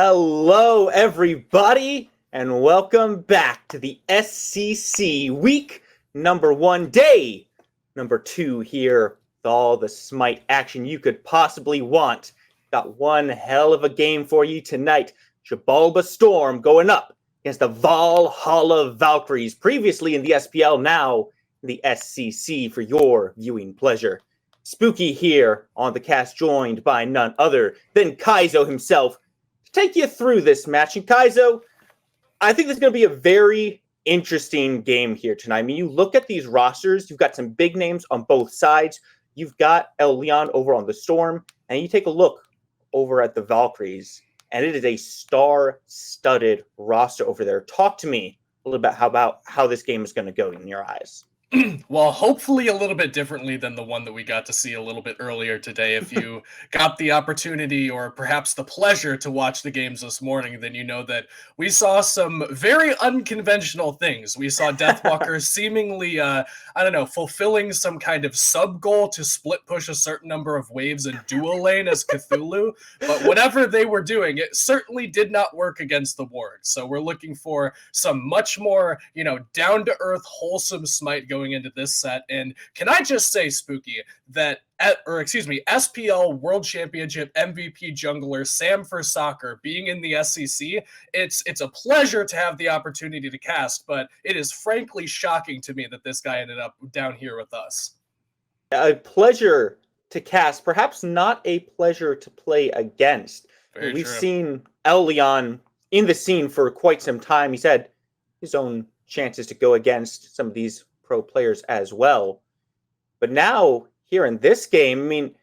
Hello, everybody, and welcome back to the SCC week number 1, day number 2 here with all the SMITE action you could possibly want. Got one hell of a game for you tonight. Xibalba Storm going up against the Valhalla Valkyries, previously in the SPL, now in the SCC for your viewing pleasure. Spooky here on the cast, joined by none other than Kaizo himself, take you through this match. And Kaizo, I think this is going to be a very interesting game here tonight. I mean, you look at these rosters, you've got some big names on both sides. You've got El Leon over on the Storm, and you take a look over at the Valkyries, and it is a star-studded roster over there. Talk to me a little bit about how this game is going to go in your eyes. Well, hopefully a little bit differently than the one that we got to see a little bit earlier today. If you got the opportunity or perhaps the pleasure to watch the games this morning, then you know that we saw some very unconventional things. We saw Deathwalker seemingly, fulfilling some kind of sub-goal to split push a certain number of waves in dual lane as Cthulhu. But whatever they were doing, it certainly did not work against the Ward. So we're looking for some much more, down-to-earth, wholesome SMITE going into this set. And can I just say, Spooky, that SPL World Championship MVP jungler Sam for Soccer being in the SCC, it's a pleasure to have the opportunity to cast, but it is frankly shocking to me that this guy ended up down here with us. A pleasure to cast, perhaps not a pleasure to play against. We've seen El Leon in the scene for quite some time. He's had his own chances to go against some of these pro players as well. But now, here in this game, I mean,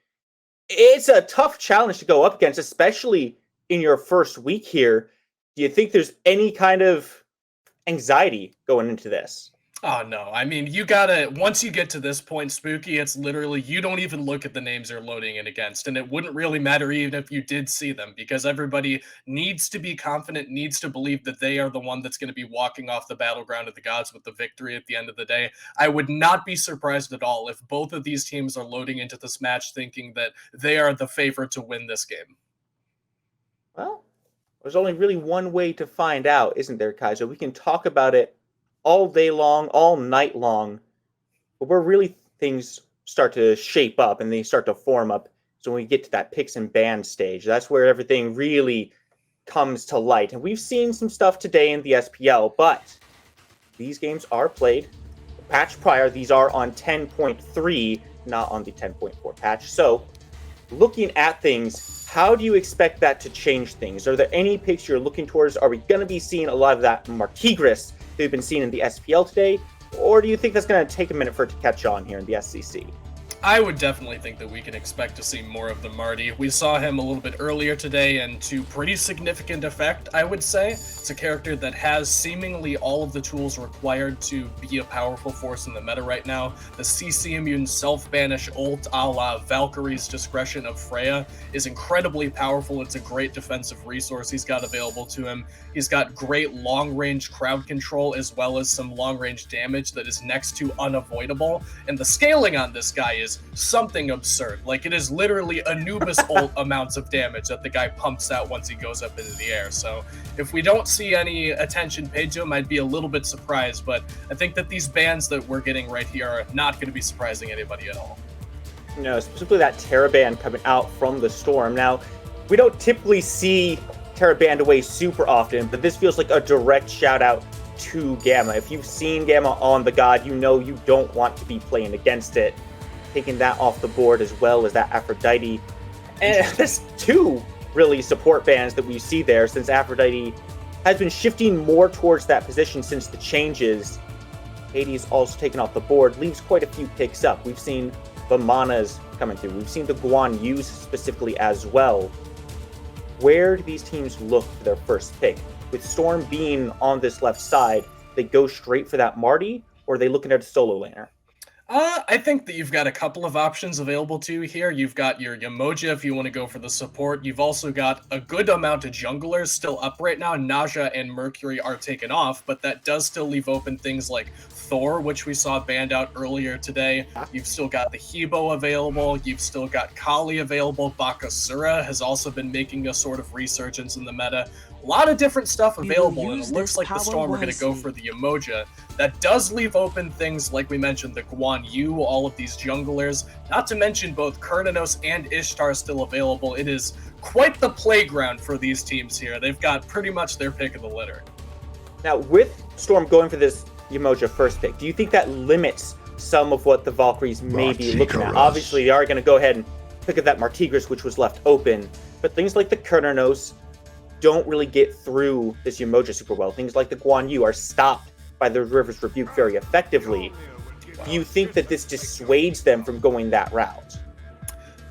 it's a tough challenge to go up against, especially in your first week here. Do you think there's any kind of anxiety going into this? Oh, no. I mean, once you get to this point, Spooky, it's literally, you don't even look at the names you're loading in against, and it wouldn't really matter even if you did see them, because everybody needs to be confident, needs to believe that they are the one that's going to be walking off the battleground of the gods with the victory at the end of the day. I would not be surprised at all if both of these teams are loading into this match thinking that they are the favorite to win this game. Well, there's only really one way to find out, isn't there, Kaizo? We can talk about it all day long, all night long, but where really things start to shape up and they start to form up. So when we get to that picks and bans stage, that's where everything really comes to light. And we've seen some stuff today in the SPL, but these games are played. The patch prior, these are on 10.3, not on the 10.4 patch. So looking at things, how do you expect that to change things? Are there any picks you're looking towards? Are we going to be seeing a lot of that Marquigris we've been seeing in the SPL today, or do you think that's going to take a minute for it to catch on here in the SCC? I would definitely think that we can expect to see more of the Marty. We saw him a little bit earlier today, and to pretty significant effect, I would say. It's a character that has seemingly all of the tools required to be a powerful force in the meta right now. The CC immune self-banish ult a la Valkyrie's Discretion of Freya is incredibly powerful. It's a great defensive resource he's got available to him. He's got great long-range crowd control as well as some long-range damage that is next to unavoidable. And the scaling on this guy is something absurd. Like, it is literally Anubis ult amounts of damage that the guy pumps out once he goes up into the air. So if we don't see any attention paid to him, I'd be a little bit surprised. But I think that these bans that we're getting right here are not going to be surprising anybody at all. Specifically that Terra ban coming out from the Storm. Now, we don't typically see Terra banned away super often, but this feels like a direct shout out to Gamma. If you've seen Gamma on the God, you know you don't want to be playing against it. Taking that off the board as well as that Aphrodite. And there's two really support bans that we see there, since Aphrodite has been shifting more towards that position since the changes. Hades also taken off the board, leaves quite a few picks up. We've seen the Manas coming through. We've seen the Guan Yus specifically as well. Where do these teams look for their first pick? With Storm being on this left side, they go straight for that Marty, or are they looking at a solo laner? I think that you've got a couple of options available to you here. You've got your Yamoja if you want to go for the support. You've also got a good amount of junglers still up right now. Naja and Mercury are taken off, but that does still leave open things like Thor, which we saw banned out earlier today. You've still got the Hebo available. You've still got Kali available. Bakasura has also been making a sort of resurgence in the meta. A lot of different stuff available, and it looks like the Storm are going to go for the Yamoja. That does leave open things like we mentioned, the Guan Yu, all of these junglers, not to mention both Kurnanos and Ishtar still available. It is quite the playground for these teams here. They've got pretty much their pick of the litter. Now, with Storm going for this Yamoja first pick, do you think that limits some of what the Valkyries may be looking at? Obviously, they are going to go ahead and pick up that Martigris, which was left open, but things like the Kurnanos don't really get through this Yamoja super well. Things like the Guan Yu are stopped by the River's Rebuke very effectively. Do you think that this dissuades them from going that route?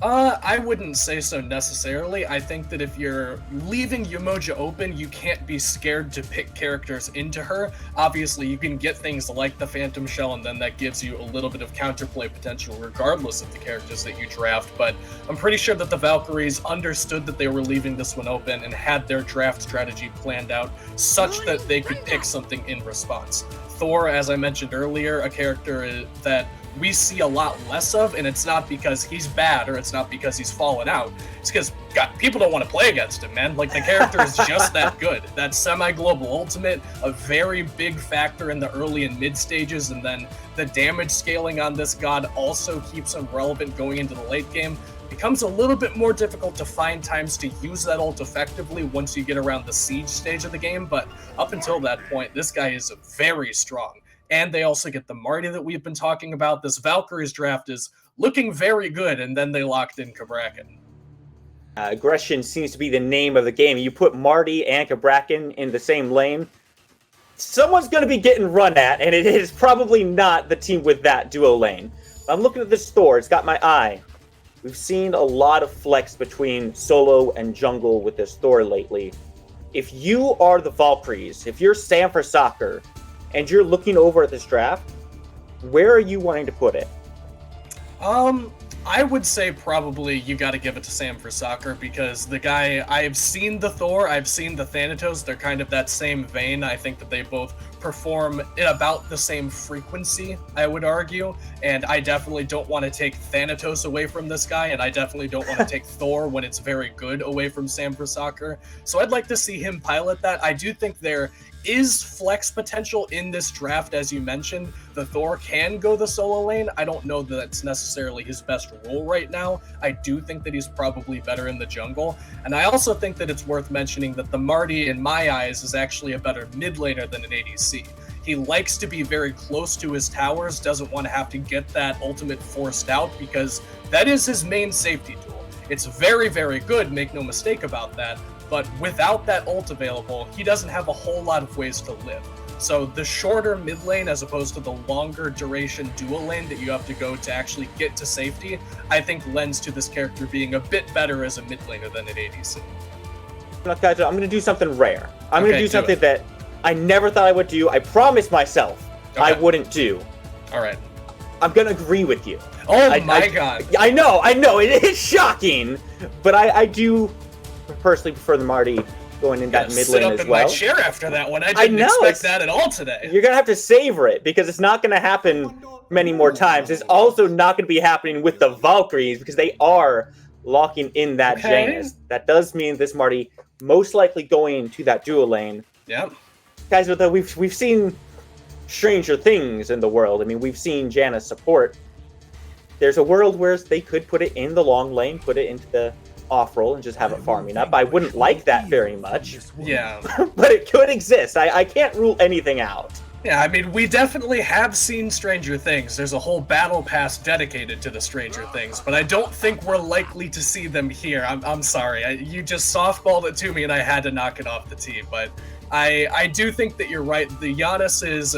I wouldn't say so necessarily. I think that if you're leaving Yamoja open, you can't be scared to pick characters into her. Obviously, you can get things like the Phantom Shell, and then that gives you a little bit of counterplay potential regardless of the characters that you draft. But I'm pretty sure that the Valkyries understood that they were leaving this one open and had their draft strategy planned out such that they could pick something in response. Thor, as I mentioned earlier, a character that we see a lot less of, and it's not because he's bad or it's not because he's fallen out. It's because people don't want to play against him, man. Like, the character is just that good. That semi-global ultimate, a very big factor in the early and mid stages, and then the damage scaling on this god also keeps him relevant going into the late game. Becomes a little bit more difficult to find times to use that ult effectively once you get around the siege stage of the game, but up until that point, this guy is very strong. And they also get the Marty that we've been talking about. This Valkyries draft is looking very good, and then they locked in Kabrakan. Aggression seems to be the name of the game. You put Marty and Kabrakan in the same lane, someone's going to be getting run at, and it is probably not the team with that duo lane. I'm looking at this Thor. It's got my eye. We've seen a lot of flex between solo and jungle with this Thor lately. If you are the Valkyries, if you're Sam for Soccer, and you're looking over at this draft, where are you wanting to put it? I would say probably you got to give it to Sam for Soccer, because the guy, I've seen the Thor, I've seen the Thanatos, they're kind of that same vein. I think that they both perform at about the same frequency, I would argue, and I definitely don't want to take Thanatos away from this guy, and I definitely don't want to take Thor when it's very good away from Sam for Soccer. So I'd like to see him pilot that. I do think there is flex potential in this draft, as you mentioned. The Thor can go the solo lane. I don't know that that's necessarily his best role right now. I do think that he's probably better in the jungle. And I also think that it's worth mentioning that the Marty, in my eyes, is actually a better mid laner than an ADC. He likes to be very close to his towers, doesn't want to have to get that ultimate forced out, because that is his main safety tool. It's very, very good, make no mistake about that. But without that ult available, he doesn't have a whole lot of ways to live. So the shorter mid lane as opposed to the longer duration dual lane that you have to go to actually get to safety, I think lends to this character being a bit better as a mid laner than an ADC. Look, guys, I'm going to do something rare. I'm going to do something that I never thought I would do. I promised myself I wouldn't do. All right. I'm going to agree with you. Oh my god. I know. It is shocking. But I do personally prefer the Marty going in that mid lane as well. Sit up in my chair after that one. I didn't expect that at all today. You're going to have to savor it, because it's not going to happen many more times. It's also not going to be happening with the Valkyries, because they are locking in that Janus. That does mean this Marty most likely going to that dual lane. Yep. Guys, we've seen stranger things in the world. I mean, we've seen Janus support. There's a world where they could put it in the long lane, put it into the off roll and just have it farming up. I wouldn't like that very much. Yeah. But it could exist. I can't rule anything out. Yeah, I mean, we definitely have seen Stranger Things. There's a whole battle pass dedicated to the Stranger Things, but I don't think we're likely to see them here. I'm sorry. You just softballed it to me and I had to knock it off the tee, but I do think that you're right. The Giannis is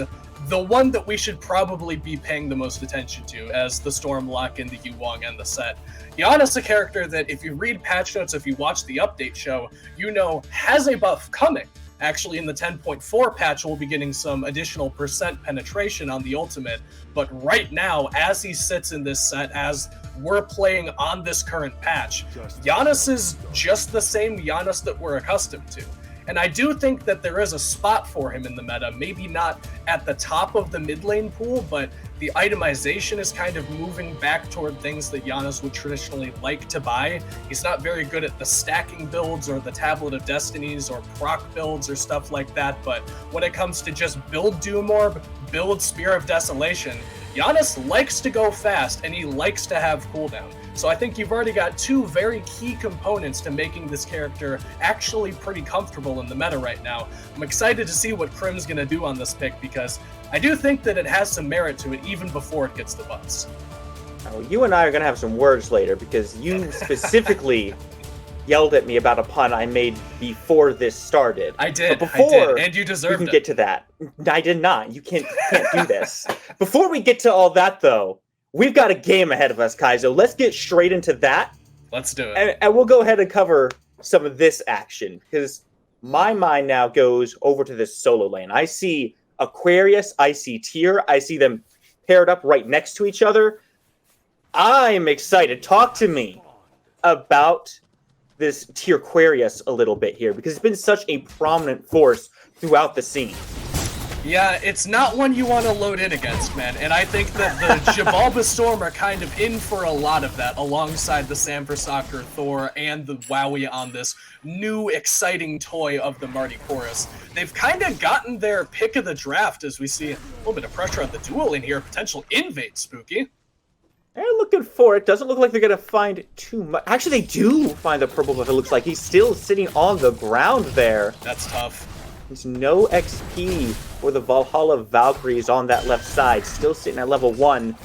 the one that we should probably be paying the most attention to as the Storm lock in the Yuwang and the set. Giannis, a character that if you read patch notes, if you watch the update show, you know has a buff coming. Actually, in the 10.4 patch, we'll be getting some additional percent penetration on the ultimate. But right now, as he sits in this set, as we're playing on this current patch, Giannis is just the same Giannis that we're accustomed to. And I do think that there is a spot for him in the meta, maybe not at the top of the mid lane pool, but the itemization is kind of moving back toward things that Giannis would traditionally like to buy. He's not very good at the stacking builds or the Tablet of Destinies or proc builds or stuff like that, but when it comes to just build Doom Orb, build Spear of Desolation, Giannis likes to go fast and he likes to have cooldown. So I think you've already got two very key components to making this character actually pretty comfortable in the meta right now. I'm excited to see what Crim's going to do on this pick because I do think that it has some merit to it even before it gets the buzz. Now, you and I are going to have some words later because you specifically yelled at me about a pun I made before this started. I did, and you deserved it. We can get to that. I did not. You can't do this. Before we get to all that, though, we've got a game ahead of us, Kaizo. Let's get straight into that. Let's do it. And we'll go ahead and cover some of this action, because my mind now goes over to this solo lane. I see Aquarius, I see Tyr, I see them paired up right next to each other. I'm excited. Talk to me about this Tyr Aquarius a little bit here, because it's been such a prominent force throughout the scene. Yeah, it's not one you want to load in against, man. And I think that the Xibalba Storm are kind of in for a lot of that, alongside the Samversakr Thor and the Wowie on this new exciting toy of the Marty Chorus. They've kind of gotten their pick of the draft as we see a little bit of pressure on the duel in here. Potential invade, Spooky. They're looking for it. Doesn't look like they're going to find too much. Actually, they do find the purple buff, it looks like. He's still sitting on the ground there. That's tough. There's no XP for the Valhalla Valkyries on that left side. Still sitting at level 1. In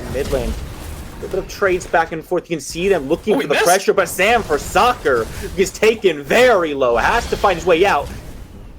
the mid lane. A little bit of trades back and forth. You can see them looking for the pressure, but Samversakr is taken very low. Has to find his way out.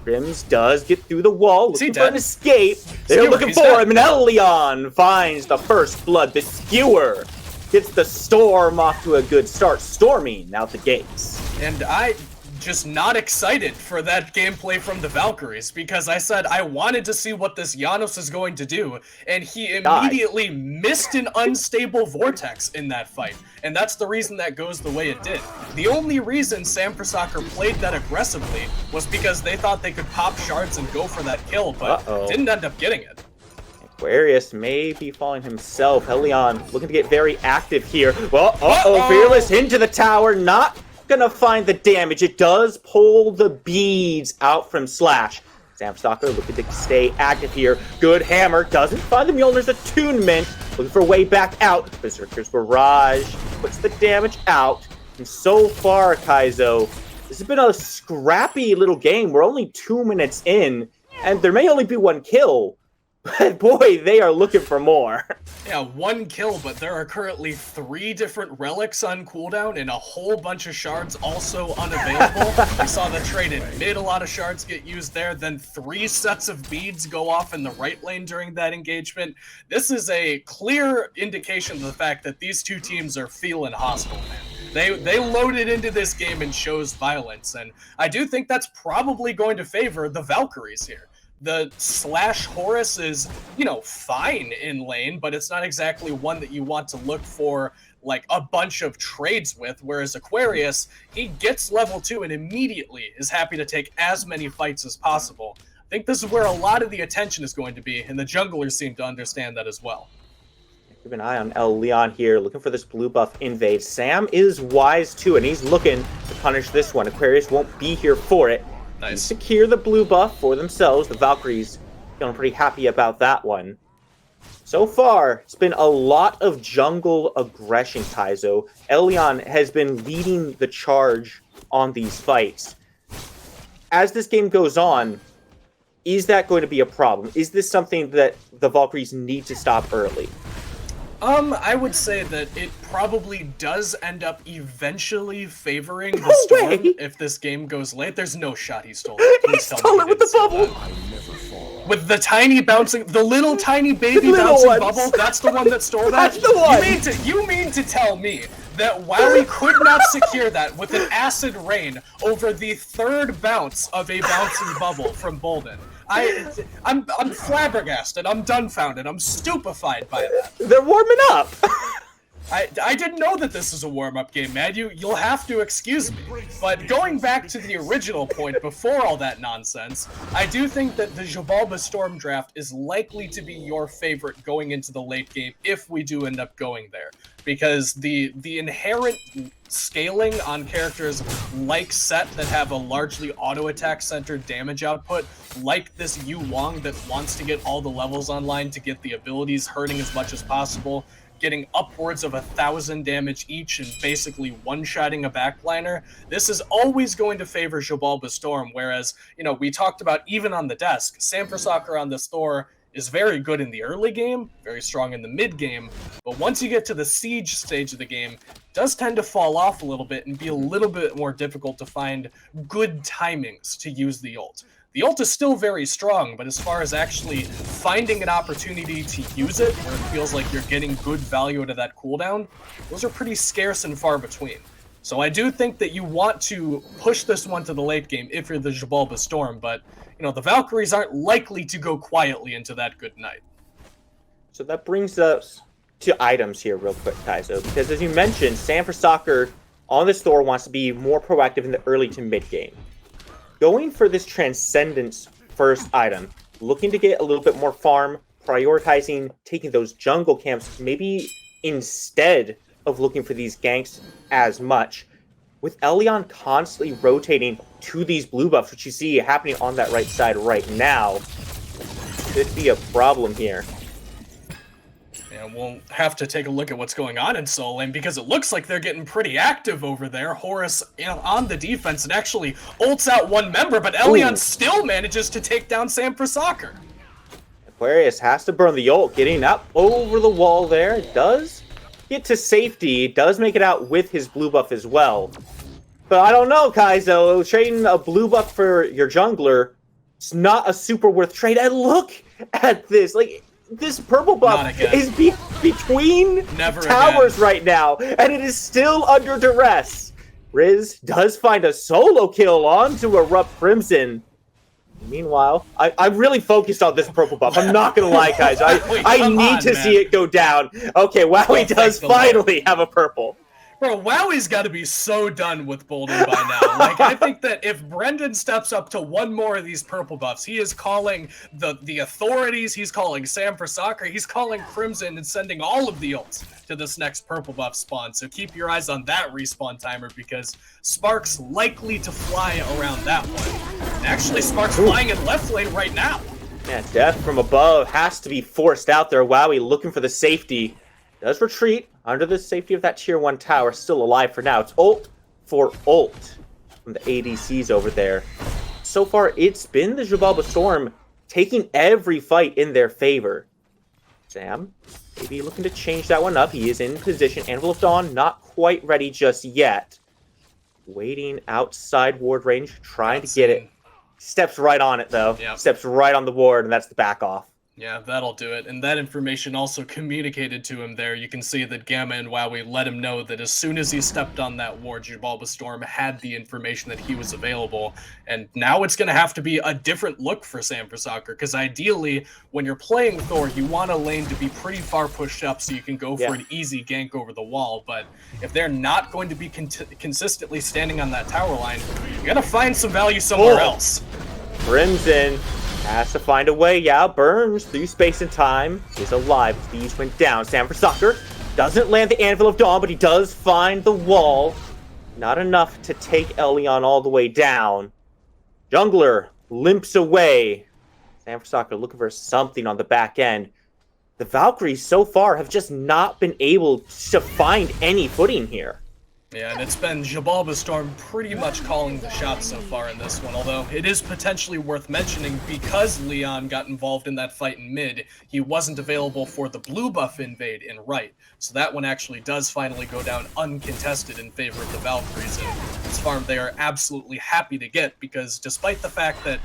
Grims does get through the wall, looking for an escape. They're looking for him, and Elion finds the first blood. The Skewer gets the Storm off to a good start. Storming out the gates. And I just not excited for that gameplay from the Valkyries, because I said I wanted to see what this Giannis is going to do, and he immediately missed an unstable vortex in that fight, and that's the reason that goes the way it did. The only reason Samversakr played that aggressively was because they thought they could pop shards and go for that kill, but didn't end up getting it. Aquarius may be falling himself. Elion looking to get very active here. Well, Fearless into the tower, not gonna find the damage. It does pull the beads out from Slash. Samversakr looking to stay active here. Good hammer. Doesn't find the Mjolnir's attunement. Looking for a way back out. Berserker's Barrage puts the damage out. And so far, Kaizo, this has been a scrappy little game. We're only 2 minutes in, and there may only be one kill. But boy, they are looking for more. Yeah, one kill, but there are currently 3 different relics on cooldown and a whole bunch of shards also unavailable. We saw the trade in mid, a lot of shards get used there, then 3 sets of beads go off in the right lane during that engagement. This is a clear indication of the fact that these two teams are feeling hostile, man. They loaded into this game and shows violence, and I do think that's probably going to favor the Valkyries here. The Slash Horus is, you know, fine in lane, but it's not exactly one that you want to look for like a bunch of trades with, whereas Aquarius, he gets level 2 and immediately is happy to take as many fights as possible. I think this is where a lot of the attention is going to be, and the junglers seem to understand that as well. Keep an eye on Elion here, looking for this blue buff invade. Sam is wise too, and he's looking to punish this one. Aquarius won't be here for it. Nice. Secure the blue buff for themselves. The Valkyries feeling pretty happy about that one. So far, it's been a lot of jungle aggression, Kaizo. Elion has been leading the charge on these fights. As this game goes on, is that going to be a problem? Is this something that the Valkyries need to stop early? I would say that it probably does end up eventually favoring the Storm if this game goes late. There's no shot he stole it. He stole it with the bubble! With the tiny bouncing, the little tiny baby bouncing bubble, that's the one that stole that? That's the one! You mean to tell me that Wowie could not secure that with an acid rain over the third bounce of a bouncing bubble from Bolden. I'm flabbergasted. I'm dumbfounded. I'm stupefied by that. They're warming up. I didn't know that this is a warm-up game, man. You'll have to excuse me. But going back to the original point before all that nonsense, I do think that the Xibalba Storm draft is likely to be your favorite going into the late game if we do end up going there. Because the inherent scaling on characters like Set that have a largely auto-attack centered damage output, like this Yu Wong that wants to get all the levels online to get the abilities hurting as much as possible, getting upwards of 1,000 damage each and basically one-shotting a backliner, this is always going to favor Xibalba Storm, whereas, we talked about even on the desk, Samfrasakar on this Thor is very good in the early game, very strong in the mid game, but once you get to the siege stage of the game, it does tend to fall off a little bit and be a little bit more difficult to find good timings to use the ult. The ult is still very strong, but as far as actually finding an opportunity to use it, where it feels like you're getting good value out of that cooldown, those are pretty scarce and far between. So I do think that you want to push this one to the late game if you're the Xibalba Storm, but the Valkyries aren't likely to go quietly into that good night. So that brings us to items here real quick, Kaizo, because as you mentioned, Samfrasakar on this Thor wants to be more proactive in the early to mid game. Going for this Transcendence first item, looking to get a little bit more farm, prioritizing taking those jungle camps, maybe instead of looking for these ganks as much. With Elyon constantly rotating to these blue buffs, which you see happening on that right side right now, could be a problem here. And we'll have to take a look at what's going on in Soul Lane because it looks like they're getting pretty active over there. Horus on the defense and actually ults out one member, but Elyon still manages to take down Samfrasakar. Aquarius has to burn the ult, getting up over the wall there. It does get to safety, does make it out with his blue buff as well. But I don't know, Kaizo, trading a blue buff for your jungler, it's not a super worth trade. And look at this, this purple buff is between towers right now, and it is still under duress. Riz does find a solo kill onto Erupt Crimson. Meanwhile, I'm really focused on this purple buff. I'm not going to lie, guys. I need to see it go down. Okay, Wowie does finally have a purple. Bro, Wowie's got to be so done with Bolden by now. I think that if Brendan steps up to one more of these purple buffs, he is calling the authorities, he's calling Samfrasakar, he's calling Crimson and sending all of the ults to this next purple buff spawn. So keep your eyes on that respawn timer because Spark's likely to fly around that one. And actually, Spark's flying in left lane right now. Yeah, death from above has to be forced out there. Wowie looking for the safety. Does retreat under the safety of that tier 1 tower, still alive for now. It's ult for ult from the ADCs over there. So far, it's been the Xibalba Storm taking every fight in their favor. Sam, maybe looking to change that one up. He is in position. Anvil of Dawn, not quite ready just yet. Waiting outside ward range, trying to get it. Steps right on it, though. Yep. Steps right on the ward, and that's the back off. Yeah, that'll do it. And that information also communicated to him there. You can see that Gamma and Wowie let him know that as soon as he stepped on that ward, Xibalba Storm had the information that he was available. And now it's going to have to be a different look for Samfrasakar, because ideally, when you're playing Thor, you want a lane to be pretty far pushed up so you can go for an easy gank over the wall. But if they're not going to be consistently standing on that tower line, you got to find some value somewhere else. Crimson has to find a way. Yeah, burns through space and time. Is alive. These went down. Samfrasakar doesn't land the Anvil of Dawn, but he does find the wall. Not enough to take Elyon all the way down. Jungler limps away. Samfrasakar looking for something on the back end. The Valkyries so far have just not been able to find any footing here. Yeah, and it's been Xibalba Storm pretty much calling the shots so far in this one, although it is potentially worth mentioning because Leon got involved in that fight in mid, he wasn't available for the blue buff invade in right. So that one actually does finally go down uncontested in favor of the Valkyries, and this farm they are absolutely happy to get because despite the fact that,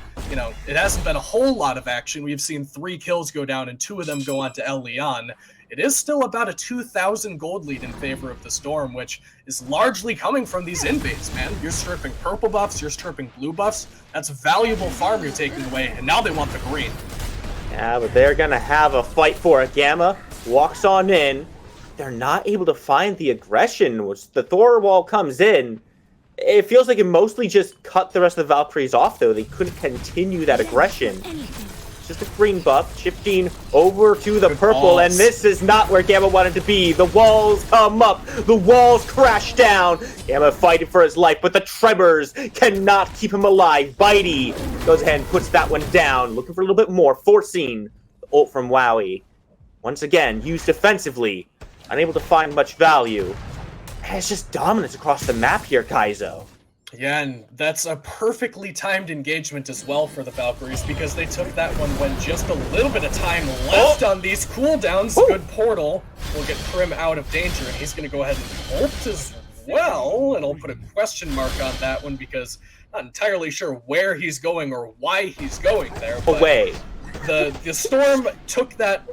it hasn't been a whole lot of action, we've seen 3 kills go down and 2 of them go on to El Leon. it is still about a 2,000 gold lead in favor of the Storm, which is largely coming from these invades, man. You're stripping purple buffs, you're stripping blue buffs. That's valuable farm you're taking away, and now they want the green. Yeah, but they're going to have a fight for it. Gamma walks on in. They're not able to find the aggression. Once the Thor wall comes in, it feels like it mostly just cut the rest of the Valkyries off, though. They couldn't continue that aggression. Just a green buff, shifting over to the purple, and this is not where Gamma wanted to be. The walls come up, the walls crash down. Gamma fighting for his life, but the tremors cannot keep him alive. Bitey goes ahead and puts that one down, looking for a little bit more, forcing the ult from Wowie. Once again, used defensively, unable to find much value. And it's just dominance across the map here, Kaizo. Yeah, and that's a perfectly timed engagement as well for the Valkyries, because they took that one when just a little bit of time left on these cooldowns. Good portal will get Prim out of danger, and he's going to go ahead and ult as well, and I'll put a question mark on that one because I'm not entirely sure where he's going or why he's going there. Away. The Storm took that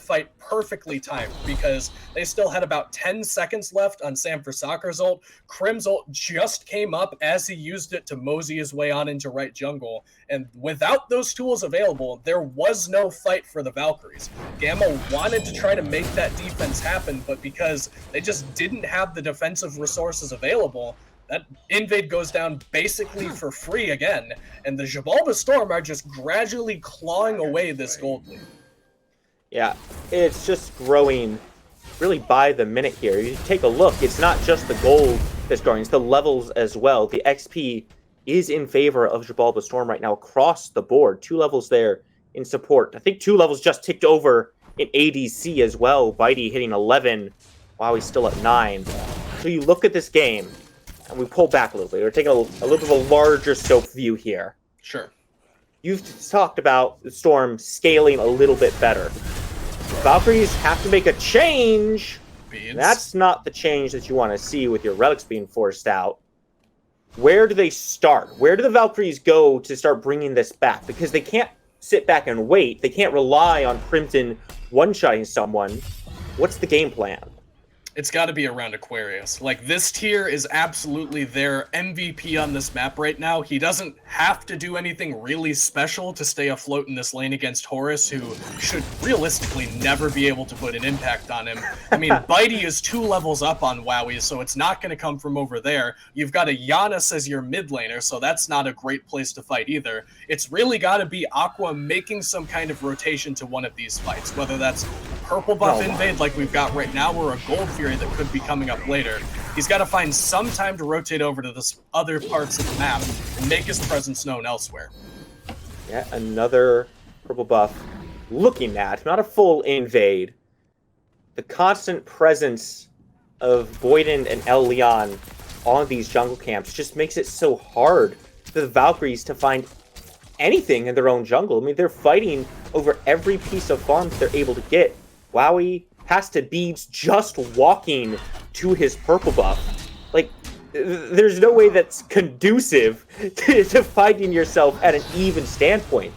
fight perfectly timed, because they still had about 10 seconds left on Sam for Soccer's ult. Crim's ult just came up as he used it to mosey his way on into right jungle, and without those tools available, there was no fight for the Valkyries. Gamma wanted to try to make that defense happen, but because they just didn't have the defensive resources available, that invade goes down basically for free again, and the Xibalba Storm are just gradually clawing away this gold lead. Yeah, it's just growing really by the minute here. You take a look, it's not just the gold that's growing, it's the levels as well. The XP is in favor of Xibalba Storm right now across the board. 2 levels there in support. I think 2 levels just ticked over in ADC as well. Bitey hitting 11 while he's still at 9. So you look at this game, and we pull back a little bit. We're taking a little bit of a larger scope view here. Sure. You've talked about the Storm scaling a little bit better. Valkyries have to make a change. That's not the change that you want to see with your relics being forced out. Where do they start? Where do the Valkyries go to start bringing this back? Because they can't sit back and wait. They can't rely on Crimson one-shotting someone. What's the game plan? It's got to be around Aquarius. Like, this tier is absolutely their MVP on this map right now. He doesn't have to do anything really special to stay afloat in this lane against Horus, who should realistically never be able to put an impact on him. I mean, Bitey is 2 levels up on Wowie, so it's not going to come from over there. You've got a Giannis as your mid laner, so that's not a great place to fight either. It's really got to be Aqua making some kind of rotation to one of these fights, whether that's purple buff invade like we've got right now, or a gold fury that could be coming up later. He's got to find some time to rotate over to the other parts of the map and make his presence known elsewhere. Yeah, another purple buff looking at, not a full invade. The constant presence of Boyden and El Leon on these jungle camps just makes it so hard for the Valkyries to find anything in their own jungle. I mean, they're fighting over every piece of farm that they're able to get. Wowie has to beads just walking to his purple buff. Like, there's no way that's conducive to finding yourself at an even standpoint.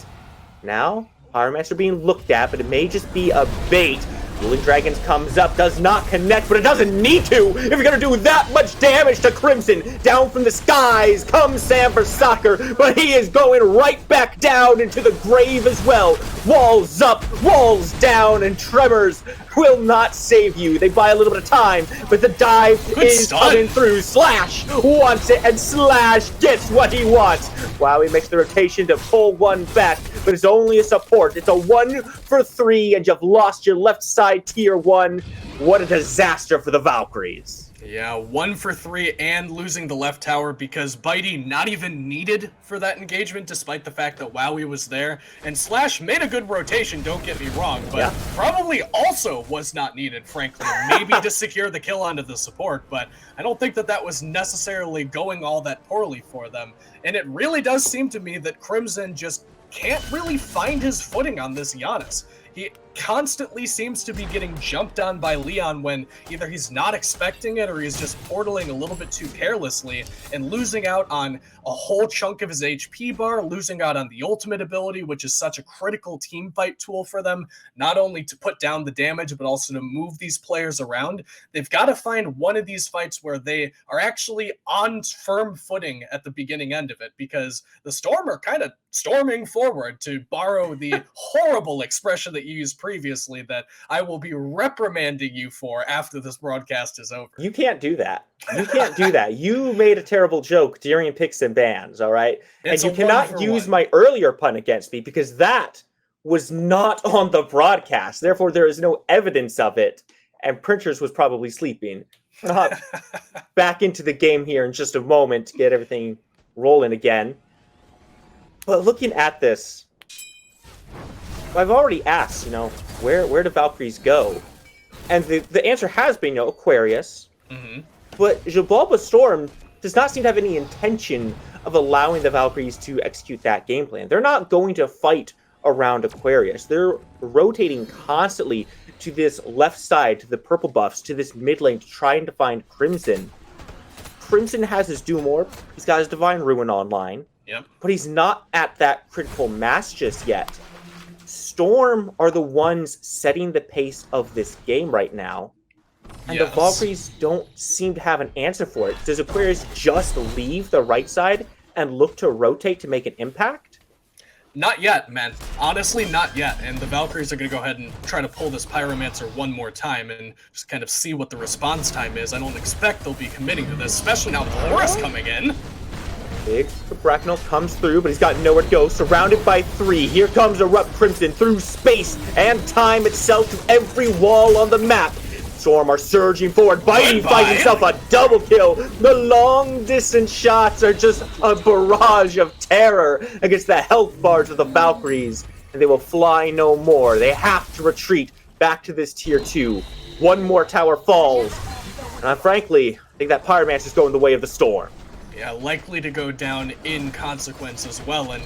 Now, Pyromancer are being looked at, but it may just be a bait. Ruling Dragons comes up, does not connect, but it doesn't need to if you're going to do that much damage to Crimson. Down from the skies comes Sam for Soccer, but he is going right back down into the grave as well. Walls up, walls down, and Tremors will not save you. They buy a little bit of time, but the dive is coming through. Slash wants it, and Slash gets what he wants. Wow, he makes the rotation to pull one back, but it's only a support. It's a 1 for 3, and you've lost your left side tier 1. What a disaster for the Valkyries. Yeah, 1 for 3 and losing the left tower because Bitey not even needed for that engagement, despite the fact that Wowie was there. And Slash made a good rotation, don't get me wrong, but probably also was not needed, frankly. Maybe to secure the kill onto the support, but I don't think that that was necessarily going all that poorly for them. And it really does seem to me that Crimson just can't really find his footing on this Giannis. constantly seems to be getting jumped on by Leon when either he's not expecting it or he's just portaling a little bit too carelessly and losing out on a whole chunk of his HP bar, losing out on the ultimate ability, which is such a critical team fight tool for them, not only to put down the damage, but also to move these players around. They've got to find one of these fights where they are actually on firm footing at the beginning end of it, because the Storm are kind of storming forward, to borrow the horrible expression that you used previously that I will be reprimanding you for after this broadcast is over. You can't do that. You can't do that. You made a terrible joke during picks and bans, all right? It's and you cannot use my earlier pun against me, because that was not on the broadcast. Therefore, there is no evidence of it. And Printers was probably sleeping. Back into the game here in just a moment to get everything rolling again. But looking at this, I've already asked, where do Valkyries go? And the answer has been, Aquarius. Mm-hmm. But Xibalba Storm does not seem to have any intention of allowing the Valkyries to execute that game plan. They're not going to fight around Aquarius. They're rotating constantly to this left side, to the purple buffs, to this mid lane, trying to find Crimson. Crimson has his Doom Orb. He's got his Divine Ruin online. Yep. But he's not at that critical mass just yet. Storm are the ones setting the pace of this game right now. And the Valkyries don't seem to have an answer for it. Does Aquarius just leave the right side and look to rotate to make an impact? Not yet, man. Honestly, not yet. And the Valkyries are going to go ahead and try to pull this Pyromancer one more time and just kind of see what the response time is. I don't expect they'll be committing to this, especially now with the Horus coming in. Big Bracknell comes through, but he's got nowhere to go. Surrounded by 3. Here comes Erupt Crimson through space and time itself to every wall on the map. Storm are surging forward. Bitey finds himself a double kill. The long distance shots are just a barrage of terror against the health bars of the Valkyries. And they will fly no more. They have to retreat back to this tier 2. One more tower falls. And frankly, I think that Pyromancer is going the way of the Storm. Yeah, likely to go down in consequence as well. And,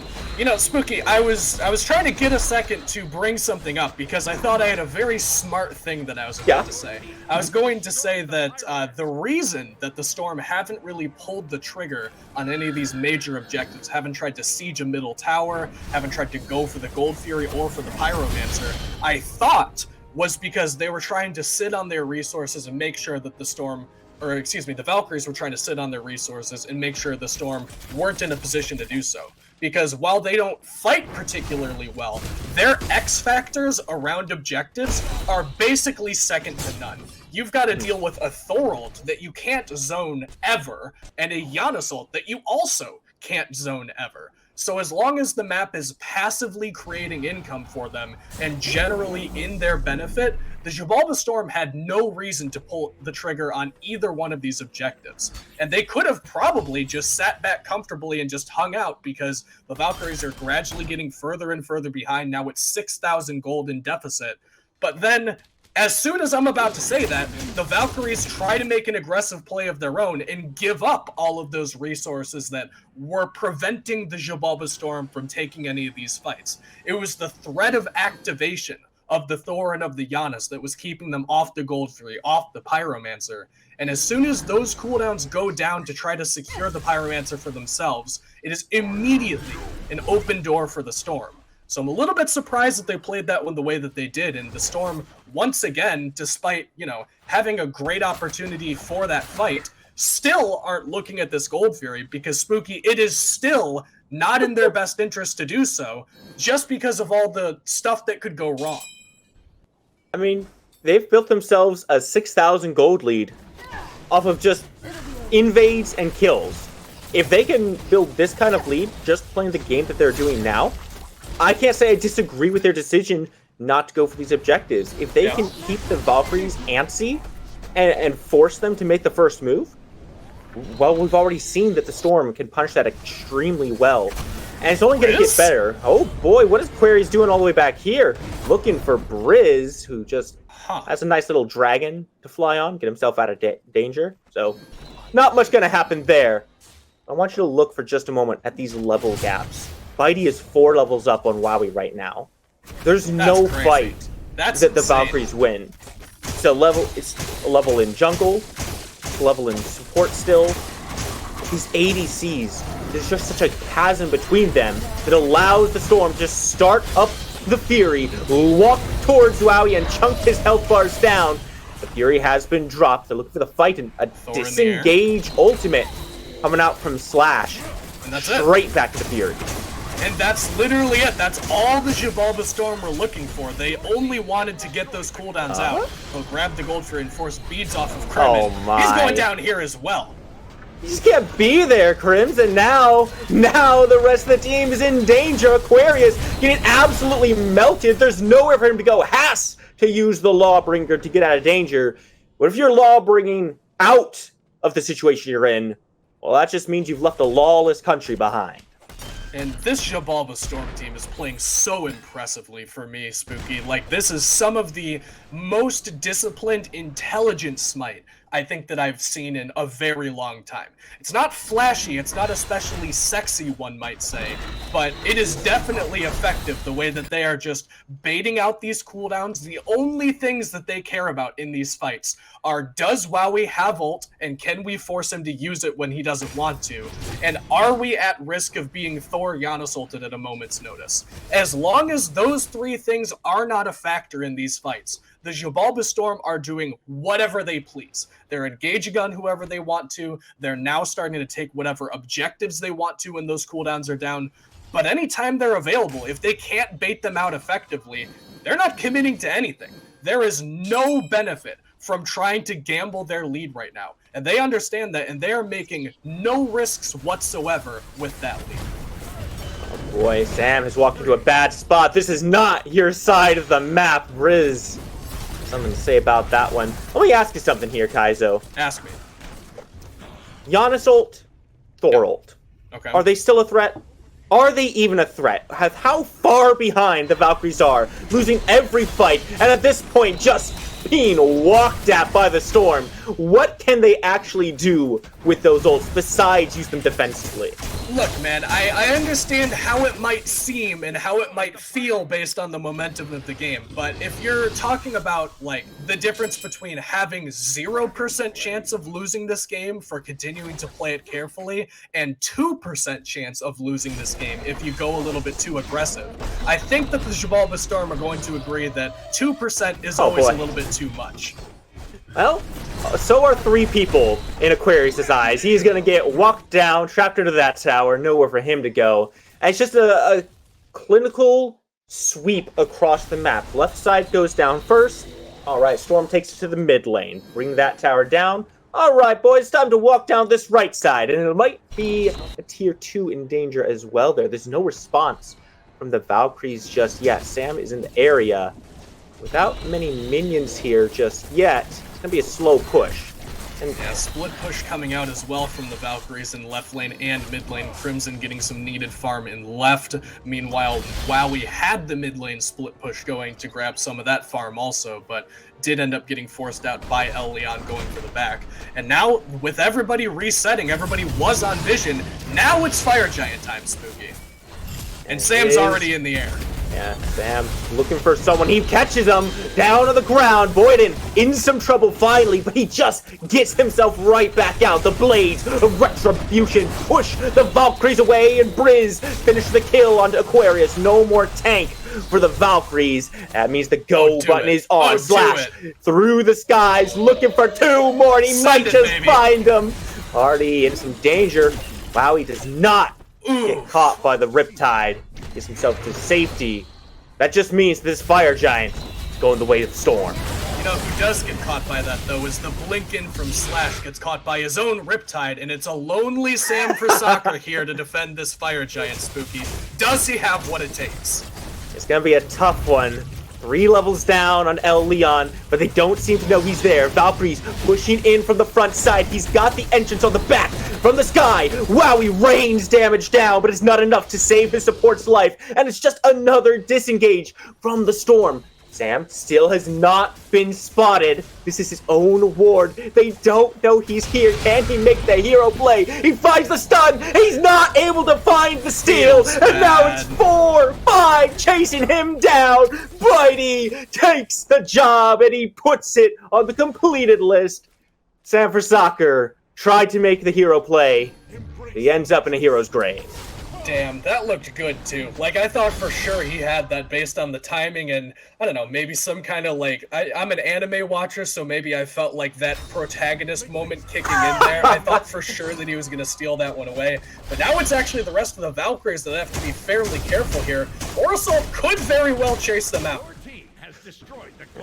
Spooky, I was trying to get a second to bring something up because I thought I had a very smart thing that I was about to say. I was going to say that the reason that the Storm haven't really pulled the trigger on any of these major objectives, haven't tried to siege a middle tower, haven't tried to go for the Gold Fury or for the Pyromancer, I thought was because they were trying to sit on their resources and make sure that the Valkyries were trying to sit on their resources and make sure the Storm weren't in a position to do so. Because while they don't fight particularly well, their X factors around objectives are basically second to none. You've got to deal with a Thorold that you can't zone ever, and a Yanasult that you also can't zone ever. So as long as the map is passively creating income for them and generally in their benefit, the Xibalba Storm had no reason to pull the trigger on either one of these objectives. And they could have probably just sat back comfortably and just hung out because the Valkyries are gradually getting further and further behind. Now it's 6,000 gold in deficit. But then, as soon as I'm about to say that, the Valkyries try to make an aggressive play of their own and give up all of those resources that were preventing the Xibalba Storm from taking any of these fights. It was the threat of activation of the Thor and of the Giannis that was keeping them off the Gold Fury, off the Pyromancer. And as soon as those cooldowns go down to try to secure the Pyromancer for themselves, it is immediately an open door for the Storm. So I'm a little bit surprised that they played that one the way that they did, and the Storm, once again, despite, having a great opportunity for that fight, still aren't looking at this Gold Fury because, Spooky, it is still not in their best interest to do so, just because of all the stuff that could go wrong. I mean, they've built themselves a 6,000 gold lead off of just invades and kills. If they can build this kind of lead just playing the game that they're doing now, I can't say I disagree with their decision not to go for these objectives. If they can keep the Valkyries antsy and force them to make the first move, well, we've already seen that the Storm can punch that extremely well. And it's only going to get better. Oh boy, what is Queries doing all the way back here? Looking for Briz, who just has a nice little dragon to fly on, get himself out of danger. So, not much going to happen there. I want you to look for just a moment at these level gaps. Bitey is 4 levels up on Wowie right now. There's no fight That's that the insane. Valkyries win. It's a level in jungle, level in support still. These ADCs, there's just such a chasm between them that allows the Storm to just start up the Fury, walk towards Wowie and chunk his health bars down. The Fury has been dropped. They're looking for the fight, and a disengage ultimate coming out from Slash. And that's straight back to the Fury. And that's literally it. That's all the Xibalba Storm were looking for. They only wanted to get those cooldowns out. They'll grab the gold for enforced beads off of Crim. Oh my. He's going down here as well. You just can't be there, Crims, and now the rest of the team is in danger. Aquarius getting absolutely melted. There's nowhere for him to go. Has to use the Lawbringer to get out of danger. What if you're Lawbringing out of the situation you're in? Well, that just means you've left a lawless country behind. And this Xibalba Storm team is playing so impressively for me, Spooky. Like, this is some of the most disciplined, intelligent Smite I think that I've seen in a very long time. It's not flashy, it's not especially sexy, one might say, but it is definitely effective the way that they are just baiting out these cooldowns. The only things that they care about in these fights are, does Wowie have ult, and can we force him to use it when he doesn't want to? And are we at risk of being Thor Giannis ulted at a moment's notice? As long as those three things are not a factor in these fights, the Xibalba Storm are doing whatever they please. They're engaging on whoever they want to. They're now starting to take whatever objectives they want to when those cooldowns are down. But anytime they're available, if they can't bait them out effectively, they're not committing to anything. There is no benefit from trying to gamble their lead right now. And they understand that, and they are making no risks whatsoever with that lead. Oh boy, Sam has walked into a bad spot. This is not your side of the map, Riz. Something to say about that one. Let me ask you something here, Kaizo. Ask me. Giannis ult, Thor ult. Okay. Are they still a threat? Are they even a threat? How far behind the Valkyries are, losing every fight, and at this point just being walked at by the Storm. What can they actually do with those ults besides use them defensively? Look, man, I understand how it might seem and how it might feel based on the momentum of the game, but if you're talking about, like, the difference between having 0% chance of losing this game for continuing to play it carefully and 2% chance of losing this game if you go a little bit too aggressive, I think that the Xibalba Storm are going to agree that 2% is always a little bit too much. Well, so are three people in Aquarius' eyes. He's going to get walked down, trapped into that tower, nowhere for him to go. And it's just a clinical sweep across the map. Left side goes down first. All right, Storm takes it to the mid lane. Bring that tower down. All right, boys, it's time to walk down this right side. And it might be a tier 2 in danger as well there. There's no response from the Valkyries just yet. Sam is in the area without many minions here just yet. It's going to be a slow push. And yeah, split push coming out as well from the Valkyries in left lane and mid lane. Crimson getting some needed farm in left. Meanwhile, Wowie had the mid lane split push going to grab some of that farm also, but did end up getting forced out by El Leon going for the back. And now, with everybody resetting, everybody was on vision, now it's Fire Giant time, Spooky. And Sam's already in the air. Yeah, Sam looking for someone. He catches him down on the ground. Boyden in some trouble finally, but he just gets himself right back out. The blades of retribution push the Valkyries away, and Briz finishes the kill onto Aquarius. No more tank for the Valkyries. That means the go button is on. Slash through the skies, looking for two more, and he might just find them. Already in some danger. Wowie does not get caught by the Riptide. Gets himself to safety. That just means this Fire Giant is going the way of the Storm. You know who does get caught by that, though, is the Blinken from Slash gets caught by his own Riptide, and it's a lonely Sam for soccer here to defend this Fire Giant, Spooky. Does he have what it takes? It's going to be a tough one. 3 levels down on El Leon, but they don't seem to know he's there. Valkyries pushing in from the front side. He's got the entrance on the back from the sky. Wow, he rains damage down, but it's not enough to save his support's life. And it's just another disengage from the Storm. Sam still has not been spotted. This is his own ward. They don't know he's here. Can he make the hero play? He finds the stun. He's not able to find the steal. And now it's 4-5 side, chasing him down. Bitey takes the job, and he puts it on the completed list. Sam for Soccer tried to make the hero play. He ends up in a hero's grave. Damn, that looked good too. Like, I thought for sure he had that based on the timing and, I don't know, maybe some kind of like, I'm an anime watcher, so maybe I felt like that protagonist moment kicking in there. I thought for sure that he was going to steal that one away. But now it's actually the rest of the Valkyries that have to be fairly careful here. Orasol could very well chase them out.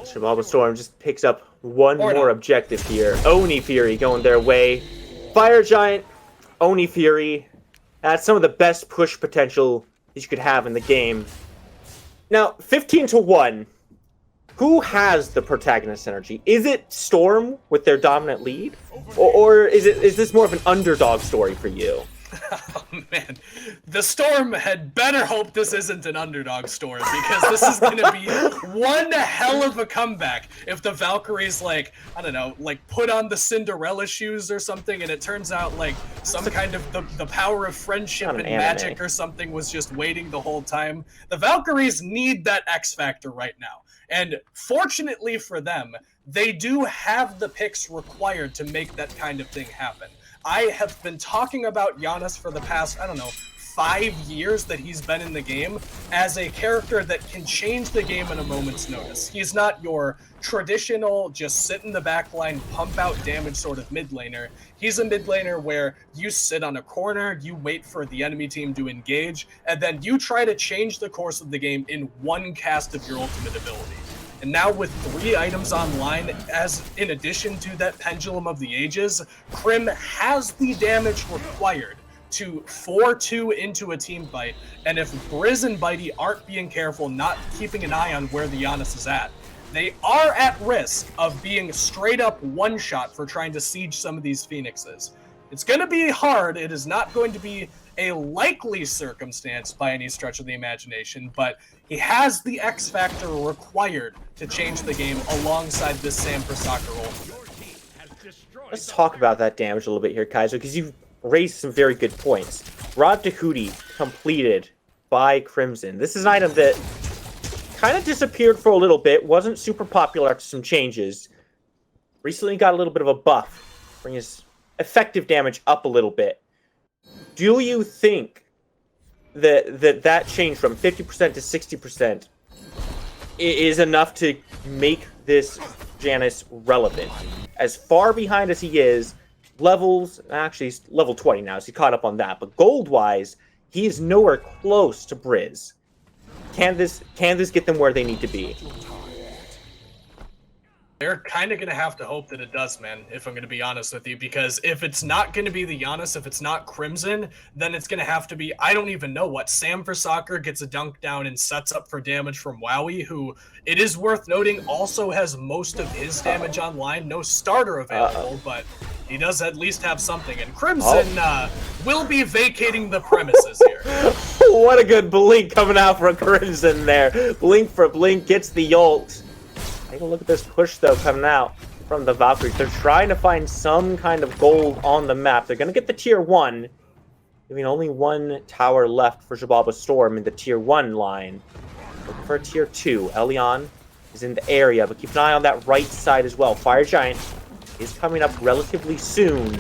Xibalba Storm just picks up one more objective here. Oni Fury going their way. Fire Giant, Oni Fury. That's some of the best push potential that you could have in the game. Now, 15-1. Who has the protagonist energy? Is it Storm with their dominant lead? Or is this more of an underdog story for you? Oh, man. The Storm had better hope this isn't an underdog story, because this is going to be one hell of a comeback if the Valkyries, like, I don't know, like, put on the Cinderella shoes or something, and it turns out, like, some kind of the power of friendship and magic or something was just waiting the whole time. The Valkyries need that X Factor right now. And fortunately for them, they do have the picks required to make that kind of thing happen. I have been talking about Giannis for the past, I don't know, 5 years that he's been in the game as a character that can change the game in a moment's notice. He's not your traditional, just sit in the back line, pump out damage sort of mid laner. He's a mid laner where you sit on a corner, you wait for the enemy team to engage, and then you try to change the course of the game in one cast of your ultimate ability. And now with 3 items online, as in addition to that Pendulum of the Ages, Crim has the damage required to 4-2 into a team fight. And if Briz and Bitey aren't being careful, not keeping an eye on where the Giannis is at, they are at risk of being straight up one-shot for trying to siege some of these Phoenixes. It's going to be hard. It is not going to be a likely circumstance by any stretch of the imagination, but he has the X factor required to change the game alongside this Sam for Soccer ultimate. Let's talk about that damage a little bit here, Kaiser, because you've raised some very good points. Rod Tahuti completed by Crimson. This is an item that kind of disappeared for a little bit, wasn't super popular after some changes. Recently got a little bit of a buff, bring his effective damage up a little bit. Do you think that change from 50% to 60% is enough to make this Janus relevant? As far behind as he is, levels, actually he's level 20 now, so he caught up on that, but gold-wise, he is nowhere close to Briz. Can this get them where they need to be? They're kind of going to have to hope that it does, man, if I'm going to be honest with you, because if it's not going to be the Giannis, if it's not Crimson, then it's going to have to be, I don't even know what. Sam for Soccer gets a dunk down and sets up for damage from Wowie, who, it is worth noting, also has most of his damage online. No starter available, but he does at least have something. And Crimson will be vacating the premises here. What a good blink coming out from Crimson there. Blink for blink, gets the ult. Take a look at this push, though, coming out from the Valkyries. They're trying to find some kind of gold on the map. They're going to get the tier 1, leaving only 1 tower left for Xibalba Storm in the tier 1 line. Looking for a tier 2. Elion is in the area, but keep an eye on that right side as well. Fire Giant is coming up relatively soon.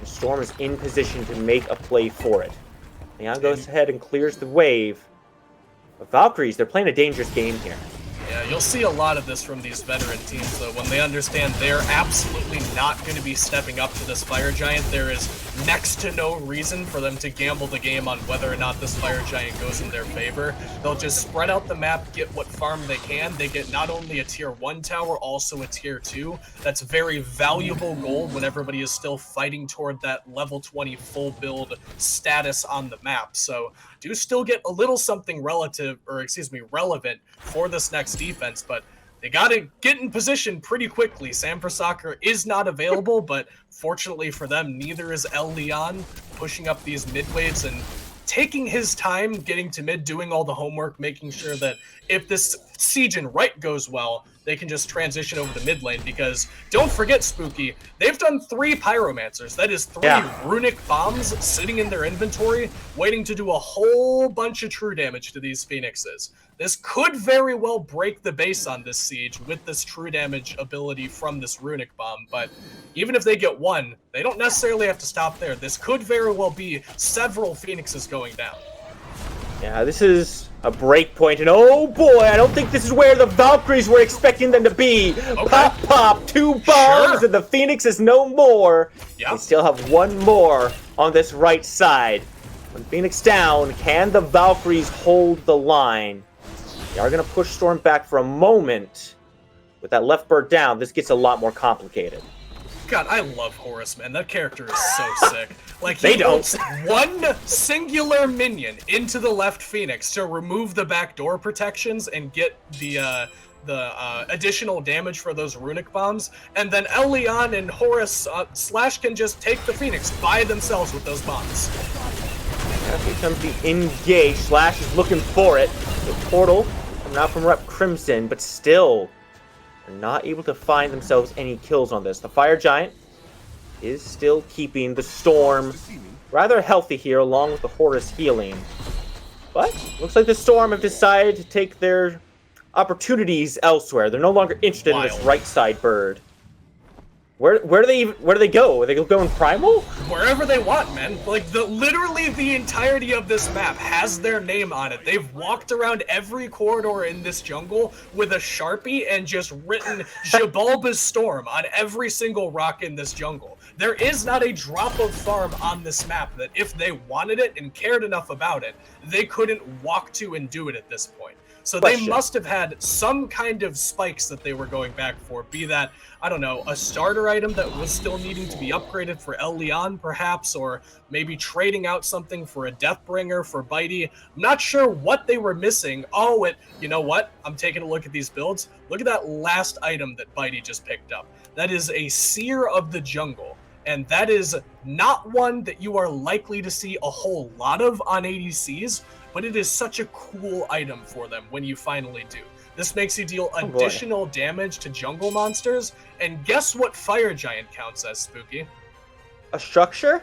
The Storm is in position to make a play for it. Leon goes ahead and clears the wave. But Valkyries, they're playing a dangerous game here. Yeah, you'll see a lot of this from these veteran teams, though, when they understand they're absolutely not going to be stepping up to this Fire Giant. There is next to no reason for them to gamble the game on whether or not this Fire Giant goes in their favor. They'll just spread out the map, get what farm they can. They get not only a tier 1 tower, also a tier 2. That's very valuable gold when everybody is still fighting toward that level 20 full build status on the map. So do still get a little something relevant for this next defense, but they got to get in position pretty quickly. Sam for Soccer is not available, but fortunately for them, neither is El Leon, pushing up these mid waves and taking his time getting to mid, doing all the homework, making sure that if this Siege and Right goes well, they can just transition over the mid lane, because don't forget, Spooky, they've done 3 Pyromancers. That is 3 runic bombs sitting in their inventory, waiting to do a whole bunch of true damage to these Phoenixes. This could very well break the base on this Siege with this true damage ability from this runic bomb, but even if they get 1, they don't necessarily have to stop there. This could very well be several Phoenixes going down. Yeah, this is a break point, and oh boy, I don't think this is where the Valkyries were expecting them to be. Okay. Pop, pop, 2 bombs, and the Phoenix is no more. Yep. They still have 1 more on this right side. When Phoenix down, can the Valkyries hold the line? They are going to push Storm back for a moment. With that left bird down, this gets a lot more complicated. God, I love Horus, man. That character is so sick. Like, he puts 1 singular minion into the left Phoenix to remove the backdoor protections and get the additional damage for those runic bombs, and then Elion and Horus Slash can just take the Phoenix by themselves with those bombs. Here comes the engage. Slash is looking for it. The portal coming out from Rep Crimson, but still, they're not able to find themselves any kills on this. The Fire Giant is still keeping the Storm rather healthy here, along with the Horus healing. But looks like the Storm have decided to take their opportunities elsewhere. They're no longer interested in this right side bird. Where do they go? Are they going primal? Wherever they want, man. Like, literally the entirety of this map has their name on it. They've walked around every corridor in this jungle with a Sharpie and just written Xibalba's Storm on every single rock in this jungle. There is not a drop of farm on this map that if they wanted it and cared enough about it, they couldn't walk to and do it at this point. So they must have had some kind of spikes that they were going back for, be that, I don't know, a starter item that was still needing to be upgraded for El Leon, perhaps, or maybe trading out something for a Deathbringer for Bitey. I'm not sure what they were missing. Oh, you know what? I'm taking a look at these builds. Look at that last item that Bitey just picked up. That is a Seer of the Jungle. And that is not one that you are likely to see a whole lot of on ADCs, but it is such a cool item for them when you finally do. This makes you deal additional damage to jungle monsters, and guess what Fire Giant counts as, Spooky? A structure?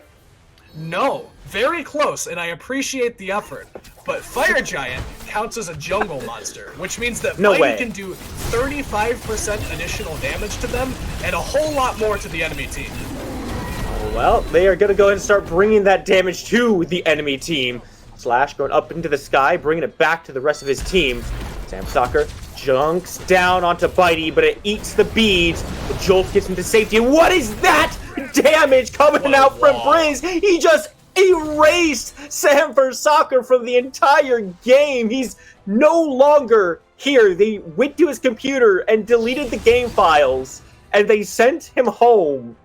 No, very close, and I appreciate the effort, but Fire Giant counts as a jungle monster, which means that Bitey can do 35% additional damage to them, and a whole lot more to the enemy team. Well, they are going to go ahead and start bringing that damage to the enemy team. Slash going up into the sky, bringing it back to the rest of his team. Sam Soccer junks down onto Bitey, but it eats the beads. The Jolt gets him to safety. What is that damage coming out from Briz? He just erased Sam Soccer from the entire game. He's no longer here. They went to his computer and deleted the game files, and they sent him home.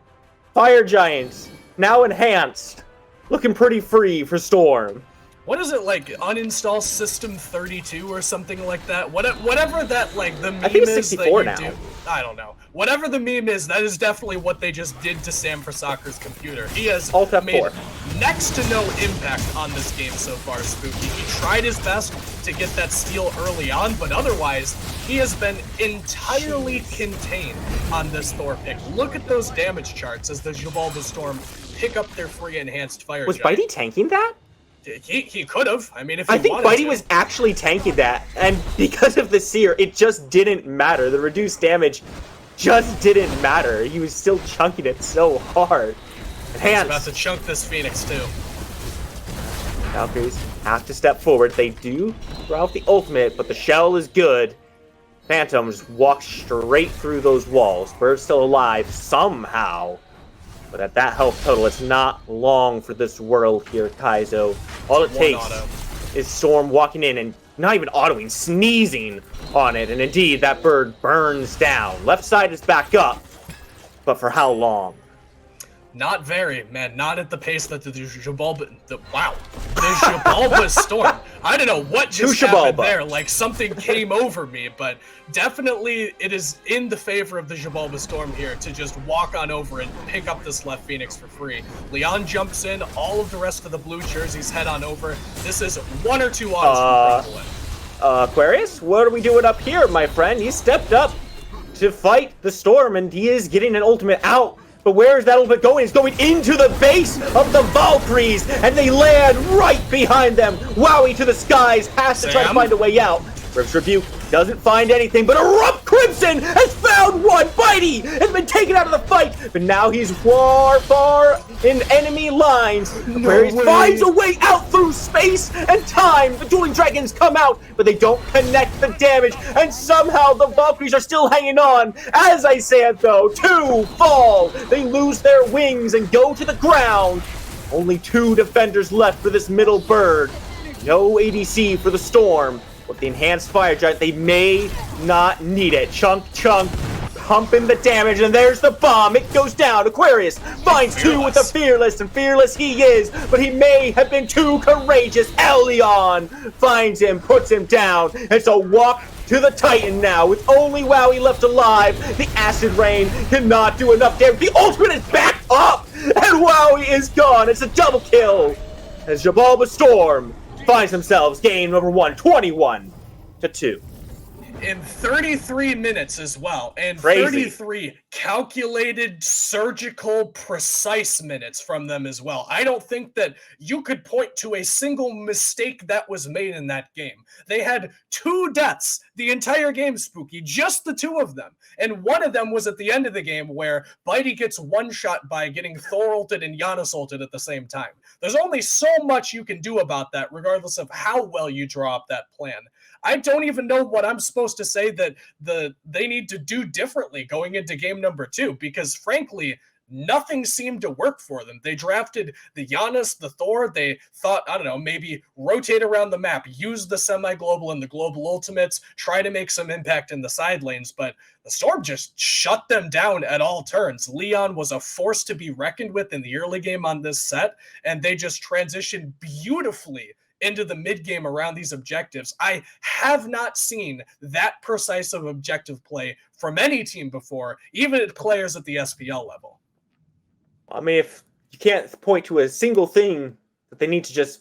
Fire Giants, now enhanced, looking pretty free for Storm. What is it, like, uninstall System 32 or something like that? Whatever that, like, the meme I think it's is 64 that you now. do. I don't know. Whatever the meme is, that is definitely what they just did to Sam Soccer's computer. He has made next to no impact on this game so far, Spooky. He tried his best to get that steal early on, but otherwise, he has been entirely contained on this Thor pick. Look at those damage charts as the Xibalba Storm pick up their free enhanced Fire Giant. Was Bitey tanking that? He could have. I mean, if he I think Bitey was actually tanking that, and because of the Seer, it just didn't matter. The reduced damage just didn't matter. He was still chunking it so hard. He's about to chunk this Phoenix, too. Valkyries have to step forward. They do throw out the ultimate, but the shell is good. Phantom just walks straight through those walls. Bird's still alive somehow. But at that health total, it's not long for this world here, Kaizo. All it takes is Storm walking in and not even autoing, sneezing on it. And indeed, that bird burns down. Left side is back up. But for how long? Not very, man. Not at the pace that the Xibalba... The Xibalba Storm. I don't know what just happened there. Like, something came over me, but definitely it is in the favor of the Xibalba Storm here to just walk on over and pick up this left Phoenix for free. Leon jumps in. All of the rest of the blue jerseys head on over. This is 1 or 2 odds from Crumble. Aquarius, what are we doing up here, my friend? He stepped up to fight the storm, and he is getting an ultimate out. But where is that ultimate going? It's going into the base of the Valkyries, and they land right behind them. Wowie to the skies, has to try to find a way out. Rift's Rebuke doesn't find anything, but Erupt Crimson has found one. Bitey has been taken out of the fight, but now he's far in enemy lines, where he finds a way out through space and time. The Dueling Dragons come out, but they don't connect the damage, and somehow the Valkyries are still hanging on. As I said, though, 2 fall. They lose their wings and go to the ground. Only 2 defenders left for this middle bird. No ADC for the Storm. With the enhanced fire giant, they may not need it. Chunk, pumping the damage, and there's the bomb. It goes down. Aquarius finds 2 with the Fearless, and Fearless he is, but he may have been too courageous. Elyon finds him, puts him down. It's a walk to the Titan now, with only Wowie left alive. The Acid Rain cannot do enough damage. The ultimate is back up, and Wowie is gone. It's a double kill as Xibalba Storm finds themselves game number 1, 21-2. In 33 minutes as well, and Crazy. 33 calculated, surgical, precise minutes from them as well. I don't think that you could point to a single mistake that was made in that game. They had 2 deaths the entire game, Spooky, just the 2 of them. And one of them was at the end of the game where Bitey gets one-shot by getting Thor ulted and Giannis ulted at the same time. There's only so much you can do about that, regardless of how well you draw up that plan. I don't even know what I'm supposed to say that they need to do differently going into game number 2, because frankly, nothing seemed to work for them. They drafted the Giannis, the Thor. They thought, I don't know, maybe rotate around the map, use the semi-global and the global ultimates, try to make some impact in the side lanes, but the Storm just shut them down at all turns. Leon was a force to be reckoned with in the early game on this set, and they just transitioned beautifully into the mid-game around these objectives. I have not seen that precise of objective play from any team before, even at players at the SPL level. I mean, if you can't point to a single thing that they need to just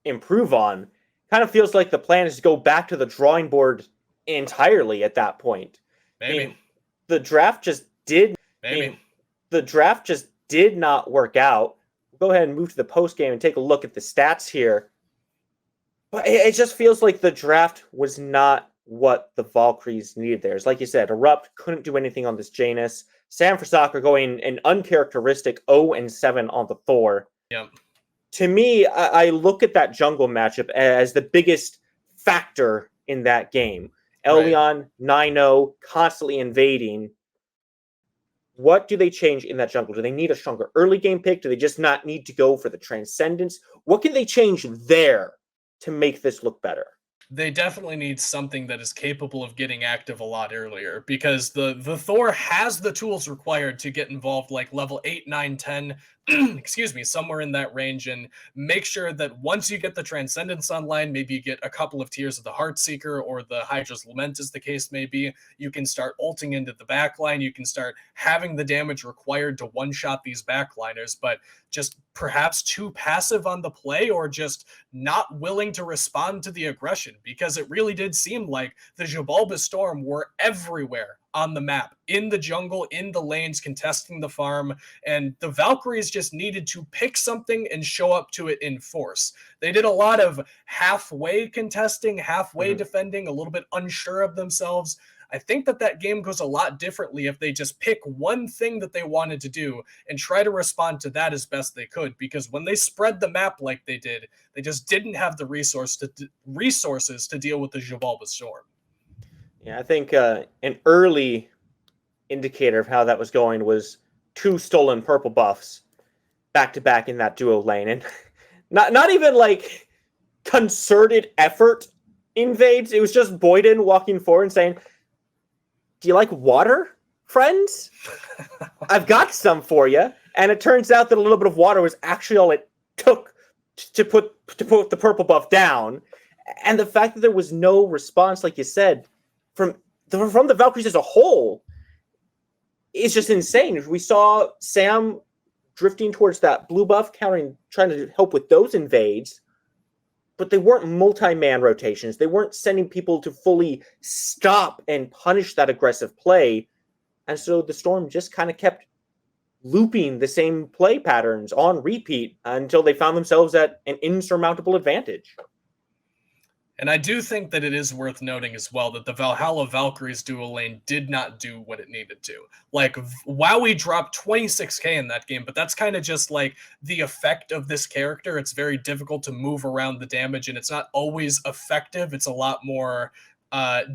improve on, kind of feels like the plan is to go back to the drawing board entirely at that point. Maybe. I mean, the draft just did. Maybe. I mean, the draft just did not work out. We'll go ahead and move to the post game and take a look at the stats here. But it just feels like the draft was not what the Valkyries needed there. Like you said, Erupt couldn't do anything on this Janus. Sam for Soccer going an uncharacteristic 0-7 on the Thor. Yep. To me, I look at that jungle matchup as the biggest factor in that game. Elyon, 9-0, constantly invading. What do they change in that jungle? Do they need a stronger early game pick? Do they just not need to go for the Transcendence? What can they change there to make this look better? They definitely need something that is capable of getting active a lot earlier, because the Thor has the tools required to get involved like level 8, 9, 10, excuse me, somewhere in that range, and make sure that once you get the Transcendence online, maybe you get a couple of tiers of the Heartseeker or the Hydra's Lament as the case may be, you can start ulting into the backline, you can start having the damage required to one-shot these backliners, but just perhaps too passive on the play or just not willing to respond to the aggression, because it really did seem like the Xibalba Storm were everywhere on the map, in the jungle, in the lanes, contesting the farm, and the Valkyries just needed to pick something and show up to it in force. They did a lot of halfway contesting, halfway defending, a little bit unsure of themselves. I think that game goes a lot differently if they just pick one thing that they wanted to do and try to respond to that as best they could, because when they spread the map like they did, they just didn't have the resources to deal with the Xibalba Storm. Yeah, I think an early indicator of how that was going was 2 stolen purple buffs back-to-back in that duo lane. And not even like concerted effort invades. It was just Boyden walking forward and saying, "Do you like water, friends? I've got some for you." And it turns out that a little bit of water was actually all it took to put the purple buff down. And the fact that there was no response, like you said, from the Valkyries as a whole is just insane. We saw Sam drifting towards that blue buff, trying to help with those invades. but they weren't multi-man rotations. They weren't sending people to fully stop and punish that aggressive play. And so the Storm just kind of kept looping the same play patterns on repeat until they found themselves at an insurmountable advantage. And I do think that it is worth noting as well that the Valhalla Valkyries dual lane did not do what it needed to. Like, WoWie dropped 26k in that game, but that's kind of just like the effect of this character. It's very difficult to move around the damage, and it's not always effective. It's a lot more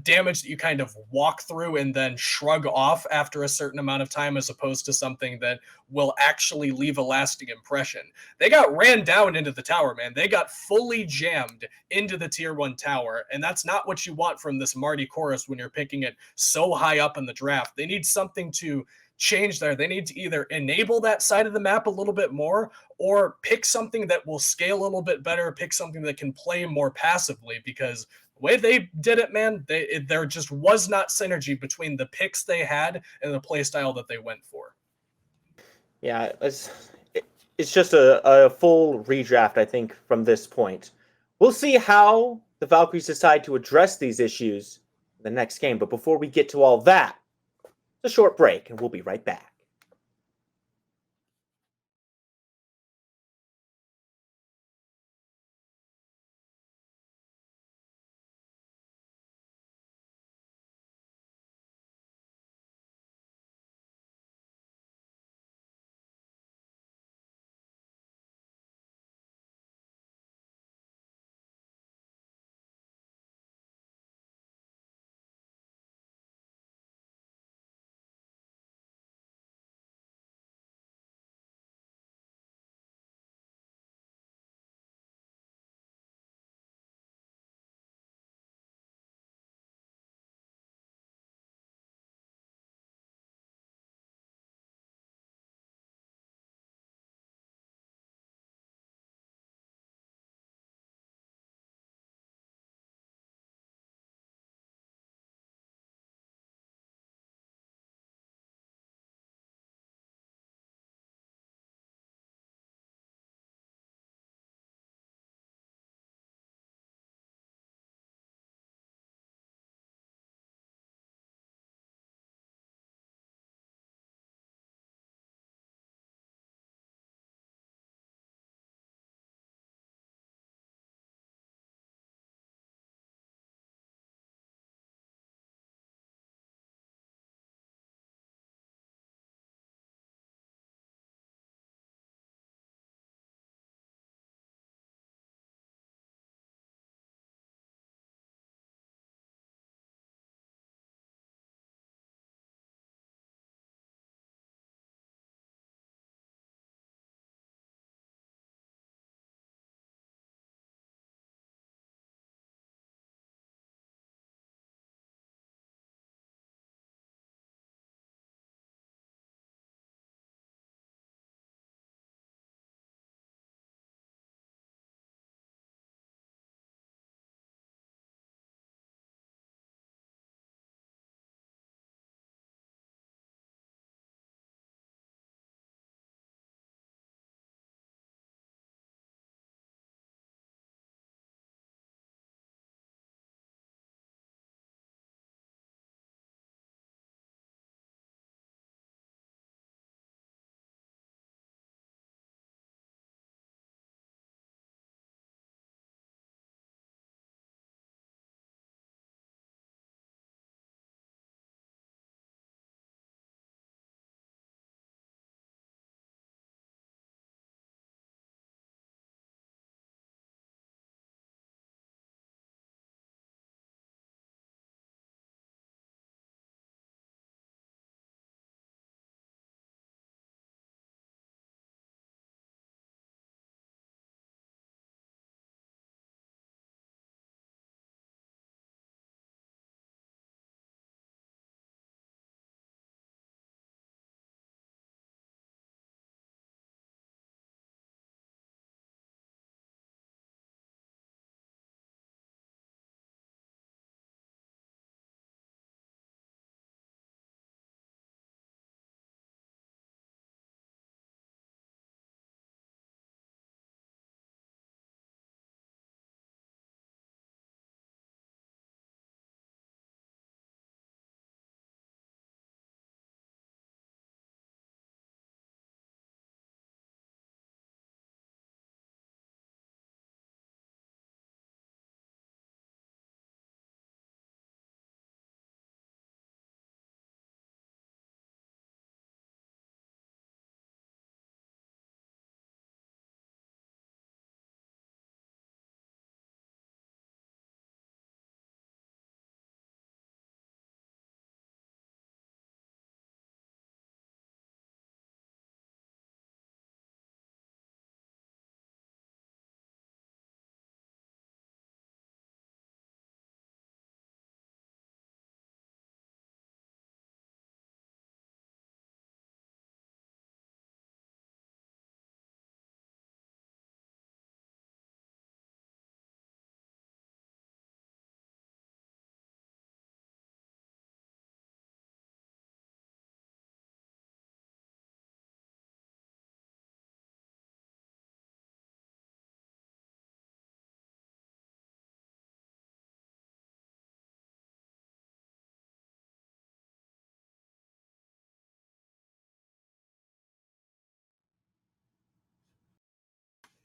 damage that you kind of walk through and then shrug off after a certain amount of time, as opposed to something that will actually leave a lasting impression. They got ran down into the tower, man. They got fully jammed into the tier 1 tower, and that's not what you want from this Marty chorus when you're picking it so high up in the draft. They need something to change there. They need to either enable that side of the map a little bit more, or pick something that will scale a little bit better, pick something that can play more passively, because the way they did it, man, there just was not synergy between the picks they had and the play style that they went for. Yeah, it's just a full redraft, I think, from this point. We'll see how the Valkyries decide to address these issues in the next game. But before we get to all that, a short break, and we'll be right back.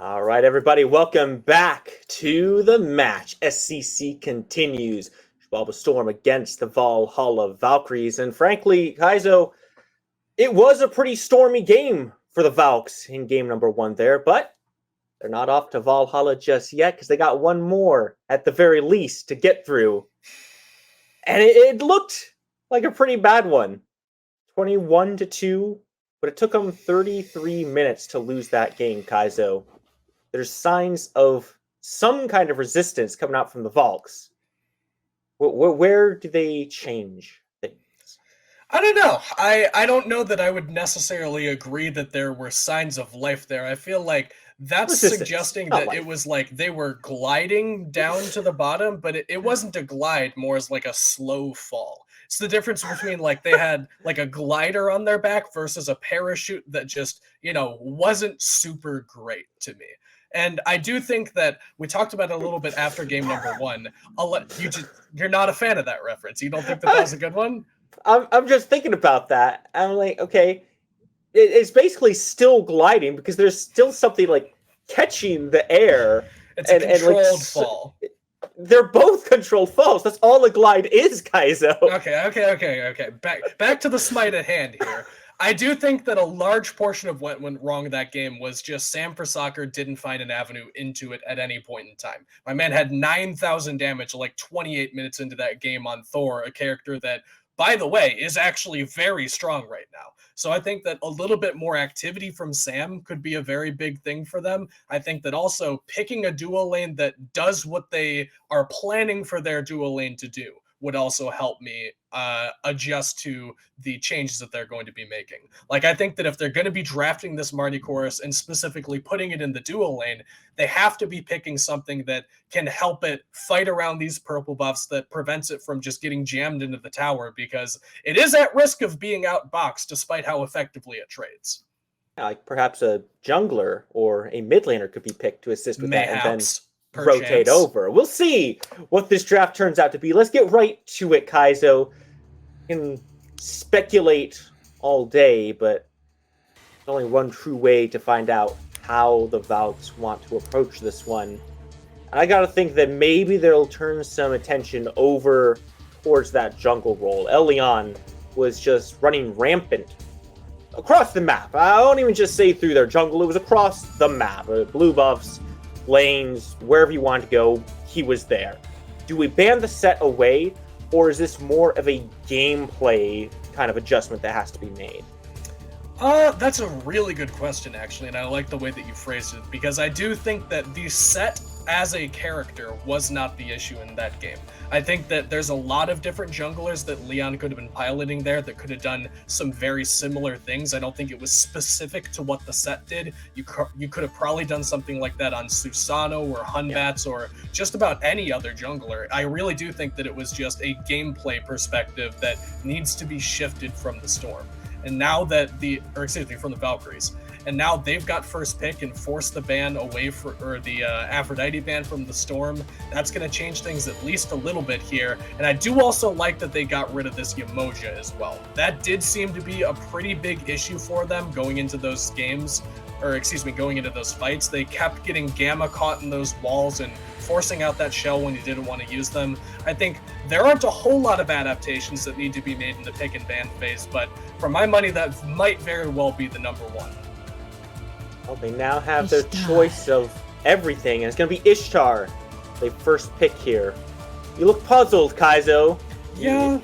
All right, everybody, welcome back to the match. SCC continues. Xibalba Storm against the Valhalla Valkyries. And frankly, Kaizo, it was a pretty stormy game for the Valks in game number 1 there, but they're not off to Valhalla just yet because they got one more at the very least to get through. And it looked like a pretty bad one. 21-2, but it took them 33 minutes to lose that game, Kaizo. There's signs of some kind of resistance coming out from the Valks. Where do they change things? I don't know. I don't know that I would necessarily agree that there were signs of life there. I feel like that's Resistance, suggesting not that life. it was like they were gliding down to the bottom, but it wasn't a glide, more as like a slow fall. It's the difference between like they had like a glider on their back versus a parachute that just, wasn't super great to me. And I do think that we talked about it a little bit after game number 1. You're not a fan of that reference. You don't think that was a good one? I'm just thinking about that. I'm like, okay, it's basically still gliding because there's still something like catching the air. It's a controlled fall. They're both controlled falls. That's all a glide is, Kaizo. Okay. Back to the SMITE at hand here. I do think that a large portion of what went wrong that game was just Sam for Soccer didn't find an avenue into it at any point in time. My man had 9,000 damage like 28 minutes into that game on Thor, a character that, by the way, is actually very strong right now. So I think that a little bit more activity from Sam could be a very big thing for them. I think that also picking a dual lane that does what they are planning for their dual lane to do would also help me adjust to the changes that they're going to be making. Like, I think that if they're going to be drafting this Marty chorus and specifically putting it in the dual lane, they have to be picking something that can help it fight around these purple buffs that prevents it from just getting jammed into the tower, because it is at risk of being outboxed despite how effectively it trades. Like perhaps a jungler or a mid laner could be picked to assist with that and then rotate over. We'll see what this draft turns out to be. Let's get right to it, Kaizo. You can speculate all day, but there's only one true way to find out how the Valks want to approach this one. And I gotta think that maybe they'll turn some attention over towards that jungle role. Elion was just running rampant across the map. I don't even just say through their jungle, it was across the map. Blue buffs, lanes, wherever you want to go, he was there. Do we ban the set away, or is this more of a gameplay kind of adjustment that has to be made? That's a really good question, actually, and I like the way that you phrased it, because I do think that the set as a character was not the issue in that game. I think that there's a lot of different junglers that Leon could have been piloting there that could have done some very similar things. I don't think it was specific to what the set did. You could have probably done something like that on Susano or Hunbats or just about any other jungler. I really do think that it was just a gameplay perspective that needs to be shifted from the Storm. And now that from the Valkyries. And now they've got first pick and force the ban away the Aphrodite ban from the Storm. That's going to change things at least a little bit here. And I do also like that they got rid of this Yamoja as well. That did seem to be a pretty big issue for them going into those games, going into those fights. They kept getting Gamma caught in those walls and forcing out that shell when you didn't want to use them. I think there aren't a whole lot of adaptations that need to be made in the pick and ban phase, but for my money, that might very well be the number one. Well, they now have their choice of everything, and it's going to be Ishtar. They first pick here. You look puzzled, Kaizo. Yeah.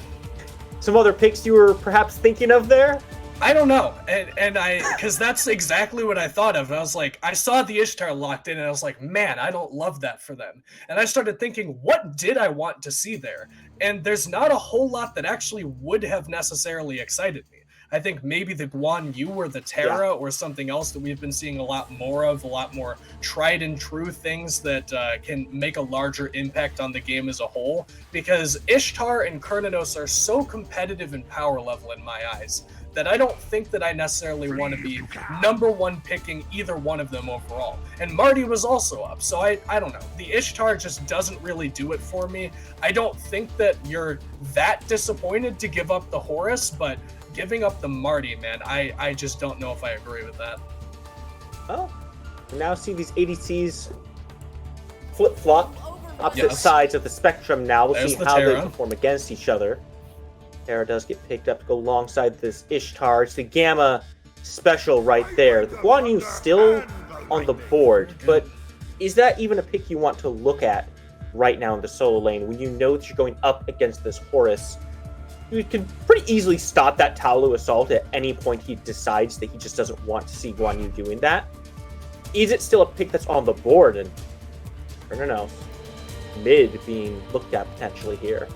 Some other picks you were perhaps thinking of there? I don't know, because that's exactly what I thought of. I was like, I saw the Ishtar locked in, and I was like, man, I don't love that for them. And I started thinking, what did I want to see there? And there's not a whole lot that actually would have necessarily excited me. I think maybe the Guan Yu or the Terra or something else that we've been seeing a lot more of, a lot more tried and true things that can make a larger impact on the game as a whole. Because Ishtar and Kernanos are so competitive in power level in my eyes that I don't think that I necessarily want to be number one picking either one of them overall. And Marty was also up, so I don't know. The Ishtar just doesn't really do it for me. I don't think that you're that disappointed to give up the Horus, but giving up the Marty, man, I just don't know if I agree with that. Well, We now see these ADCs flip-flop opposite sides of the spectrum now. We'll see how they perform against each other. Terra does get picked up to go alongside this Ishtar. It's the Gamma special right there. The Guan Yu still on the board, but is that even a pick you want to look at right now in the solo lane when you know that you're going up against this Horus? You can pretty easily stop that Taolu assault at any point he decides that he just doesn't want to see Guan Yu doing that. Is it still a pick that's on the board? And I don't know, mid being looked at potentially here.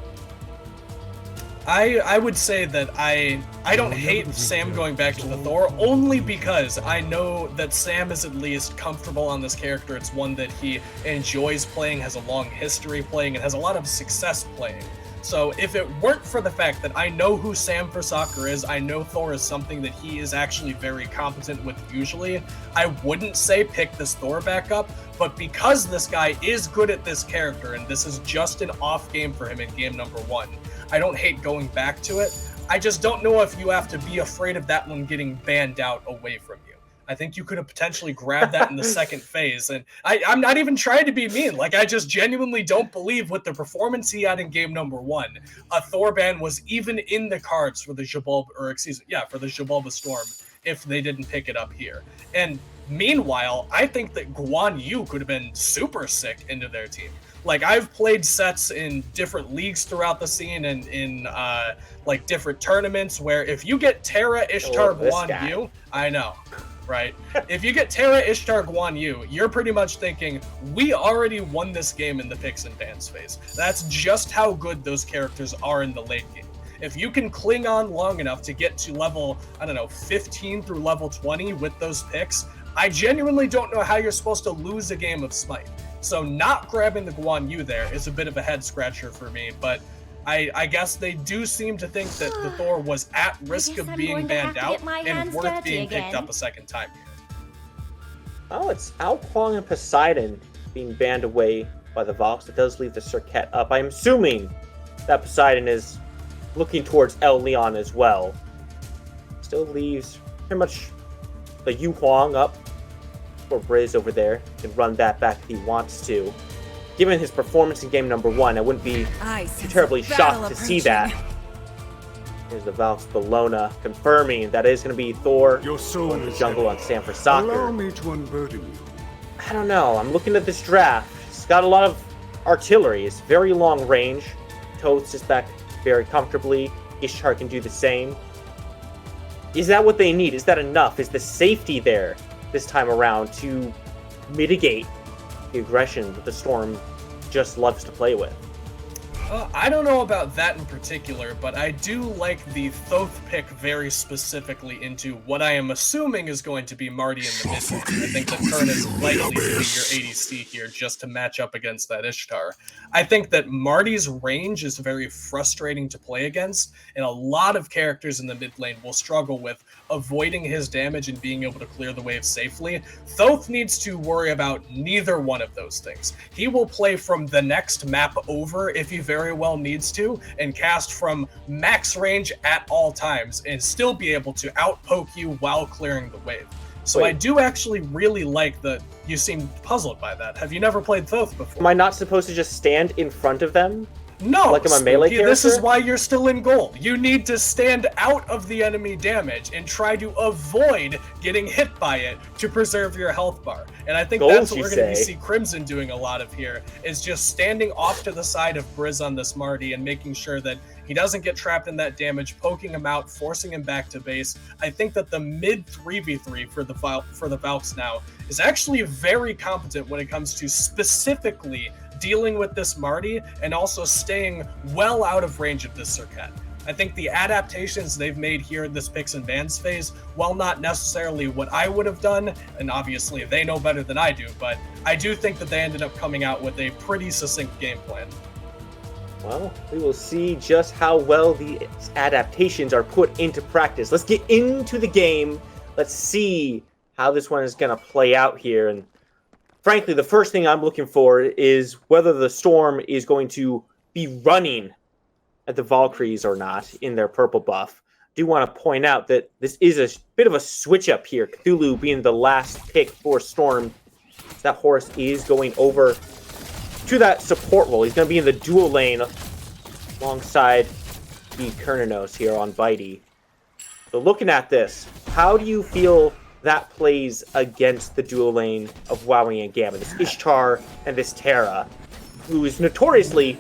I would say that I don't hate Sam going back to the Thor, only because I know that Sam is at least comfortable on this character. It's one that he enjoys playing, has a long history playing, and has a lot of success playing. So if it weren't for the fact that I know who Sam for Soccer is, I know Thor is something that he is actually very competent with usually, I wouldn't say pick this Thor back up, but because this guy is good at this character, and this is just an off game for him in game number 1, I don't hate going back to it. I just don't know if you have to be afraid of that one getting banned out away from you. I think you could have potentially grabbed that in the second phase. And I'm not even trying to be mean. Like, I just genuinely don't believe with the performance he had in game number 1, a Thor ban was even in the cards for the Xibalba, for the Xibalba Storm if they didn't pick it up here. And meanwhile, I think that Guan Yu could have been super sick into their team. Like, I've played sets in different leagues throughout the scene and in like different tournaments where if you get Terra, Ishtar, Guan Yu, I know. Right? If you get Terra, Ishtar, Guan Yu, you're pretty much thinking, we already won this game in the picks and bans phase. That's just how good those characters are in the late game. If you can cling on long enough to get to level, 15 through level 20 with those picks, I genuinely don't know how you're supposed to lose a game of Smite. So not grabbing the Guan Yu there is a bit of a head scratcher for me, but I guess they do seem to think that the Thor was at risk of being banned out and worth being picked up a second time. Oh, it's Ao Kuang and Poseidon being banned away by the Valks. It does leave the Circuit up. I'm assuming that Poseidon is looking towards El Leon as well. Still leaves pretty much the Yu Huang up for Briz over there. He can run that back if he wants to. Given his performance in game number 1, I wouldn't be too terribly shocked to see that. Here's the Valks Bellona confirming that it is going to be Thor in the jungle on Sam for Soccer. Allow me to unburden you. I don't know. I'm looking at this draft. It's got a lot of artillery. It's very long range. Totes is back very comfortably. Ishtar can do the same. Is that what they need? Is that enough? Is the safety there this time around to mitigate the aggression that the Storm just loves to play with? I don't know about that in particular, but I do like the Thoth pick very specifically into what I am assuming is going to be Marty in the mid lane. I think that Kern is likely to be your ADC here just to match up against that Ishtar. I think that Marty's range is very frustrating to play against, and a lot of characters in the mid lane will struggle with avoiding his damage and being able to clear the wave safely. Thoth needs to worry about neither one of those things. He will play from the next map over if he very well needs to, and cast from max range at all times and still be able to outpoke you while clearing the wave. So wait, I do actually really like that. You seem puzzled by that. Have you never played Thoth before? Am I not supposed to just stand in front of them? No, like I'm a melee character? This is why you're still in gold. You need to stand out of the enemy damage and try to avoid getting hit by it to preserve your health bar. And I think that's what we're going to see Crimson doing a lot of here, is just standing off to the side of Briz on this Marty and making sure that he doesn't get trapped in that damage, poking him out, forcing him back to base. I think that the mid 3v3 for the Valks now is actually very competent when it comes to specifically dealing with this Marty and also staying well out of range of this Circuit. I think the adaptations they've made here in this picks and bans phase, while not necessarily what I would have done, and obviously they know better than I do, but I do think that they ended up coming out with a pretty succinct game plan. Well, we will see just how well the adaptations are put into practice. Let's get into the game. Let's see how this one is going to play out here. And frankly, the first thing I'm looking for is whether the Storm is going to be running at the Valkyries or not in their purple buff. I do want to point out that this is a bit of a switch up here. Cthulhu being the last pick for Storm That horse is going over to that support role. He's going to be in the dual lane alongside the Kernanos here on Bitey. So looking at this, how do you feel that plays against the dual lane of Wowie and Gamma? This Ishtar and this Terra, who is notoriously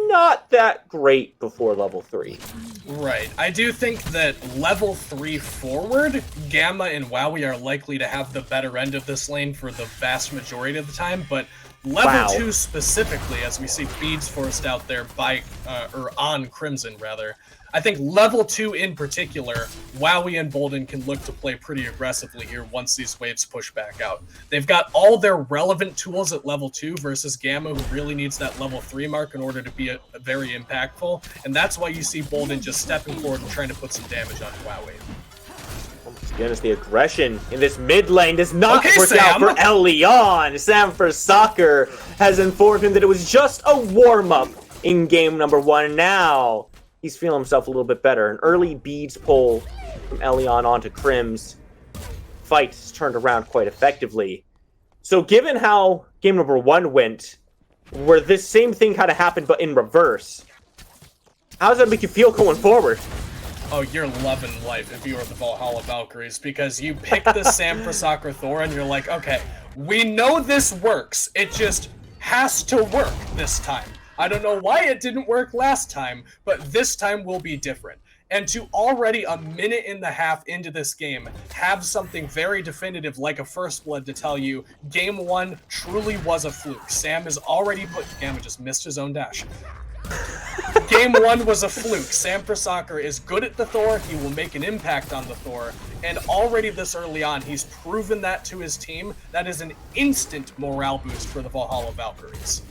not that great before level 3. Right. I do think that level 3 forward, Gamma and Wowie are likely to have the better end of this lane for the vast majority of the time, but level 2 specifically, as we see beads forced out there or on Crimson, rather, I think level 2 in particular, Wowie and Bolden can look to play pretty aggressively here once these waves push back out. They've got all their relevant tools at level 2 versus Gamma, who really needs that level 3 mark in order to be very impactful, and that's why you see Bolden just stepping forward and trying to put some damage on Wowie. Oh my goodness, the aggression in this mid lane does not work out for Leon. Sam for Soccer has informed him that it was just a warm-up in game number 1, and now he's feeling himself a little bit better. An early beads pull from Elion onto Crim's. Fight's turned around quite effectively. So given how game number 1 went, where this same thing kind of happened but in reverse, how does that make you feel going forward? Oh, you're loving life if you were the Valhalla Valkyries, because you pick the Sam for Soccer Thor and you're like, okay, we know this works. It just has to work this time. I don't know why it didn't work last time, but this time will be different. And to already a minute and a half into this game have something very definitive like a First Blood to tell you game 1 truly was a fluke. Sam has already Gamma just missed his own dash. Game 1 was a fluke. Sam for Soccer is good at the Thor. He will make an impact on the Thor. And already this early on, he's proven that to his team. That is an instant morale boost for the Valhalla Valkyries.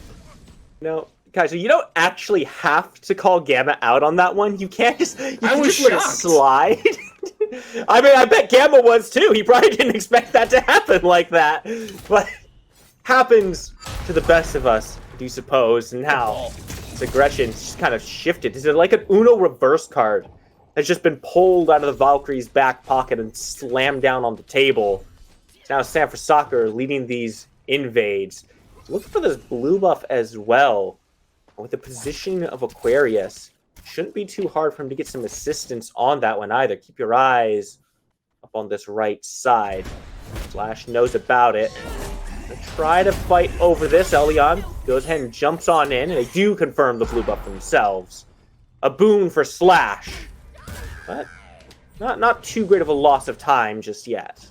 No. Guys, so you don't actually have to call Gamma out on that one. You can't just, let it slide. I mean, I bet Gamma was too. He probably didn't expect that to happen like that. But happens to the best of us, do you suppose? And now this aggression just kind of shifted. Is it like an Uno reverse card that's just been pulled out of the Valkyrie's back pocket and slammed down on the table? Now Sam for Soccer leading these invades. Looking for this blue buff as well. With the position of Aquarius, shouldn't be too hard for him to get some assistance on that one either. Keep your eyes up on this right side. Flash knows about it. Try to fight over this. Elion goes ahead and jumps on in, and they do confirm the blue buff themselves. A boon for Slash, but not too great of a loss of time just yet.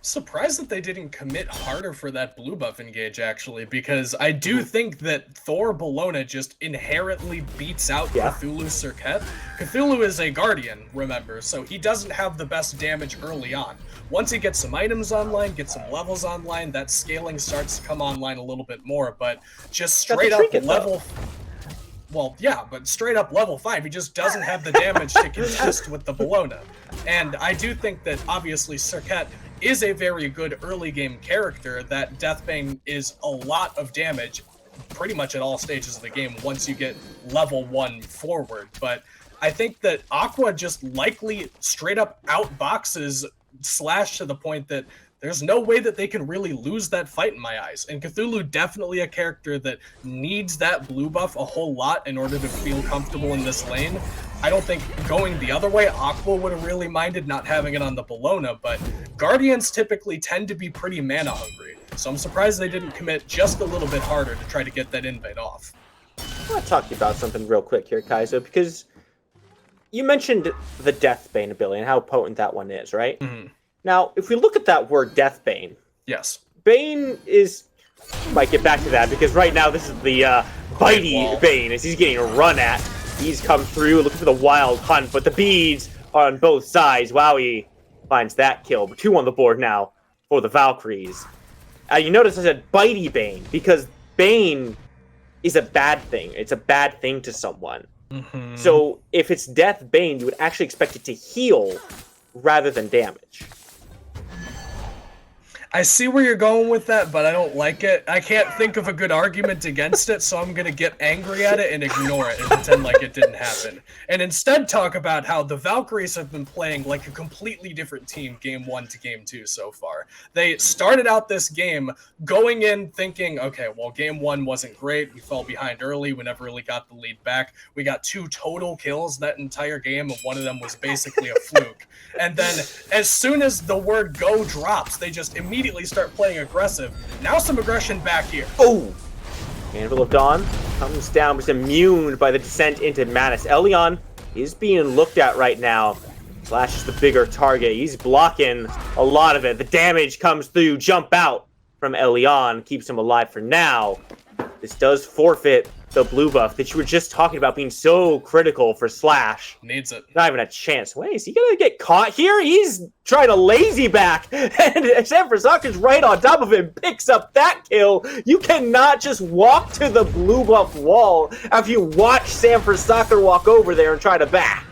Surprised that they didn't commit harder for that blue buff engage, actually, because I do think that Thor Bologna just inherently beats out Cthulhu Serket. Cthulhu is a Guardian, remember, so he doesn't have the best damage early on. Once he gets some items online, gets some levels online, that scaling starts to come online a little bit more, but just straight up level... Well, yeah, but straight up level 5, he just doesn't have the damage to contest with the Bologna. And I do think that, obviously, Serket is a very good early game character. That Deathbane is a lot of damage pretty much at all stages of the game once you get level 1 forward. But I think that Aqua just likely straight up outboxes Slash to the point that there's no way that they can really lose that fight in my eyes. And Cthulhu definitely a character that needs that blue buff a whole lot in order to feel comfortable in this lane. I don't think going the other way, Aqua would have really minded not having it on the Bologna, but Guardians typically tend to be pretty mana hungry. So I'm surprised they didn't commit just a little bit harder to try to get that invade off. I want to talk to you about something real quick here, Kaizo, because you mentioned the Deathbane ability and how potent that one is, right? Mm-hmm. Now, if we look at that word Deathbane, yes, Bane is... Might get back to that, because right now this is the Bitey Bane, as he's getting run at. He's come through looking for the wild hunt, but the beads are on both sides. Wowie finds that kill, but 2 on the board now for the Valkyries. You notice I said Bitey Bane, because Bane is a bad thing. It's a bad thing to someone. Mm-hmm. So if it's Death Bane, you would actually expect it to heal rather than damage. I see where you're going with that, but I don't like it. I can't think of a good argument against it, so I'm going to get angry at it and ignore it and pretend like it didn't happen. And instead talk about how the Valkyries have been playing like a completely different team game 1 to game 2 so far. They started out this game going in thinking, okay, well, game 1 wasn't great. We fell behind early. We never really got the lead back. We got 2 total kills that entire game, and one of them was basically a fluke. And then as soon as the word go drops, they just immediately start playing aggressive. Now some aggression back here. Oh! Anvil of Dawn comes down, was immune by the descent into Madness. Elion is being looked at right now. Slash is the bigger target. He's blocking a lot of it. The damage comes through. Jump out from Elion. Keeps him alive for now. This does forfeit the blue buff that you were just talking about being so critical for Slash. Needs it. Not even a chance. Wait, is he gonna get caught here? He's trying to lazy back, and Sam Frasaker's right on top of him, picks up that kill. You cannot just walk to the blue buff wall after you watch Sam Frasaker walk over there and try to back.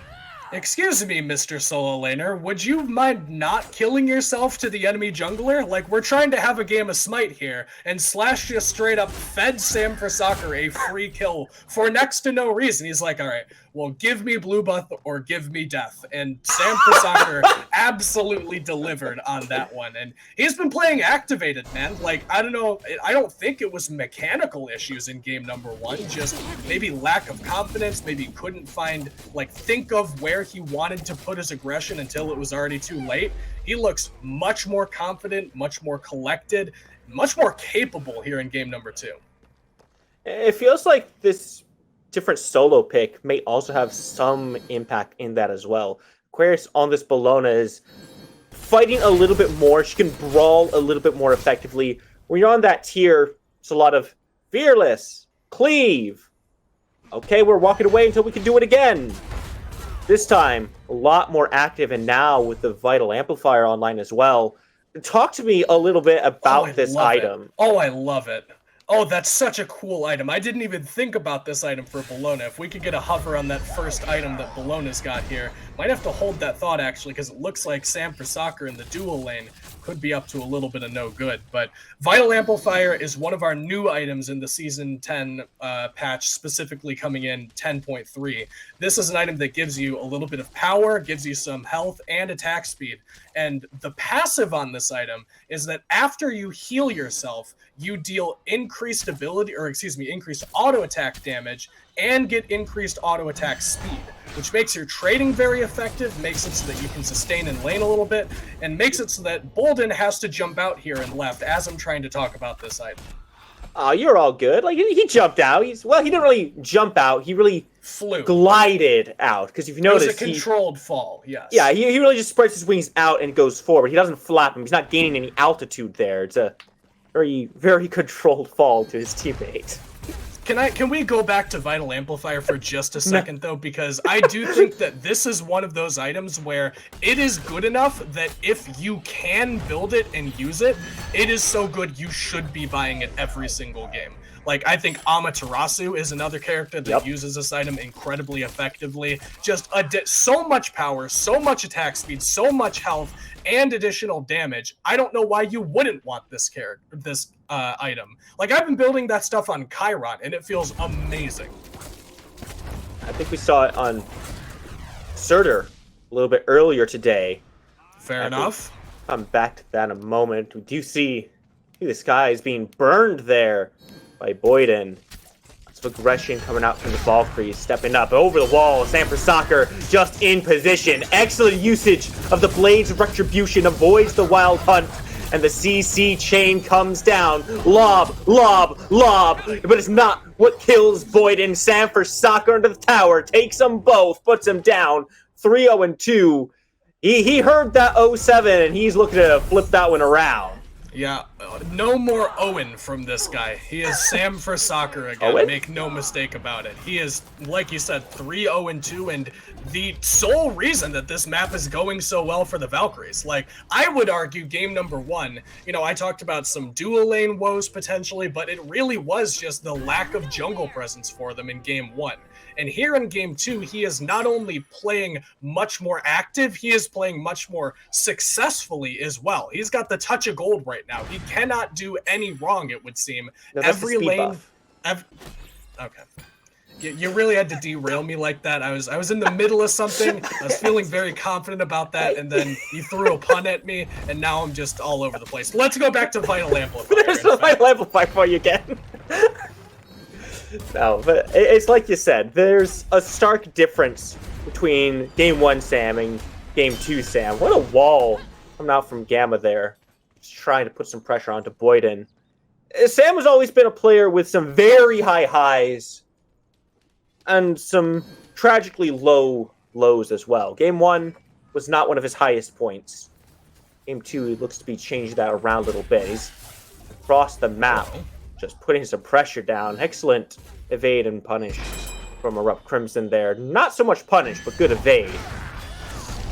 Excuse me, Mr. Solo Laner, would you mind not killing yourself to the enemy jungler? Like, we're trying to have a game of Smite here, and Slash just straight up fed Sam Frasaker a free kill for next to no reason. He's like, alright, well, give me blue buff or give me death. And Sam Frasaker absolutely delivered on that one. And he's been playing activated, man. Like, I don't know, I don't think it was mechanical issues in game number 1, just maybe lack of confidence, maybe couldn't find, like, think of where he wanted to put his aggression until it was already too late. He looks much more confident, much more collected, much more capable here in game number 2. It feels like this different solo pick may also have some impact in that as well. Aquarius on this Bellona is fighting a little bit more. She can brawl a little bit more effectively. When you're on that tier, it's a lot of fearless, cleave. Okay, we're walking away until we can do it again. This time, a lot more active, and now with the Vital Amplifier online as well. Talk to me a little bit about this item. Oh, I love it. Oh, that's such a cool item. I didn't even think about this item for Bellona. If we could get a hover on that first item that Bellona's got here, might have to hold that thought, actually, because it looks like Sam Frasaker in the dual lane could be up to a little bit of no good. But Vital Amplifier is one of our new items in the Season 10 patch, specifically coming in 10.3. This is an item that gives you a little bit of power, gives you some health and attack speed. And the passive on this item is that after you heal yourself, you deal increased auto attack damage and get increased auto attack speed, which makes your trading very effective, makes it so that you can sustain in lane a little bit, and makes it so that Bolden has to jump out here and left as I'm trying to talk about this item. Oh, you're all good. Like, he jumped out. He didn't really jump out. He really flew, glided out. Because if you notice, it was a controlled fall. Yes. Yeah, he really just spreads his wings out and goes forward. He doesn't flap him. He's not gaining any altitude there. It's a very, very controlled fall to his teammate. Can we go back to Vital Amplifier for just a second, though? Because I do think that this is one of those items where it is good enough that if you can build it and use it, it is so good you should be buying it every single game. Like, I think Amaterasu is another character that uses this item incredibly effectively. Just so much power, so much attack speed, so much health, and additional damage. I don't know why you wouldn't want this item. Like, I've been building that stuff on Chiron, and it feels amazing. I think we saw it on Surtur a little bit earlier today. Fair enough. Come back to that in a moment. We do see this guy is being burned there by Boyden. Lots of aggression coming out from the Valkyries, stepping up over the wall. Sam Frasaker just in position. Excellent usage of the Blades of Retribution, avoids the Wild Hunt, and the CC chain comes down. Lob, lob, lob, but it's not what kills Boyden. Sam Frasaker into the tower, takes them both, puts them down. 3-0-2. He heard that 0-7, and he's looking to flip that one around. Yeah, no more Owen from this guy. He is Sam for soccer again. Owen? Make no mistake about it. He is, like you said, 3-0-2, and the sole reason that this map is going so well for the Valkyries. Like, I would argue game number 1, you know, I talked about some dual lane woes potentially, but it really was just the lack of jungle presence for them in game 1. And here in game 2, he is not only playing much more active, he is playing much more successfully as well. He's got the touch of gold right now. He cannot do any wrong, it would seem. No, that's Every the speed lane. buff. Okay. You really had to derail me like that. I was in the middle of something. I was feeling very confident about that, and then you threw a pun at me, and now I'm just all over the place. Let's go back to Vital Amplifier. There's no Vital Amplifier for you again. No, but it's like you said, there's a stark difference between game 1 Sam and game 2 Sam. What a wall coming out from Gamma there. Just trying to put some pressure onto Boyden. Sam has always been a player with some very high highs and some tragically low lows as well. Game 1 was not one of his highest points. Game 2, he looks to be changing that around a little bit. He's across the map. Just putting some pressure down. Excellent evade and punish from Erupt Crimson there. Not so much punish, but good evade.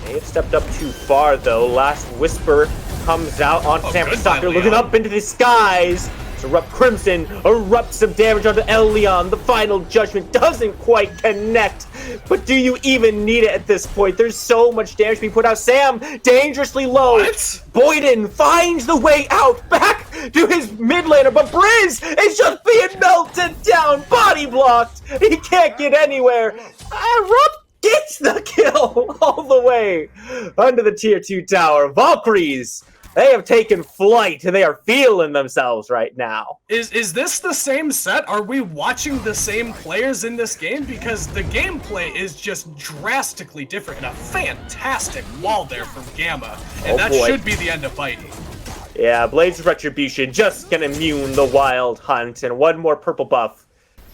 May have stepped up too far, though. Last Whisper comes out on Sam Soccer, looking up into the skies. So Erupt Crimson erupts some damage onto El Leon. The final judgment doesn't quite connect. But do you even need it at this point? There's so much damage being put out. Sam, dangerously low. What? Boyden finds the way out back to his mid laner, but Briz is just being melted down, body blocked. He can't get anywhere. Erupt gets the kill all the way under the tier 2 tower. Valkyries, they have taken flight, and they are feeling themselves right now. Is this the same set? Are we watching the same players in this game? Because the gameplay is just drastically different, and a fantastic wall there from Gamma. And that should be the end of fighting. Yeah, Blades of Retribution just can immune the Wild Hunt, and one more purple buff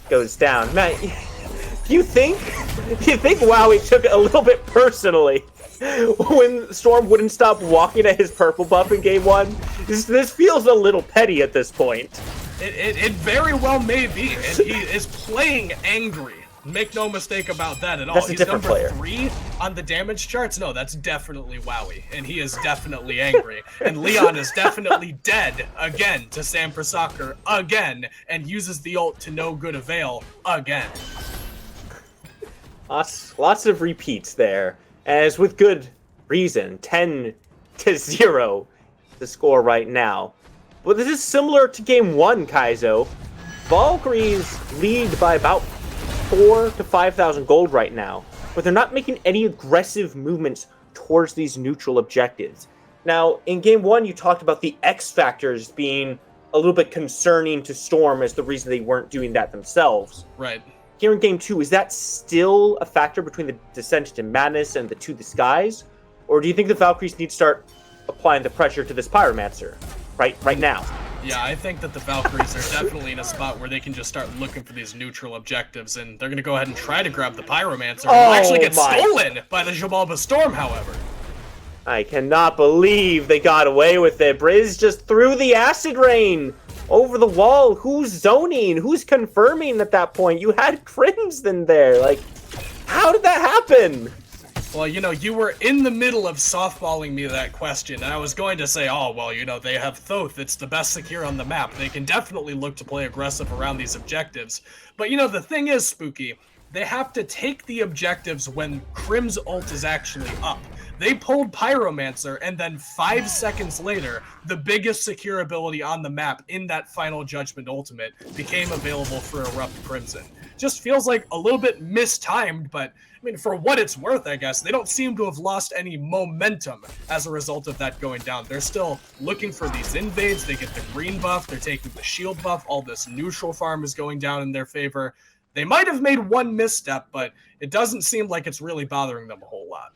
goes down. Man, do you think WoWie took it a little bit personally when Storm wouldn't stop walking at his purple buff in game 1? This feels a little petty at this point. It very well may be, and he is playing angry. Make no mistake about that at all. That's a He's different number player. 3 on the damage charts. No, that's definitely Wowie, and he is definitely angry. And Leon is definitely dead again to Sam for Soccer again, and uses the ult to no good avail again. Lots of repeats there, as with good reason. 10-0 the score right now. But this is similar to game 1, Kaizo. Valkyries lead by about 4,000 to 5,000 gold right now, but they're not making any aggressive movements towards these neutral objectives. Now, in game 1, you talked about the X factors being a little bit concerning to Storm as the reason they weren't doing that themselves. Right. Here in game 2, is that still a factor between the Descent into Madness and the To the Skies? Or do you think the Valkyries need to start applying the pressure to this Pyromancer right now? Yeah, I think that the Valkyries are definitely in a spot where they can just start looking for these neutral objectives, and they're going to go ahead and try to grab the Pyromancer. Who actually gets stolen by the Xibalba Storm, however. I cannot believe they got away with it. Briz just threw the Acid Rain over the wall. Who's zoning? Who's confirming at that point? You had Crimson there. Like, how did that happen? Well, you know, you were in the middle of softballing me that question, and I was going to say, oh, well, you know, they have Thoth. It's the best secure on the map. They can definitely look to play aggressive around these objectives. But, you know, the thing is, Spooky, they have to take the objectives when Crim's ult is actually up. They pulled Pyromancer, and then 5 seconds later, the biggest secure ability on the map in that Final Judgment Ultimate became available for Erupt Crimson. Just feels like a little bit mistimed, but I mean, for what it's worth, I guess, they don't seem to have lost any momentum as a result of that going down. They're still looking for these invades. They get the green buff. They're taking the shield buff. All this neutral farm is going down in their favor. They might have made one misstep, but it doesn't seem like it's really bothering them a whole lot.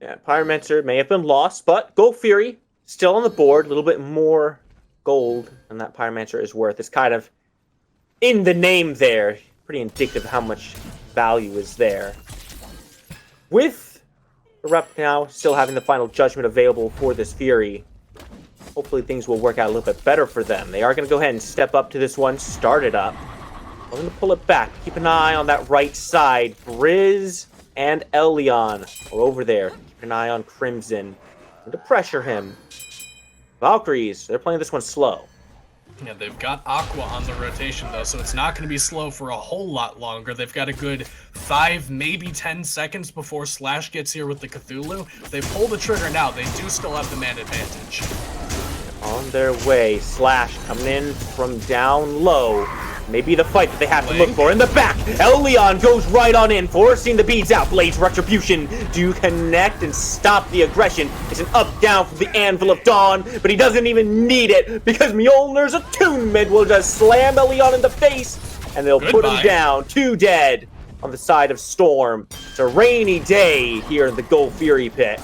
Yeah, Pyromancer may have been lost, but Gold Fury still on the board. A little bit more gold than that Pyromancer is worth. It's kind of in the name there. Pretty indicative of how much value is there. With Erupt now still having the Final Judgment available for this Fury, hopefully things will work out a little bit better for them. They are going to go ahead and step up to this one, start it up. I'm going to pull it back. Keep an eye on that right side. Briz and Elyon are over there. Keep an eye on Crimson. I'm going to pressure him. Valkyries, they're playing this one slow. Yeah, they've got Aqua on the rotation, though, so it's not going to be slow for a whole lot longer. They've got a good 5, maybe 10 seconds before Slash gets here with the Cthulhu. If they pull the trigger now, they do still have the man advantage. On their way, Slash coming in from down low. Maybe the fight that they have to look for in the back. Elyon goes right on in, forcing the beads out. Blade's Retribution do connect and stop the aggression. It's an up-down from the Anvil of Dawn, but he doesn't even need it because Mjolnir's attunement will just slam Elyon in the face, and they'll put him down. 2 dead on the side of Storm. It's a rainy day here in the Gold Fury pit.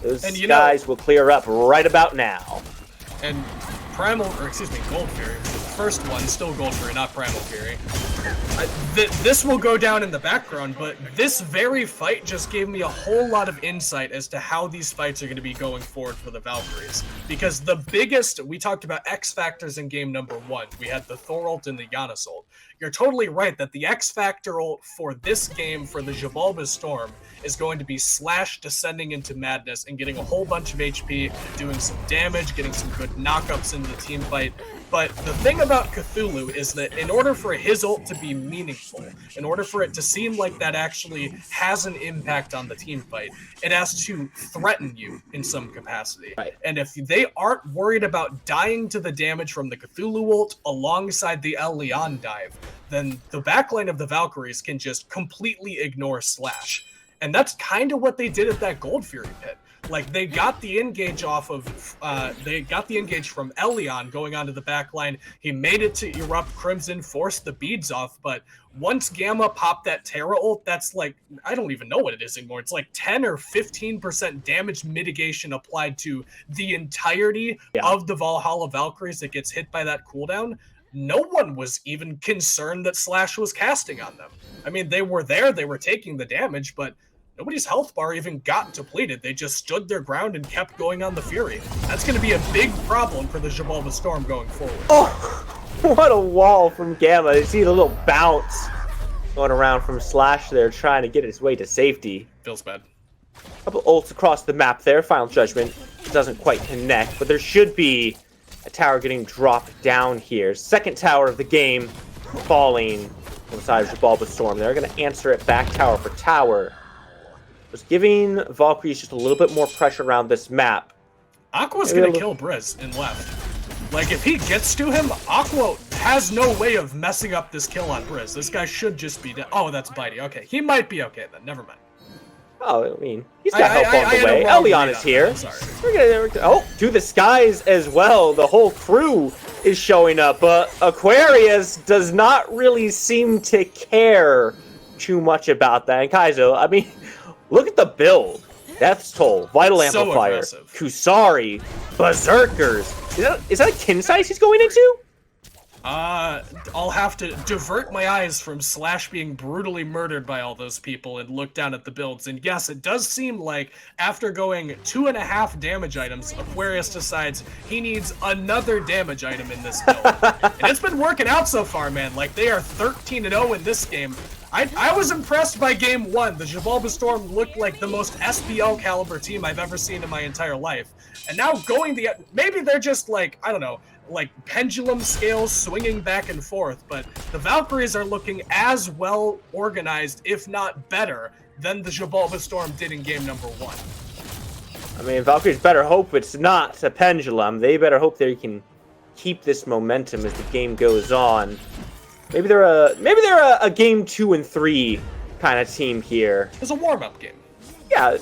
Those skies will clear up right about now. And Gold Fury. The first one, still Gold Fury, not Primal Fury. This will go down in the background, but this very fight just gave me a whole lot of insight as to how these fights are going to be going forward for the Valkyries. Because the biggest, we talked about X factors in game number 1. We had the Thor ult and the Giannis ult. You're totally right that the X factor ult for this game, for the Xibalba Storm, is going to be Slash descending into madness and getting a whole bunch of HP, doing some damage, getting some good knockups in the team fight. But the thing about Cthulhu is that in order for his ult to be meaningful, in order for it to seem like that actually has an impact on the team fight, it has to threaten you in some capacity. Right. And if they aren't worried about dying to the damage from the Cthulhu ult alongside the Elyon dive, then the backline of the Valkyries can just completely ignore Slash. And that's kind of what they did at that Gold Fury pit. Like, they got the engage off of, they got the engage from Elyon going onto the back line. He made it to erupt Crimson, forced the beads off, but once Gamma popped that Terra ult, that's like, I don't even know what it is anymore. It's like 10 or 15% damage mitigation applied to the entirety of the Valhalla Valkyries that gets hit by that cooldown. No one was even concerned that Slash was casting on them. I mean, they were there, they were taking the damage, but nobody's health bar even got depleted. They just stood their ground and kept going on the Fury. That's going to be a big problem for the Xibalba Storm going forward. Oh, what a wall from Gamma. You see the little bounce going around from Slash there, trying to get his way to safety. Feels bad. Couple ults across the map there. Final Judgment doesn't quite connect, but there should be a tower getting dropped down here. Second tower of the game falling on the side of Xibalba Storm. They're going to answer it back tower for tower. Was giving Valkyries just a little bit more pressure around this map. Aqua's going to kill Briz in left. Like, if he gets to him, Aqua has no way of messing up this kill on Briz. This guy should just be dead. Oh, that's Bitey. Okay, he might be okay then. Never mind. Oh, I mean, he's got help on the way. Elyon is here. Sorry. Oh, to the skies as well. The whole crew is showing up. But Aquarius does not really seem to care too much about that. And Kaizo, I mean, look at the build. Death's Toll, Vital Amplifier, Kusari, Berserkers. Is that a kin size he's going into? I'll have to divert my eyes from Slash being brutally murdered by all those people and look down at the builds. And yes, it does seem like after going 2.5 damage items, Aquarius decides he needs another damage item in this build. And it's been working out so far, man. Like, they are 13-0 in this game. I was impressed by game 1. The Xibalba Storm looked like the most SPL caliber team I've ever seen in my entire life. And now going maybe they're just like, I don't know, like pendulum scales swinging back and forth, but the Valkyries are looking as well organized, if not better, than the Xibalba Storm did in game number 1. I mean, Valkyries better hope it's not a pendulum. They better hope they can keep this momentum as the game goes on. Maybe they're a game 2 and 3 kind of team here. It's a warm-up game. Yeah,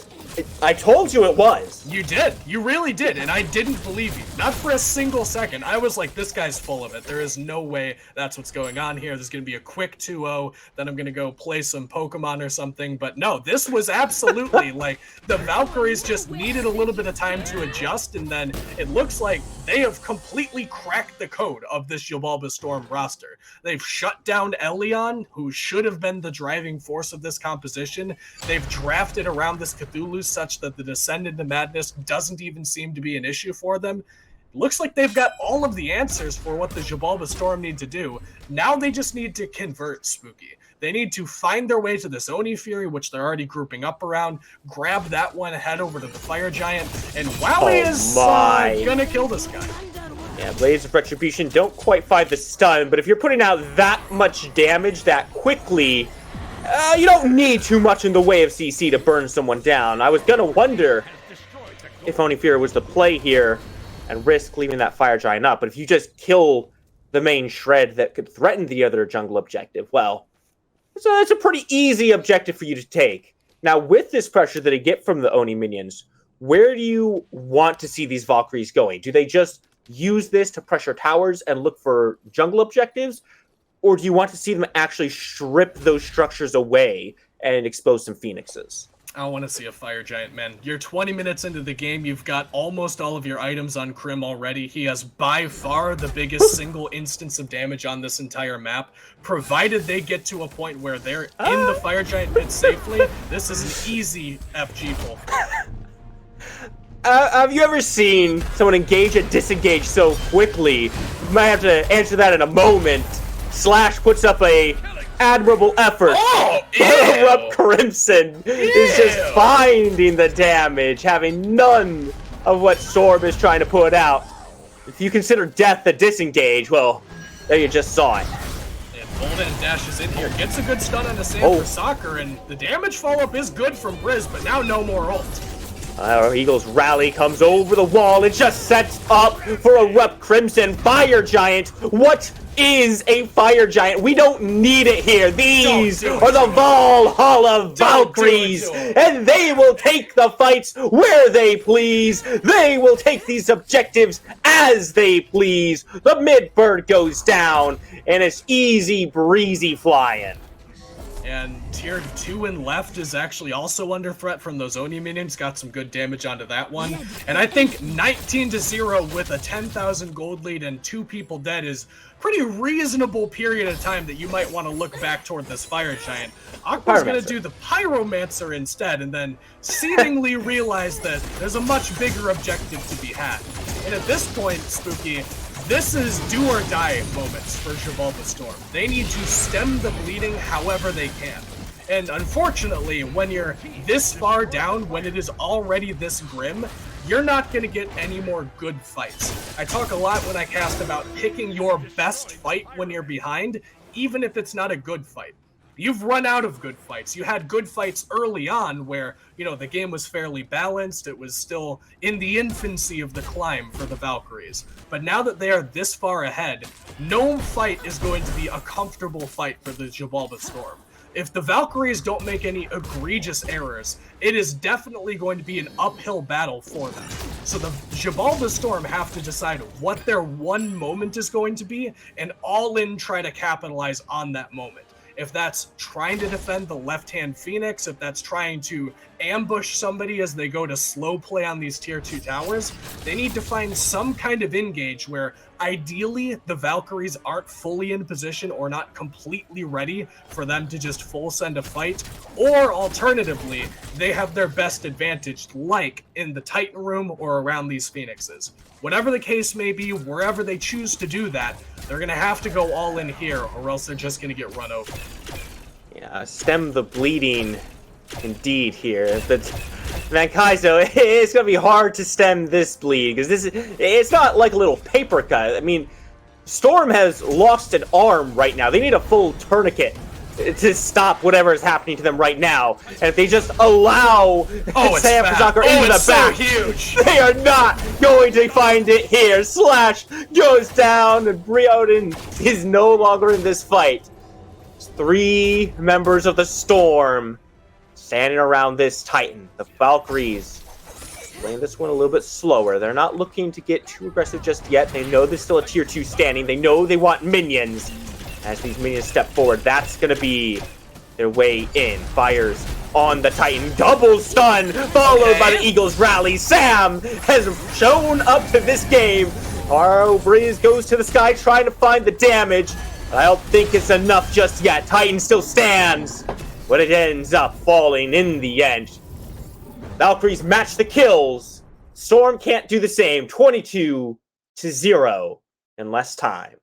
I told you it was. You did. You really did, and I didn't believe you. Not for a single second. I was like, this guy's full of it. There is no way that's what's going on here. There's going to be a quick 2-0, then I'm going to go play some Pokemon or something. But no, this was absolutely like the Valkyries just needed a little bit of time to adjust, and then it looks like they have completely cracked the code of this Xibalba Storm roster. They've shut down Elyon, who should have been the driving force of this composition. They've drafted around this Cthulhu such that the descent into madness doesn't even seem to be an issue for them. looks like they've got all of the answers for what the Xibalba Storm need to do. Now they just need to convert, Spooky. They need to find their way to this Oni Fury, which they're already grouping up around, grab that one, head over to the Fire Giant, and Wowie is gonna kill this guy. Yeah, Blades of Retribution don't quite find the stun, but if you're putting out that much damage that quickly, you don't need too much in the way of CC to burn someone down. I was gonna wonder if Oni Fury was the play here and risk leaving that Fire Giant up, but if you just kill the main shred that could threaten the other jungle objective, well, it's a pretty easy objective for you to take. Now, with this pressure that they get from the Oni minions, where do you want to see these Valkyries going? Do they just use this to pressure towers and look for jungle objectives? Or do you want to see them actually strip those structures away and expose some phoenixes? I want to see a Fire Giant, man. You're 20 minutes into the game. You've got almost all of your items on Krim already. He has by far the biggest single instance of damage on this entire map. Provided they get to a point where they're in the Fire Giant pit safely, this is an easy FG pull. Have you ever seen someone engage and disengage so quickly? You might have to answer that in a moment. Slash puts up a admirable effort. Oh, Rob Crimson is just finding the damage, having none of what Storm is trying to put out. If you consider death a disengage, well, there you just saw it. And Bolden dashes in here, gets a good stun on the sand for Soccer, and the damage follow-up is good from Briz, but now no more ult. Our Eagles rally comes over the wall. It just sets up for a Rup Crimson Fire Giant. What is a Fire Giant? We don't need it here. These are the Valhalla Valkyries, and they will take the fights where they please. They will take these objectives as they please. The mid bird goes down, and it's easy breezy flying. And tier 2 and left is actually also under threat from those Oni minions. Got some good damage onto that one. And I think 19-0 with a 10,000 gold lead and 2 people dead is pretty reasonable period of time that you might want to look back toward this Fire Giant. Aqua's going to do the Pyromancer instead, and then seemingly realize that there's a much bigger objective to be had. And at this point, Spooky, this is do or die moments for Xibalba Storm. They need to stem the bleeding however they can. And unfortunately, when you're this far down, when it is already this grim, you're not going to get any more good fights. I talk a lot when I cast about picking your best fight when you're behind, even if it's not a good fight. You've run out of good fights. You had good fights early on where, you know, the game was fairly balanced. It was still in the infancy of the climb for the Valkyries. But now that they are this far ahead, no fight is going to be a comfortable fight for the Xibalba Storm. If the Valkyries don't make any egregious errors, it is definitely going to be an uphill battle for them. So the Xibalba Storm have to decide what their one moment is going to be and all in try to capitalize on that moment. If that's trying to defend the left-hand Phoenix, if that's trying to ambush somebody as they go to slow play on these tier 2 towers, they need to find some kind of engage where ideally the Valkyries aren't fully in position or not completely ready for them to just full send a fight, or alternatively, they have their best advantage, like in the Titan room or around these Phoenixes. Whatever the case may be, wherever they choose to do that, they're going to have to go all in here, or else they're just going to get run over. Yeah, stem the bleeding, indeed, here. But, man, Kaizo, it's going to be hard to stem this bleed, because it's not like a little paper cut. I mean, Storm has lost an arm right now. They need a full tourniquet to stop whatever is happening to them right now. And if they just allow Sam Fazaka into the back, huge. They are not going to find it here. Slash goes down, and Brioden is no longer in this fight. It's 3 members of the Storm standing around this Titan. The Valkyries playing this one a little bit slower. They're not looking to get too aggressive just yet. They know there's still a tier 2 standing. They know they want minions. As these minions step forward, that's going to be their way in. Fires on the Titan. Double stun, followed by the Eagles rally. Sam has shown up to this game. Aro Breeze goes to the sky trying to find the damage. I don't think it's enough just yet. Titan still stands, but it ends up falling in the end. Valkyries match the kills. Storm can't do the same. 22 0 in less time.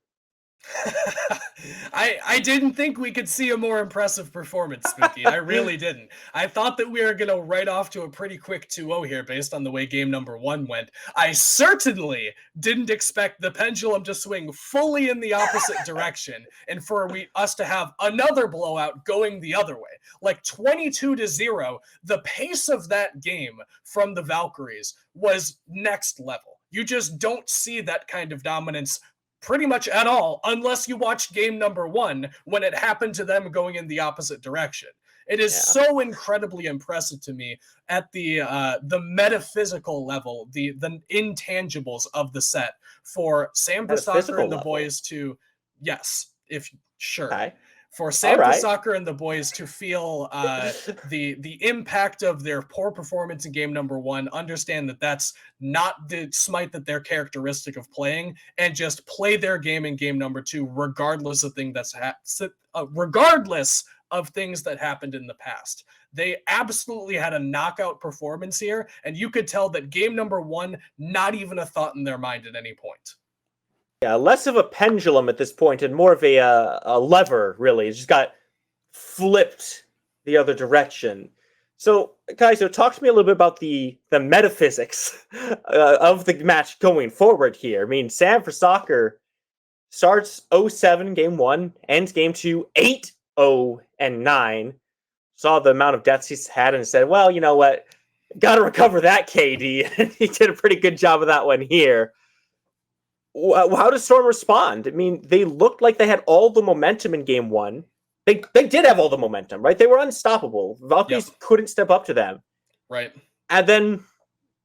I didn't think we could see a more impressive performance, Spooky. I really didn't. I thought that we were going to write off to a pretty quick 2-0 here based on the way game number 1 went. I certainly didn't expect the pendulum to swing fully in the opposite direction and for us to have another blowout going the other way. Like 22-0, the pace of that game from the Valkyries was next level. You just don't see that kind of dominance pretty much at all, unless you watched game number 1 when it happened to them going in the opposite direction. It is so incredibly impressive to me at the metaphysical level, the intangibles of the set for Sam Soccer and the boys to, yes, if sure. Okay. For Sam Soccer and the boys to feel the impact of their poor performance in game number 1, understand that that's not the Smite that they're characteristic of playing, and just play their game in game number 2, regardless of regardless of things that happened in the past. They absolutely had a knockout performance here, and you could tell that game number 1, not even a thought in their mind at any point. Yeah, less of a pendulum at this point and more of a lever, really. It just got flipped the other direction. So, Kaizo, talk to me a little bit about the metaphysics of the match going forward here. I mean, Sam for Soccer starts 0-7 game 1, ends game 2 8-0-9. Saw the amount of deaths he's had and said, well, you know what? Got to recover that KD. And he did a pretty good job of that one here. How does Storm respond? I mean, they looked like they had all the momentum in game 1. They did have all the momentum, right? They were unstoppable. Valkyries couldn't step up to them. Right. And then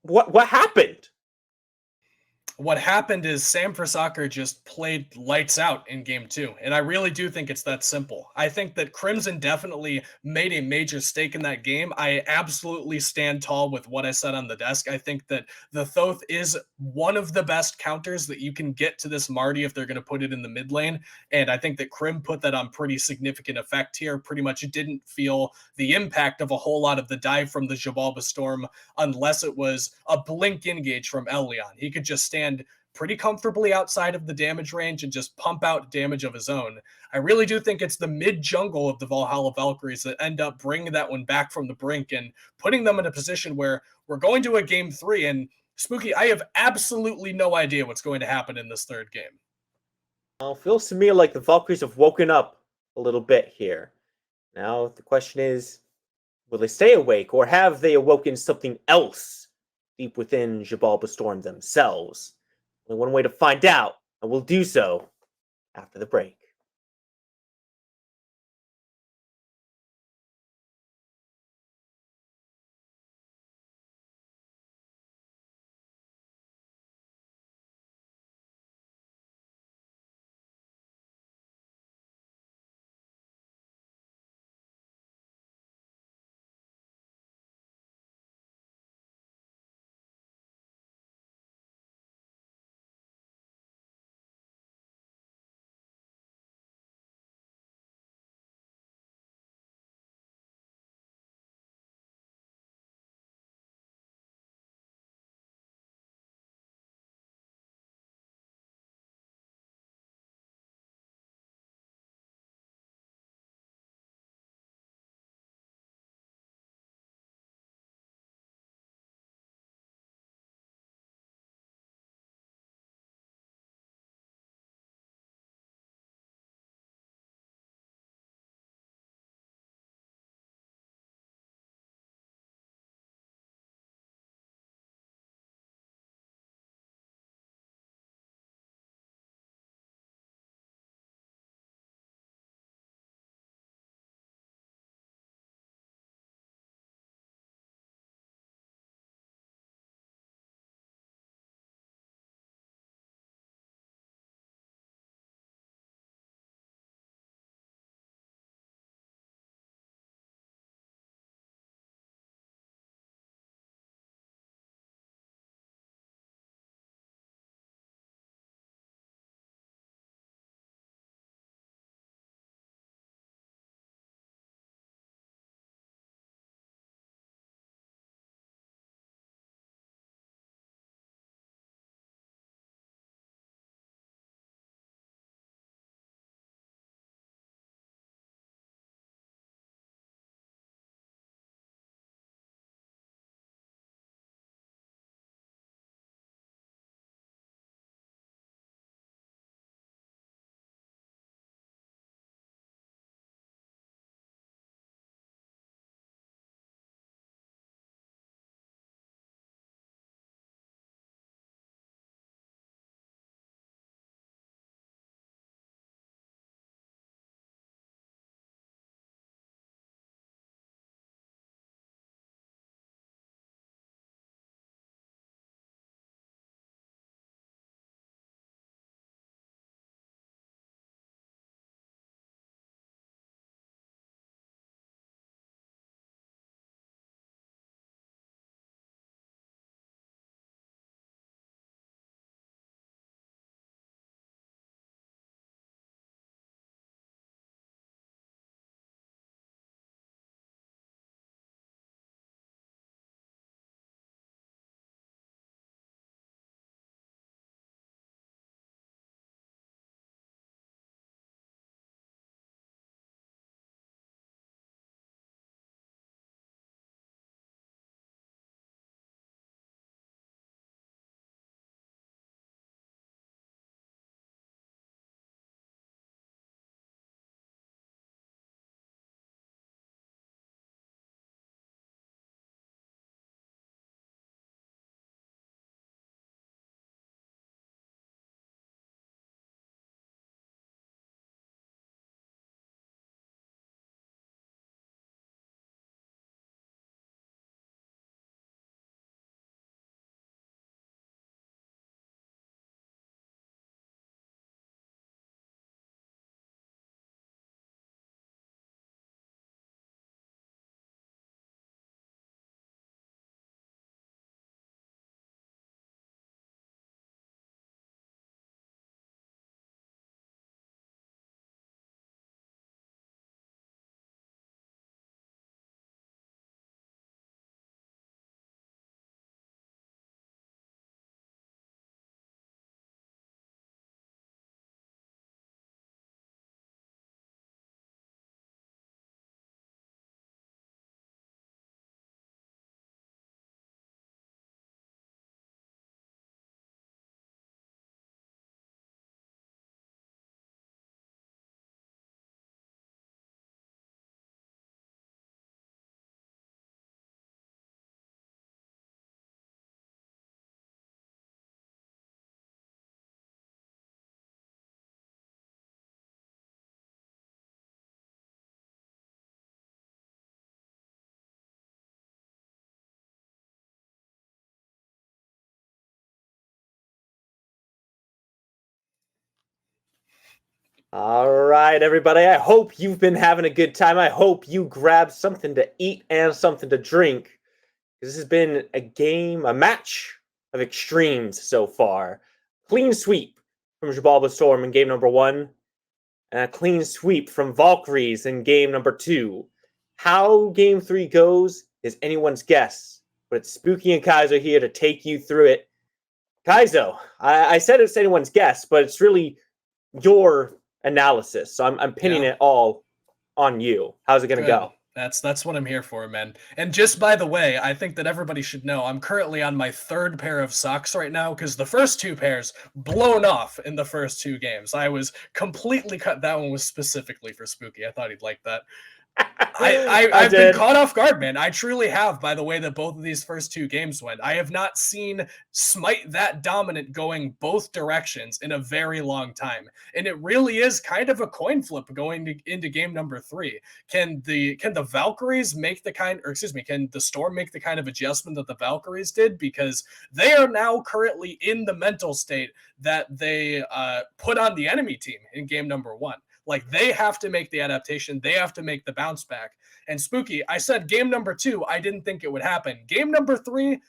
what happened? What happened is Sam for Soccer just played lights out in game 2. And I really do think it's that simple. I think that Crimson definitely made a major stake in that game. I absolutely stand tall with what I said on the desk. I think that the Thoth is one of the best counters that you can get to this Marty if they're going to put it in the mid lane. And I think that Crim put that on pretty significant effect here. Pretty much didn't feel the impact of a whole lot of the dive from the Xibalba Storm unless it was a blink engage from Elyon. He could just stand pretty comfortably outside of the damage range and just pump out damage of his own. I really do think it's the mid jungle of the Valhalla Valkyries that end up bringing that one back from the brink and putting them in a position where we're going to a game 3. And Spooky, I have absolutely no idea what's going to happen in this third game. Well, it feels to me like the Valkyries have woken up a little bit here. Now the question is, will they stay awake, or have they awoken something else deep within Xibalba Storm themselves? Only one way to find out, and we'll do so after the break. All right, everybody. I hope you've been having a good time. I hope you grabbed something to eat and something to drink. This has been a match of extremes so far. Clean sweep from Xibalba Storm in game number 1, and a clean sweep from Valkyries in game number 2. How game 3 goes is anyone's guess, but it's Spooky and Kaizo here to take you through it. Kaizo, I said it's anyone's guess, but it's really your analysis. So I'm pinning it all on you. How's it going to go? That's what I'm here for, man. And just by the way, I think that everybody should know I'm currently on my 3rd pair of socks right now because the first 2 pairs blown off in the first 2 games. I was completely cut. That one was specifically for Spooky. I thought he'd like that. I've been caught off guard, man. I truly have, by the way that both of these first 2 games went. I have not seen Smite that dominant going both directions in a very long time. And it really is kind of a coin flip going into game number 3. Can the Valkyries make the kind, or excuse me, can the Storm make the kind of adjustment that the Valkyries did? Because they are now currently in the mental state that they put on the enemy team in game number 1. Like, they have to make the adaptation. They have to make the bounce back. And Spooky, I said game number 2, I didn't think it would happen. Game number 3,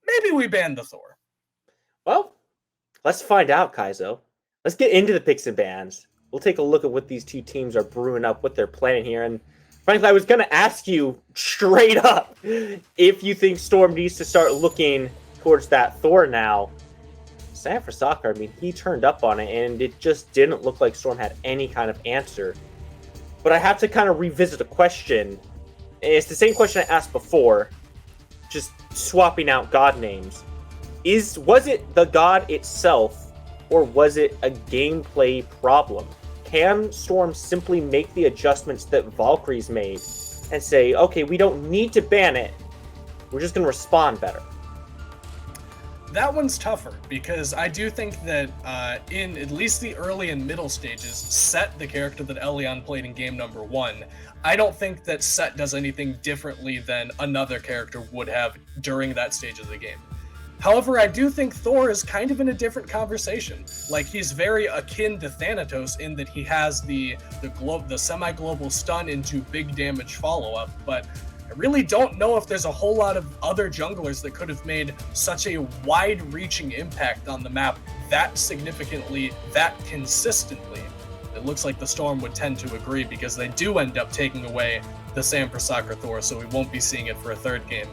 maybe we ban the Thor. Well, let's find out, Kaizo. Let's get into the picks and bans. We'll take a look at what these 2 teams are brewing up, what they're planning here. And frankly, I was going to ask you straight up if you think Storm needs to start looking towards that Thor now. Sam for Soccer, I mean, he turned up on it, and it just didn't look like Storm had any kind of answer. But I have to kind of revisit a question. It's the same question I asked before, just swapping out god names. Was it the god itself, or was it a gameplay problem? Can Storm simply make the adjustments that Valkyries made and say, okay, we don't need to ban it, we're just going to respond better? That one's tougher because I do think that in at least the early and middle stages, Set, the character that Elion played in game number 1, I don't think that Set does anything differently than another character would have during that stage of the game. However, I do think Thor is kind of in a different conversation. Like, he's very akin to Thanatos in that he has the semi-global stun into big damage follow-up, but I really don't know if there's a whole lot of other junglers that could have made such a wide-reaching impact on the map that significantly, that consistently. It looks like the Storm would tend to agree because they do end up taking away the Sam for Soccer Thor, so we won't be seeing it for a 3rd game.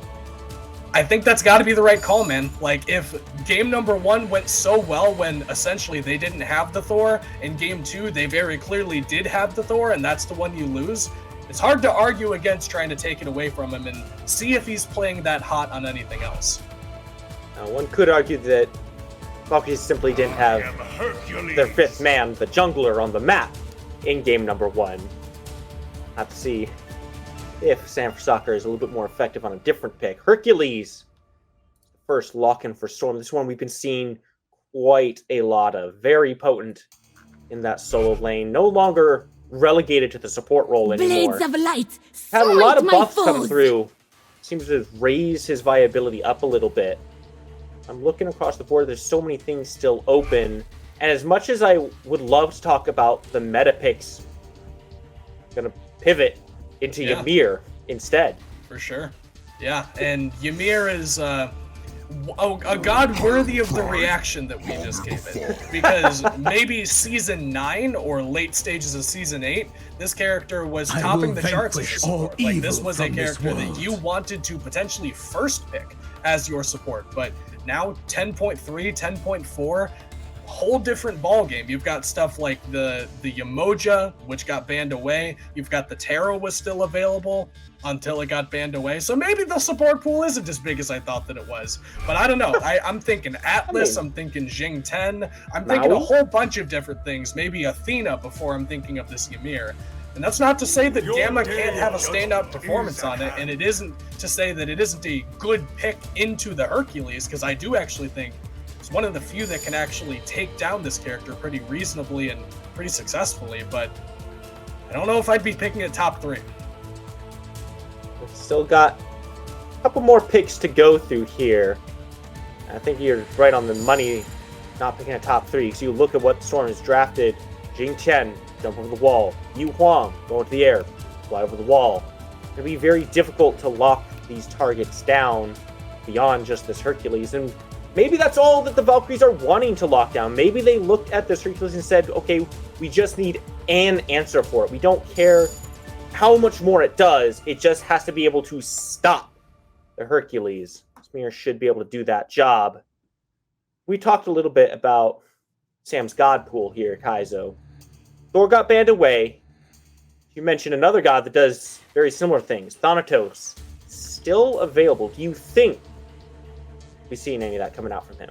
I think that's got to be the right call, man. Like, if game number 1 went so well when essentially they didn't have the Thor, in game 2 they very clearly did have the Thor, and that's the one you lose, it's hard to argue against trying to take it away from him and see if he's playing that hot on anything else. Now, one could argue that Valkyries simply didn't have their 5th man, the jungler, on the map in game number 1. Have to see if Sam for Soccer is a little bit more effective on a different pick. Hercules, first lock-in for Storm. This one we've been seeing quite a lot of. Very potent in that solo lane. No longer relegated to the support role anymore. Blades of light, had a lot of buffs come through. Seems to raise his viability up a little bit. I'm looking across the board. There's so many things still open. And as much as I would love to talk about the meta picks, I'm going to pivot into Ymir instead. For sure. Yeah, and Ymir is a god worthy of the reaction that we just gave it. Because maybe season 9 or late stages of season 8, this character was topping the charts as a support. Like, this was a character that you wanted to potentially first pick as your support. But now 10.3, 10.4, whole different ball game. You've got stuff like the Yamoja, which got banned away. You've got the Terra was still available until it got banned away. So maybe the support pool isn't as big as I thought that it was. But I don't know. I'm thinking Atlas. I'm thinking Jing 10. I'm thinking a whole bunch of different things. Maybe Athena before I'm thinking of this Ymir. And that's not to say that Gamma can't have a standout performance on it, and it isn't to say that it isn't a good pick into the Hercules, because I do actually think it's one of the few that can actually take down this character pretty reasonably and pretty successfully, but I don't know if I'd be picking it top 3. We've still got a couple more picks to go through here. I think you're right on the money not picking a top 3, because you look at what Storm has drafted. Jing Chen, jump over the wall. Yu Huang, go into the air, fly over the wall. It's going to be very difficult to lock these targets down beyond just this Hercules. And maybe that's all that the Valkyries are wanting to lock down. Maybe they looked at this Hercules and said, okay, we just need an answer for it. We don't care how much more it does. It just has to be able to stop the Hercules. Smear should be able to do that job. We talked a little bit about Sam's god pool here, Kaizo. Thor got banned away. You mentioned another god that does very similar things. Thanatos, still available. Do you think we've seen any of that coming out from him?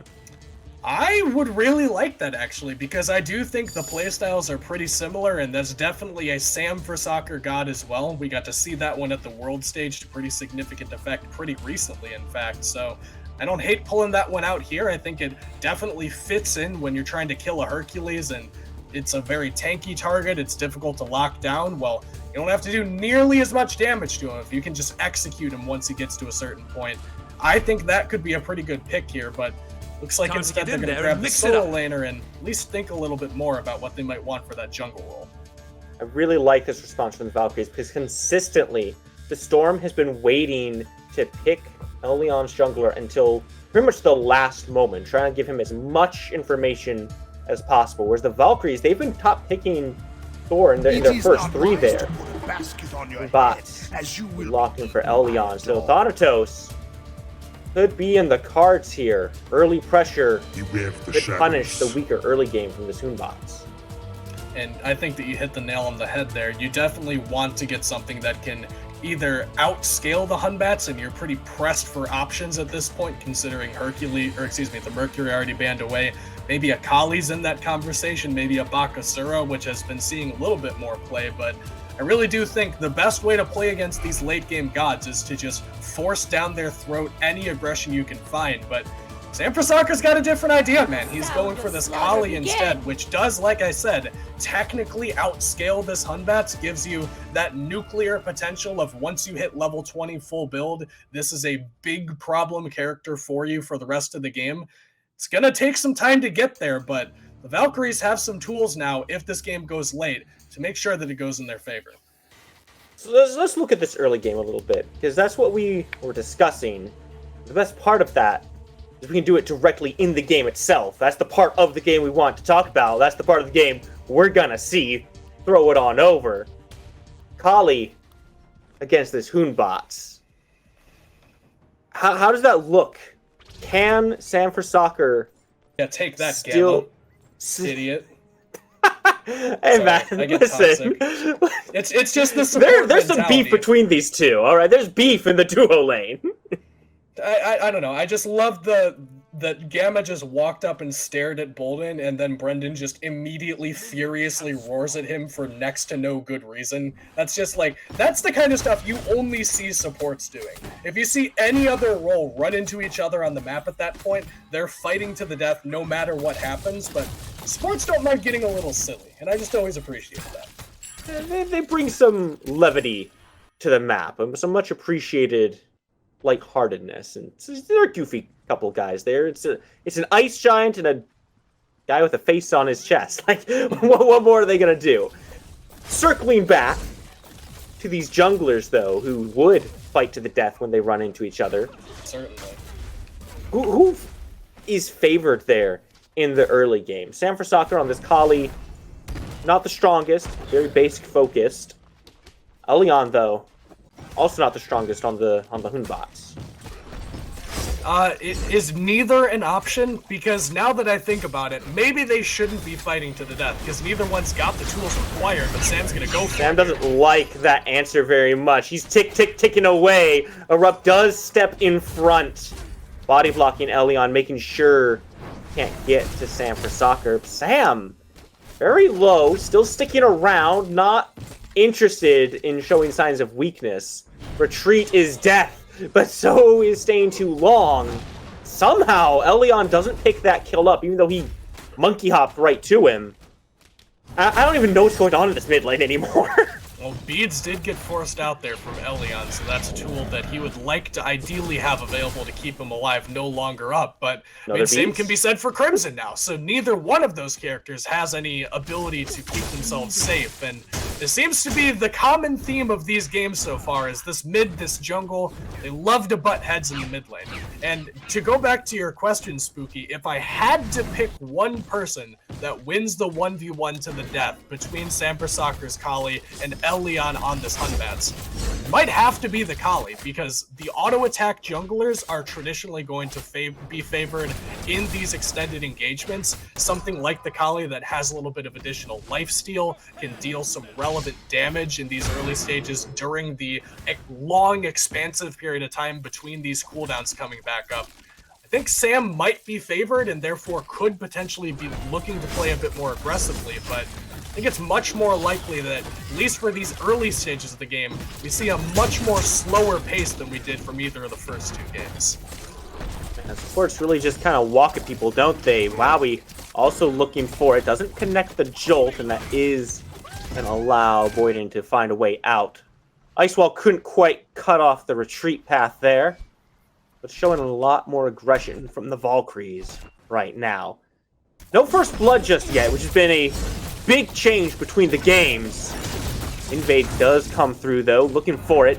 I would really like that, actually, because I do think the playstyles are pretty similar, and that's definitely a Sam for Soccer god as well. We got to see that one at the world stage to pretty significant effect pretty recently, in fact, so I don't hate pulling that one out here. I think it definitely fits in when you're trying to kill a Hercules, and it's a very tanky target. It's difficult to lock down. Well, you don't have to do nearly as much damage to him if you can just execute him once he gets to a certain point. I think that could be a pretty good pick here, but looks like instead they're going to grab the solo laner and at least think a little bit more about what they might want for that jungle role. I really like this response from the Valkyries because consistently the Storm has been waiting to pick Elion's jungler until pretty much the last moment, trying to give him as much information as possible. Whereas the Valkyries, they've been top picking Thor in their first three there. Bots locked in for Elion. So Thanatos could be in the cards here. Early pressure could punish the weaker early game from the Soonbots. And I think that you hit the nail on the head there. You definitely want to get something that can either outscale the Hunbats, and you're pretty pressed for options at this point, considering the Mercury already banned away. Maybe a Kali's in that conversation, maybe a Bakasura, which has been seeing a little bit more play, but I really do think the best way to play against these late game gods is to just force down their throat any aggression you can find. But Sam Prasaka's got a different idea, man. He's going for this Kali instead, which does, like I said, technically outscale this Hunbats, gives you that nuclear potential of once you hit level 20 full build, this is a big problem character for you for the rest of the game. It's going to take some time to get there, but the Valkyries have some tools now, if this game goes late, to make sure that it goes in their favor. So let's look at this early game a little bit, because that's what we were discussing. The best part of that is we can do it directly in the game itself. That's the part of the game we want to talk about. That's the part of the game we're going to see. Throw it on over. Kali against this Hunbots. How does that look? Can Sam for Soccer take that, still... Idiot. Hey, man, listen. It's just the support there's some beef between these two, all right? There's beef in the duo lane. I don't know. I just love that Gamma just walked up and stared at Bolden, and then Brendan just immediately furiously roars at him for next to no good reason. That's just like, that's the kind of stuff you only see supports doing. If you see any other role run into each other on the map at that point, they're fighting to the death no matter what happens, but supports don't mind getting a little silly, and I just always appreciate that. They bring some levity to the map, and some much appreciated lightheartedness, and they're a goofy couple guys there. It's an ice giant and a guy with a face on his chest. Like, what more are they gonna do? Circling back to these junglers, though, who would fight to the death when they run into each other. Certainly. Who is favored there in the early game? Sam for Soccer on this Kali, not the strongest, very basic focused. Elion, though, also not the strongest on the Hunbots. It is neither an option, because now that I think about it, maybe they shouldn't be fighting to the death, because neither one's got the tools required, but Sam's gonna go for it. Sam doesn't like that answer very much. He's ticking away. Erupt does step in front, body blocking Elion, making sure he can't get to Sam for Soccer. Sam, very low, still sticking around, not interested in showing signs of weakness. Retreat is death, but so is staying too long. Somehow, Elion doesn't pick that kill up, even though he monkey hopped right to him. I don't even know what's going on in this mid lane anymore. Well, Beads did get forced out there from Elion, so that's a tool that he would like to ideally have available to keep him alive, no longer up. But I mean, same can be said for Crimson now. So neither one of those characters has any ability to keep themselves safe. And this seems to be the common theme of these games so far, is this mid, this jungle, they love to butt heads in the mid lane. And to go back to your question, Spooky, if I had to pick one person that wins the 1v1 to the death between Sampras Soccer's Kali and Elion on this Hunbats, might have to be the Kali, because the auto attack junglers are traditionally going to be favored in these extended engagements. Something like the Kali that has a little bit of additional lifesteal can deal some relevant damage in these early stages during the long, expansive period of time between these cooldowns coming back up. I think Sam might be favored and therefore could potentially be looking to play a bit more aggressively, but I think it's much more likely that, at least for these early stages of the game, we see a much more slower pace than we did from either of the first two games. And sports really just kind of walk at people, don't they? Wowie also looking for it. Doesn't connect the jolt, and that is going to allow Boyden to find a way out. Icewall couldn't quite cut off the retreat path there, but showing a lot more aggression from the Valkyries right now. No first blood just yet, which has been a big change between the games. Invade does come through, though, looking for it.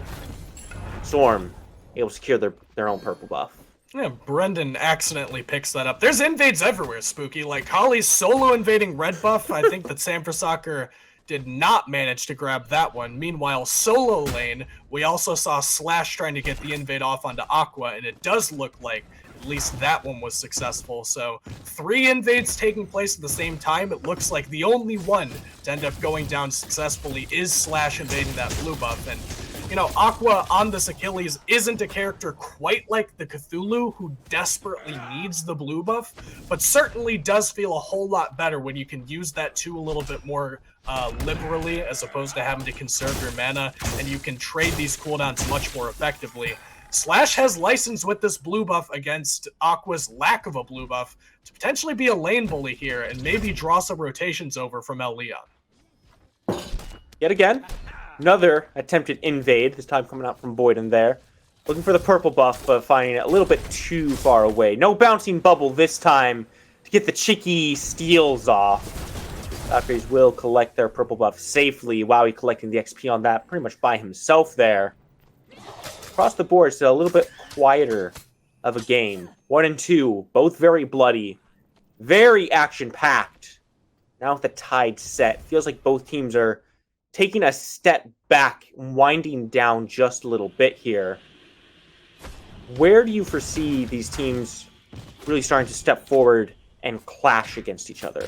Storm able to secure their own purple buff. Yeah, Brendan accidentally picks that up. There's invades everywhere, Spooky. Like, Kali's solo invading red buff. I think that Sampras Soccer did not manage to grab that one. Meanwhile, solo lane, we also saw Slash trying to get the invade off onto Aqua, and it does look like at least that one was successful. So 3 invades taking place at the same time. It looks like the only one to end up going down successfully is Slash invading that blue buff. And you know, Aqua on this Achilles isn't a character quite like the Cthulhu who desperately needs the blue buff, but certainly does feel a whole lot better when you can use that tool a little bit more liberally, as opposed to having to conserve your mana, and you can trade these cooldowns much more effectively. Slash has license with this blue buff against Aqua's lack of a blue buff to potentially be a lane bully here and maybe draw some rotations over from El Leon. Yet again, another attempted invade, this time coming out from Boyden there. Looking for the purple buff, but finding it a little bit too far away. No bouncing bubble this time to get the cheeky steals off. Valkyries will collect their purple buff safely. Wowie collecting the XP on that pretty much by himself there. Across the board, still a little bit quieter of a game. 1 and 2, both very bloody, very action-packed. Now with the tide set, feels like both teams are taking a step back, winding down just a little bit here. Where do you foresee these teams really starting to step forward and clash against each other?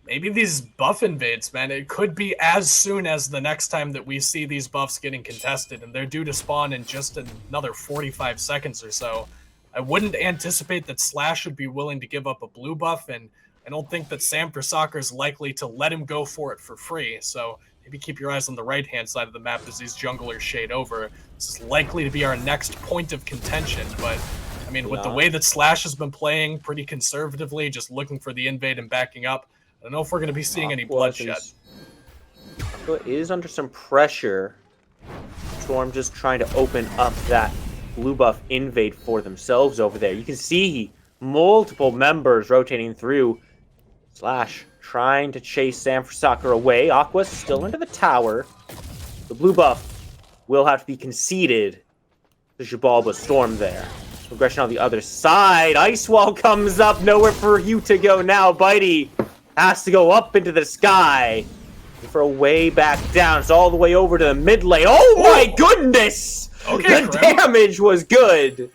Maybe these buff invades, man. It could be as soon as the next time that we see these buffs getting contested, and they're due to spawn in just another 45 seconds or so. I wouldn't anticipate that Slash would be willing to give up a blue buff, and I don't think that Sampras Soccer is likely to let him go for it for free. So maybe keep your eyes on the right-hand side of the map as these junglers shade over. This is likely to be our next point of contention, but I mean, with the way that Slash has been playing pretty conservatively, just looking for the invade and backing up, I don't know if we're going to be seeing any bloodshed. Aqua is under some pressure. Storm just trying to open up that blue buff invade for themselves over there. You can see multiple members rotating through. Slash trying to chase Sampras Soccer away. Aqua still into the tower. The blue buff will have to be conceded to Xibalba Storm there. Progression on the other side. Ice Wall comes up. Nowhere for you to go now. Bitey has to go up into the sky for a way back down. It's all the way over to the mid lane. Oh my goodness! Okay, the damage was good.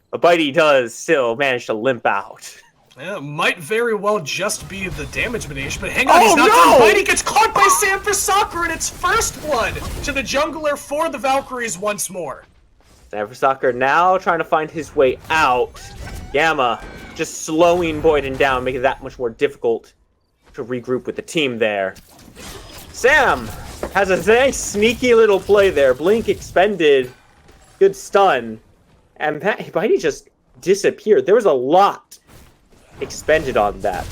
But Bitey does still manage to limp out. Yeah, might very well just be the damage mitigation, but hang on, he's not done. Bitey gets caught by Sampras Soccer, and it's first blood to the jungler for the Valkyries once more. Sampras Soccer now trying to find his way out. Gamma just slowing Boyden down, making it that much more difficult to regroup with the team there. Sam has a nice sneaky little play there. Blink expended. Good stun. And Bitey just disappeared. There was a lot expended on that.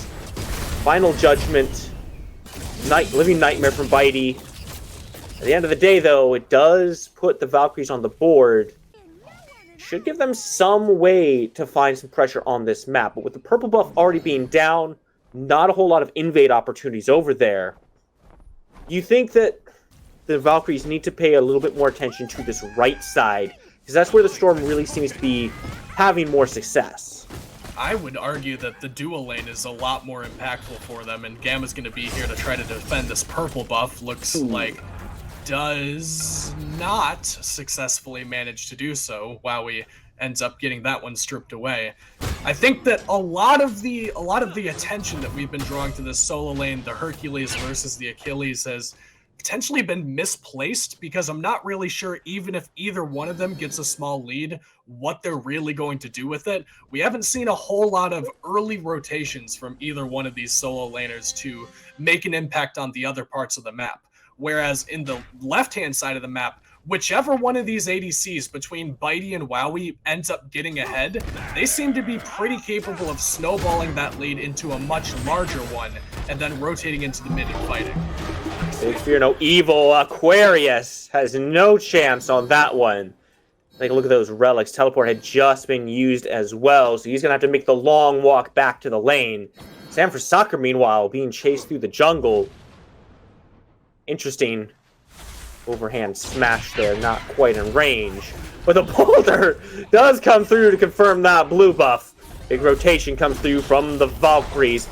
Final Judgment. Living Nightmare from Bitey. At the end of the day, though, it does put the Valkyries on the board. Should give them some way to find some pressure on this map. But with the purple buff already being down, not a whole lot of invade opportunities over there. You think that the Valkyries need to pay a little bit more attention to this right side, because that's where the Storm really seems to be having more success. I would argue that the dual lane is a lot more impactful for them, and Gamma's going to be here to try to defend this purple buff. Looks like does not successfully manage to do so. Wowie ends up getting that one stripped away. I think that a lot of the attention that we've been drawing to this solo lane, the Hercules versus the Achilles, has potentially been misplaced, because I'm not really sure, even if either one of them gets a small lead, what they're really going to do with it. We haven't seen a whole lot of early rotations from either one of these solo laners to make an impact on the other parts of the map. Whereas in the left-hand side of the map, whichever one of these ADCs between Bitey and Wowie ends up getting ahead, they seem to be pretty capable of snowballing that lead into a much larger one and then rotating into the mid and fighting. Big fear no evil. Aquarius has no chance on that one. Take a look at those relics. Teleport had just been used as well, so he's going to have to make the long walk back to the lane. Sam for Soccer, meanwhile, being chased through the jungle. Interesting overhand smash there, not quite in range. But the boulder does come through to confirm that blue buff. Big rotation comes through from the Valkyries.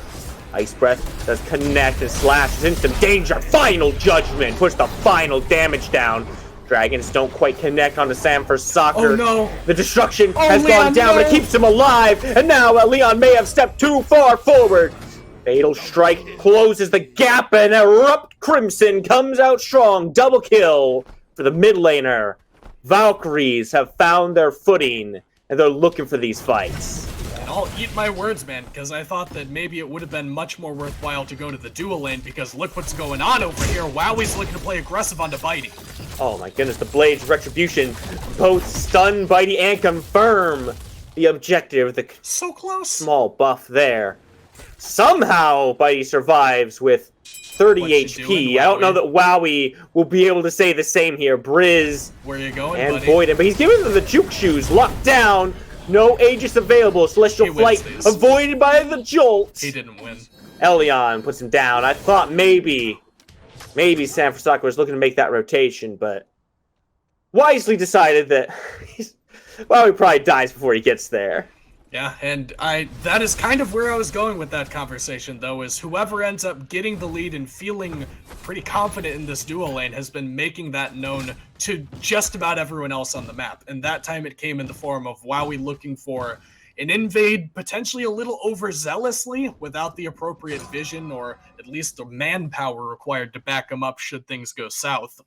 Ice Breath does connect and slashes in some danger. Final Judgment push the final damage down. Dragons don't quite connect onto Sam for Soccer. Oh no! The destruction has Leon, gone down, no! but it keeps him alive. And now Leon may have stepped too far forward. Fatal Strike closes the gap, and Erupt Crimson comes out strong. Double kill for the mid laner. Valkyries have found their footing, and they're looking for these fights. And I'll eat my words, man, because I thought that maybe it would have been much more worthwhile to go to the dual lane, because look what's going on over here. Wowie's looking to play aggressive onto Bitey. Oh my goodness, the Blades Retribution both stun Bitey and confirm the objective. The so close. Small buff there. Somehow Bitey survives with 30 HP. Doing, I don't know that Wowie will be able to say the same here. Briz where you going, and buddy? Boyden, but he's giving them the juke shoes. Locked down. No Aegis available. Celestial Flight avoided by the jolt. He didn't win. Elion puts him down. I thought maybe San Francisco was looking to make that rotation, but wisely decided that Wowie probably dies before he gets there. Yeah, and that is kind of where I was going with that conversation, though, is whoever ends up getting the lead and feeling pretty confident in this dual lane has been making that known to just about everyone else on the map. And that time it came in the form of Wowie looking for an invade, potentially a little overzealously, without the appropriate vision or at least the manpower required to back him up should things go south.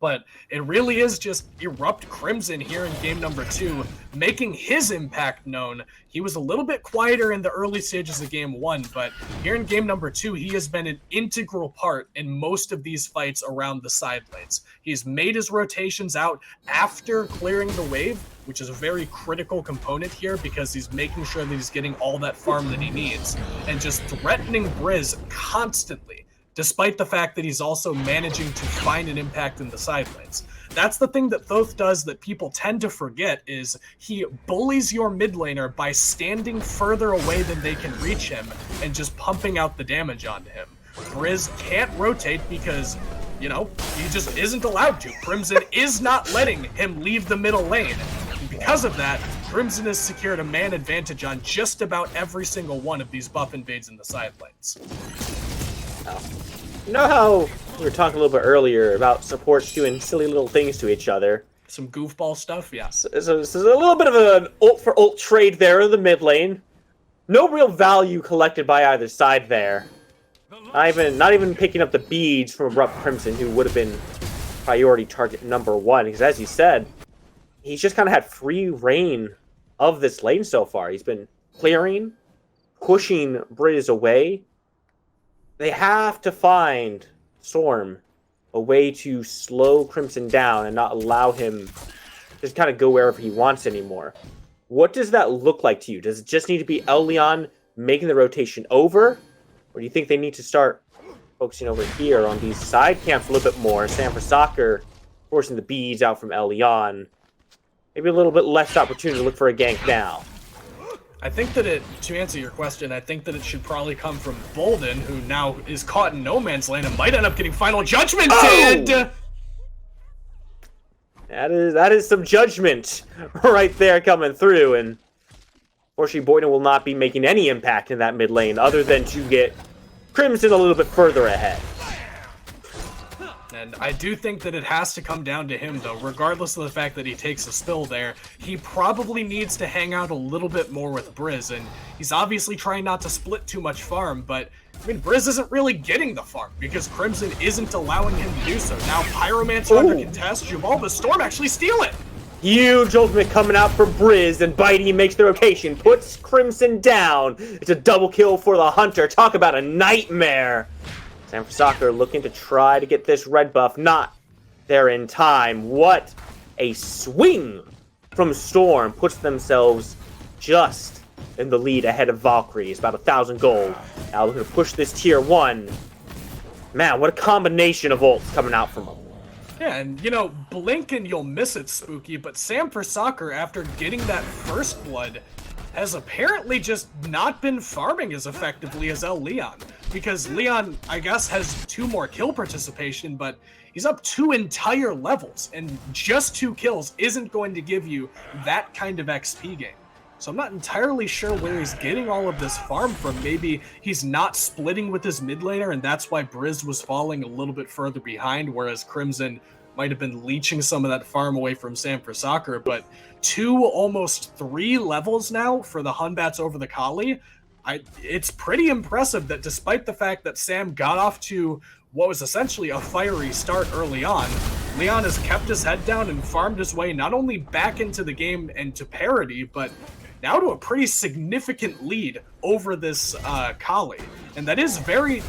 But it really is just Erupt Crimson here in game number 2, making his impact known. He was a little bit quieter in the early stages of game 1, but here in game number 2, he has been an integral part in most of these fights around the side lanes. He's made his rotations out after clearing the wave, which is a very critical component here because he's making sure that he's getting all that farm that he needs, and just threatening Briz constantly, despite the fact that he's also managing to find an impact in the side lanes. That's the thing that Thoth does that people tend to forget, is he bullies your mid laner by standing further away than they can reach him and just pumping out the damage onto him. Briz can't rotate because, you know, he just isn't allowed to. Crimson is not letting him leave the middle lane. And because of that, Crimson has secured a man advantage on just about every single one of these buff invades in the side lanes. You know how we were talking a little bit earlier about supports doing silly little things to each other? Some goofball stuff, yeah. So this is a little bit of an ult for ult trade there in the mid lane. No real value collected by either side there. Not even picking up the beads from Abrupt Crimson, who would have been priority target number 1. Because as you said, he's just kind of had free reign of this lane so far. He's been clearing, pushing Briz away. They have to find Storm a way to slow Crimson down and not allow him to just kind of go wherever he wants anymore. What does that look like to you? Does it just need to be Elion making the rotation over? Or do you think they need to start focusing over here on these side camps a little bit more. Sam for Soccer forcing the beads out from El Leon. Maybe a little bit less opportunity to look for a gank now. I think that to answer your question, I think that it should probably come from Bolden, who now is caught in no man's land and might end up getting final judgment. Oh! That is some judgment right there coming through, and unfortunately Boyden will not be making any impact in that mid lane other than to get Crimson a little bit further ahead. And I do think that it has to come down to him, though. Regardless of the fact that he takes a spill there, he probably needs to hang out a little bit more with Briz, and he's obviously trying not to split too much farm, but I mean, Briz isn't really getting the farm because Crimson isn't allowing him to do so. Now Pyromancer under contest, Xibalba Storm actually steal it! Huge ultimate coming out for Briz, and Bitey makes the rotation, puts Crimson down. It's a double kill for the Hunter. Talk about a nightmare. Sam for Soccer looking to try to get this red buff. Not there in time. What a swing from Storm. Puts themselves just in the lead ahead of Valkyries. About 1,000 gold. Now looking to push this tier 1. Man, what a combination of ults coming out from them. Yeah, and you know, blink and you'll miss it, Spooky, but Sam for Soccer, after getting that first blood, has apparently just not been farming as effectively as El Leon. Because Leon, I guess, has 2 more kill participation, but he's up 2 entire levels, and just 2 kills isn't going to give you that kind of XP gain. So I'm not entirely sure where he's getting all of this farm from. Maybe he's not splitting with his mid laner, and that's why Briz was falling a little bit further behind, whereas Crimson might have been leeching some of that farm away from Sam for Soccer. But 2, almost 3 levels now for the Hunbats over the Kali. It's pretty impressive that despite the fact that Sam got off to what was essentially a fiery start early on, Leon has kept his head down and farmed his way not only back into the game and to parity, but now to a pretty significant lead over this Kali. And that is very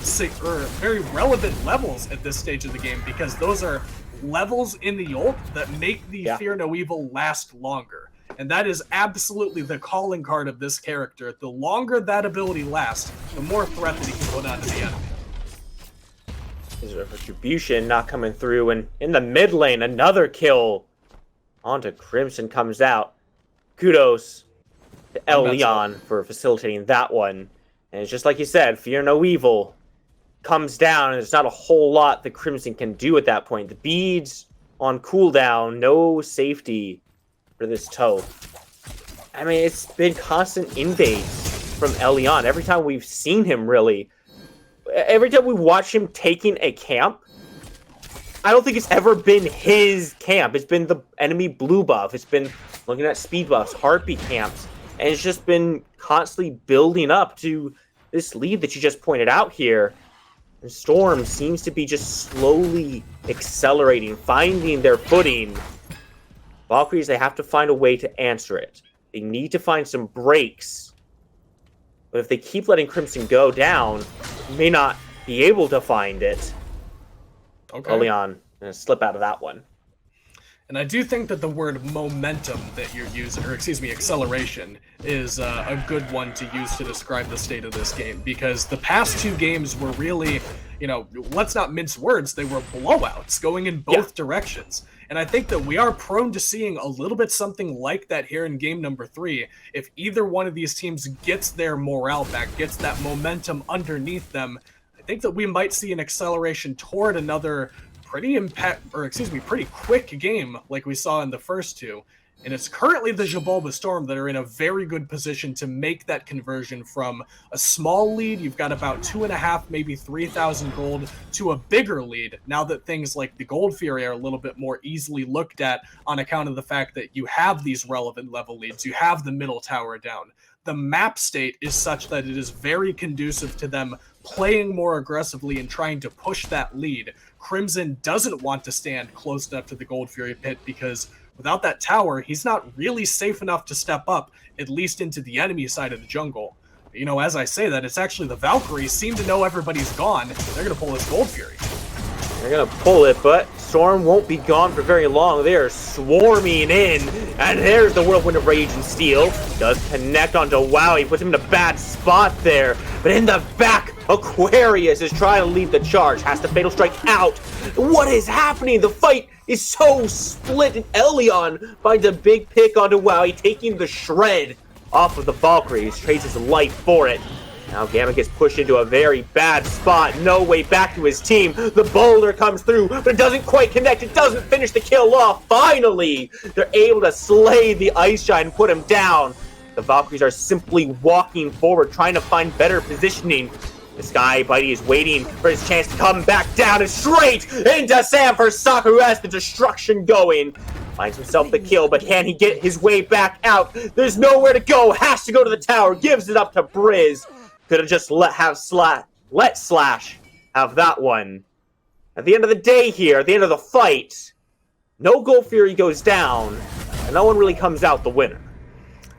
relevant levels at this stage of the game, because those are levels in the ult that make the Fear No Evil last longer. And that is absolutely the calling card of this character. The longer that ability lasts, the more threat that he can put onto the enemy. There's a retribution not coming through, and in the mid lane, another kill onto Crimson comes out. Kudos to El Leon for facilitating that one. And it's just like you said, Fear No Evil comes down, and there's not a whole lot the Crimson can do at that point. The beads on cooldown, no safety for this toe. I mean, it's been constant invades from El Leon. Every time we've seen him, really. Every time we watch him taking a camp, I don't think it's ever been his camp. It's been the enemy blue buff. It's been looking at speed buffs, heartbeat camps. And it's just been constantly building up to this lead that you just pointed out here. And Storm seems to be just slowly accelerating, finding their footing. Valkyries, they have to find a way to answer it. They need to find some breaks. But if they keep letting Crimson go down, they may not be able to find it. Okay. Leon gonna slip out of that one. And I do think that the word momentum that you're using, or excuse me, acceleration, is a good one to use to describe the state of this game, because the past 2 games were really, you know, let's not mince words, they were blowouts going in both directions. And I think that we are prone to seeing a little bit something like that here in game number 3. If either one of these teams gets their morale back, gets that momentum underneath them, I think that we might see an acceleration toward another pretty quick game like we saw in the first 2. And it's currently the Xibalba Storm that are in a very good position to make that conversion from a small lead, you've got about 2.5, maybe 3,000 gold, to a bigger lead, now that things like the Gold Fury are a little bit more easily looked at on account of the fact that you have these relevant level leads, you have the middle tower down. The map state is such that it is very conducive to them playing more aggressively and trying to push that lead. Crimson doesn't want to stand close enough to the Gold Fury pit, because without that tower, he's not really safe enough to step up, at least into the enemy side of the jungle. You know, as I say that, it's actually the Valkyries seem to know everybody's gone. They're going to pull this Gold Fury. They're going to pull it, but Storm won't be gone for very long. They are swarming in. And there's the Whirlwind of Rage and Steel. Does connect onto Wowie, puts him in a bad spot there. But in the back, Aquarius is trying to lead the charge. Has the Fatal Strike out. What is happening? The fight is so split, and Elion finds a big pick onto Wowie, taking the shred off of the Valkyries. Trades his life for it. Now Gamma gets pushed into a very bad spot. No way back to his team. The boulder comes through, but it doesn't quite connect. It doesn't finish the kill off. Finally, they're able to slay the Ice Giant and put him down. The Valkyries are simply walking forward, trying to find better positioning. This guy, Bitey, is waiting for his chance to come back down and straight into Sam for Soccer, who has the destruction going. Finds himself the kill, but can he get his way back out? There's nowhere to go. Has to go to the tower. Gives it up to Briz. Could have just let Slash have that one. At the end of the day here, at the end of the fight, no Gold Fury goes down, and no one really comes out the winner.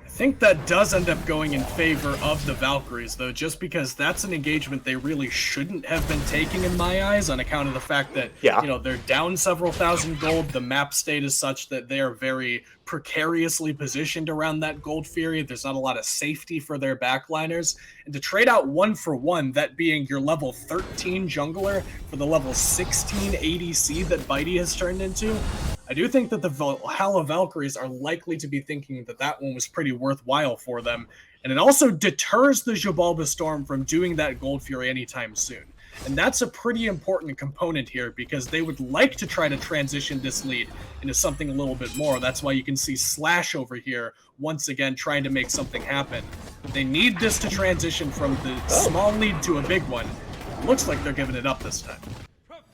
I think that does end up going in favor of the Valkyries, though, just because that's an engagement they really shouldn't have been taking in my eyes, on account of the fact that, you know, they're down several thousand gold. The map state is such that they are very precariously positioned around that Gold Fury. There's not a lot of safety for their backliners. And to trade out 1-for-1, that being your level 13 jungler for the level 16 ADC that Bitey has turned into, I do think that the Valhalla Valkyries are likely to be thinking that that one was pretty worthwhile for them. And it also deters the Xibalba Storm from doing that Gold Fury anytime soon. And that's a pretty important component here, because they would like to try to transition this lead into something a little bit more. That's why you can see Slash over here once again trying to make something happen. They need this to transition from the small lead to a big one. It looks like they're giving it up this time.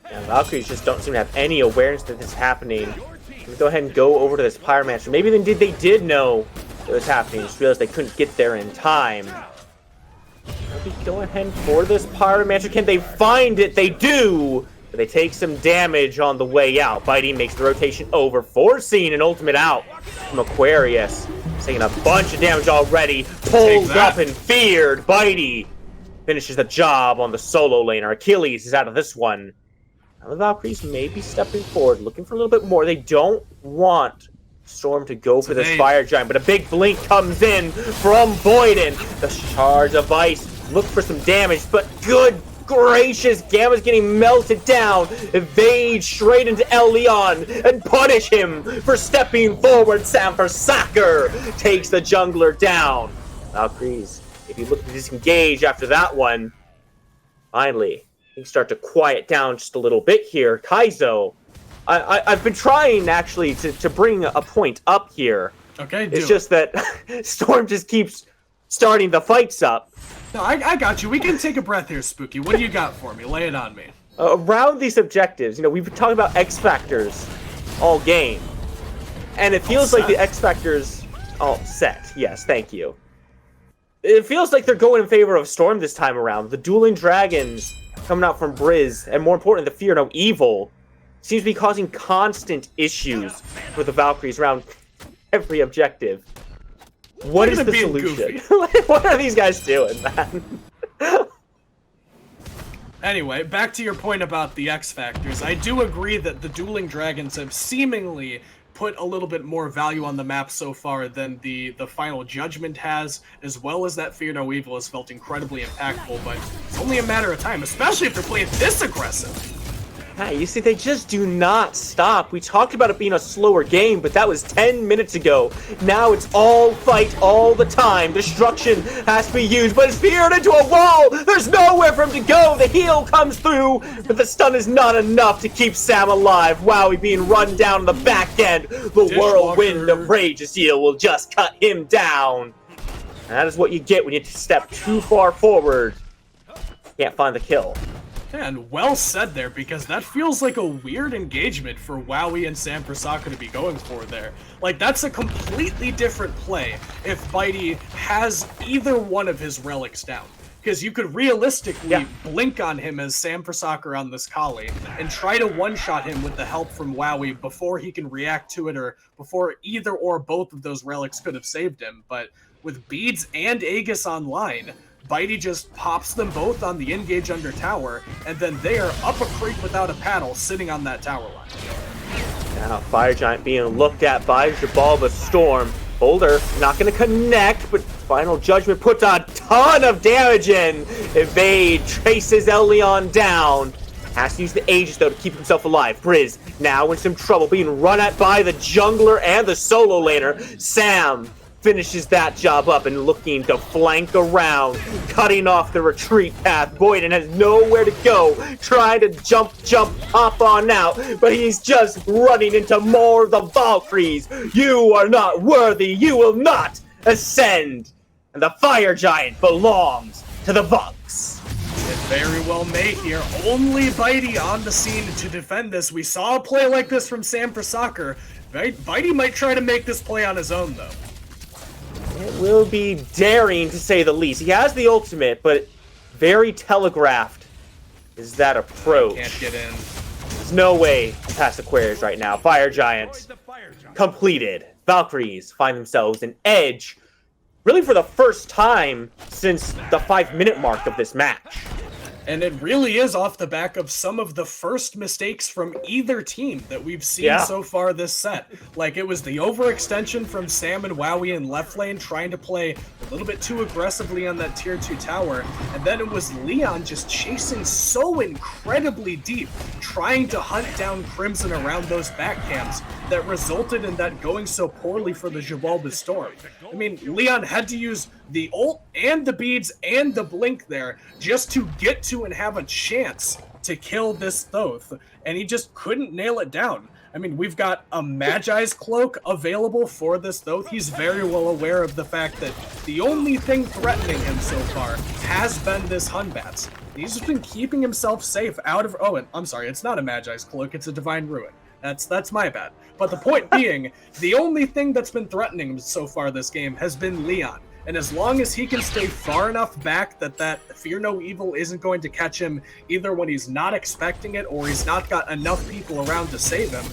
Yeah, Valkyries just don't seem to have any awareness that this is happening. Let me go ahead and go over to this Pyromancer. Maybe they did know it was happening, just realized they couldn't get there in time. Are we going ahead for this Pyromancer? Can they find it? They do! But they take some damage on the way out. Bitey makes the rotation over, forcing an ultimate out from Aquarius. He's taking a bunch of damage already. Pulls up and feared. Bitey finishes the job on the solo laner. Achilles is out of this one. Now the Valkyries may be stepping forward, looking for a little bit more. They don't want Storm to go for this Fire Giant, but a big blink comes in from Boyden. The Shards of Ice look for some damage, but good gracious, Gamma's getting melted down. Evade straight into Elion and punish him for stepping forward. Sam for Soccer takes the jungler down. Valkyries, if you look to disengage after that one, finally, things start to quiet down just a little bit here. Kaizo, I've been trying actually to bring a point up here. Okay, it's just that Storm just keeps starting the fights up. No, I got you. We can take a breath here, Spooky. What do you got for me? Lay it on me. Around these objectives, you know, we've been talking about X Factors all game. And it feels like the X Factors... all set. Yes, thank you. It feels like they're going in favor of Storm this time around. The Dueling Dragons coming out from Briz, and more important, the Fear No Evil, seems to be causing constant issues for the Valkyries around every objective. What is the solution? What are these guys doing, man? Anyway, back to your point about the X Factors. I do agree that the Dueling Dragons have seemingly put a little bit more value on the map so far than the Final Judgment has, as well as that Fear No Evil has felt incredibly impactful, but it's only a matter of time, especially if they're playing this aggressive. Yeah, you see, they just do not stop. We talked about it being a slower game, but that was 10 minutes ago. Now it's all fight all the time. Destruction has to be used, but it's veered into a wall. There's nowhere for him to go. The heal comes through, but the stun is not enough to keep Sam alive. Wowie being run down in the back end. The Whirlwind of Rage's heal will just cut him down. And that is what you get when you step too far forward. Can't find the kill. And well said there, because that feels like a weird engagement for Wowie and Sam Prasaka to be going for there. Like, that's a completely different play if Bitey has either one of his relics down. Because you could realistically blink on him as Sam Prasaka on this Kali and try to one-shot him with the help from Wowie before he can react to it, or before either or both of those relics could have saved him. But with Beads and Aegis online, Bitey just pops them both on the engage under tower, and then they are up a creek without a paddle, sitting on that tower line. Now, Fire Giant being looked at by Xibalba Storm. Boulder not going to connect, but Final Judgment puts a ton of damage in. Evade traces Elyon down. Has to use the Aegis, though, to keep himself alive. Briz now in some trouble, being run at by the jungler and the solo laner. Sam finishes that job up and looking to flank around, cutting off the retreat path. Boyden has nowhere to go, trying to jump, hop on out, but he's just running into more of the Valkyries. You are not worthy, you will not ascend. And the Fire Giant belongs to the Vox. It very well may here. Only Bitey on the scene to defend this. We saw a play like this from Sam for Soccer. Bitey might try to make this play on his own, though. It will be daring, to say the least. He has the ultimate, but very telegraphed is that approach. Can't get in. There's no way past Aquarius right now. Fire Giant completed. Valkyries find themselves an edge, really for the first time since the 5-minute mark of this match. And it really is off the back of some of the first mistakes from either team that we've seen so far this set. Like, it was the overextension from Sam and Wowie in left lane trying to play a little bit too aggressively on that tier 2 tower. And then it was Leon just chasing so incredibly deep, trying to hunt down Crimson around those back camps that resulted in that going so poorly for the Xibalba Storm. I mean, Leon had to use the ult and the beads and the blink there just to get to and have a chance to kill this Thoth, and he just couldn't nail it down. I mean, we've got a Magi's Cloak available for this Thoth. He's very well aware of the fact that the only thing threatening him so far has been this Hunbats. He's just been keeping himself safe out of... Oh, and I'm sorry, it's not a Magi's Cloak, it's a Divine Ruin. That's my bad. But the point being, the only thing that's been threatening him so far this game has been Leon. And as long as he can stay far enough back that Fear No Evil isn't going to catch him either when he's not expecting it or he's not got enough people around to save him,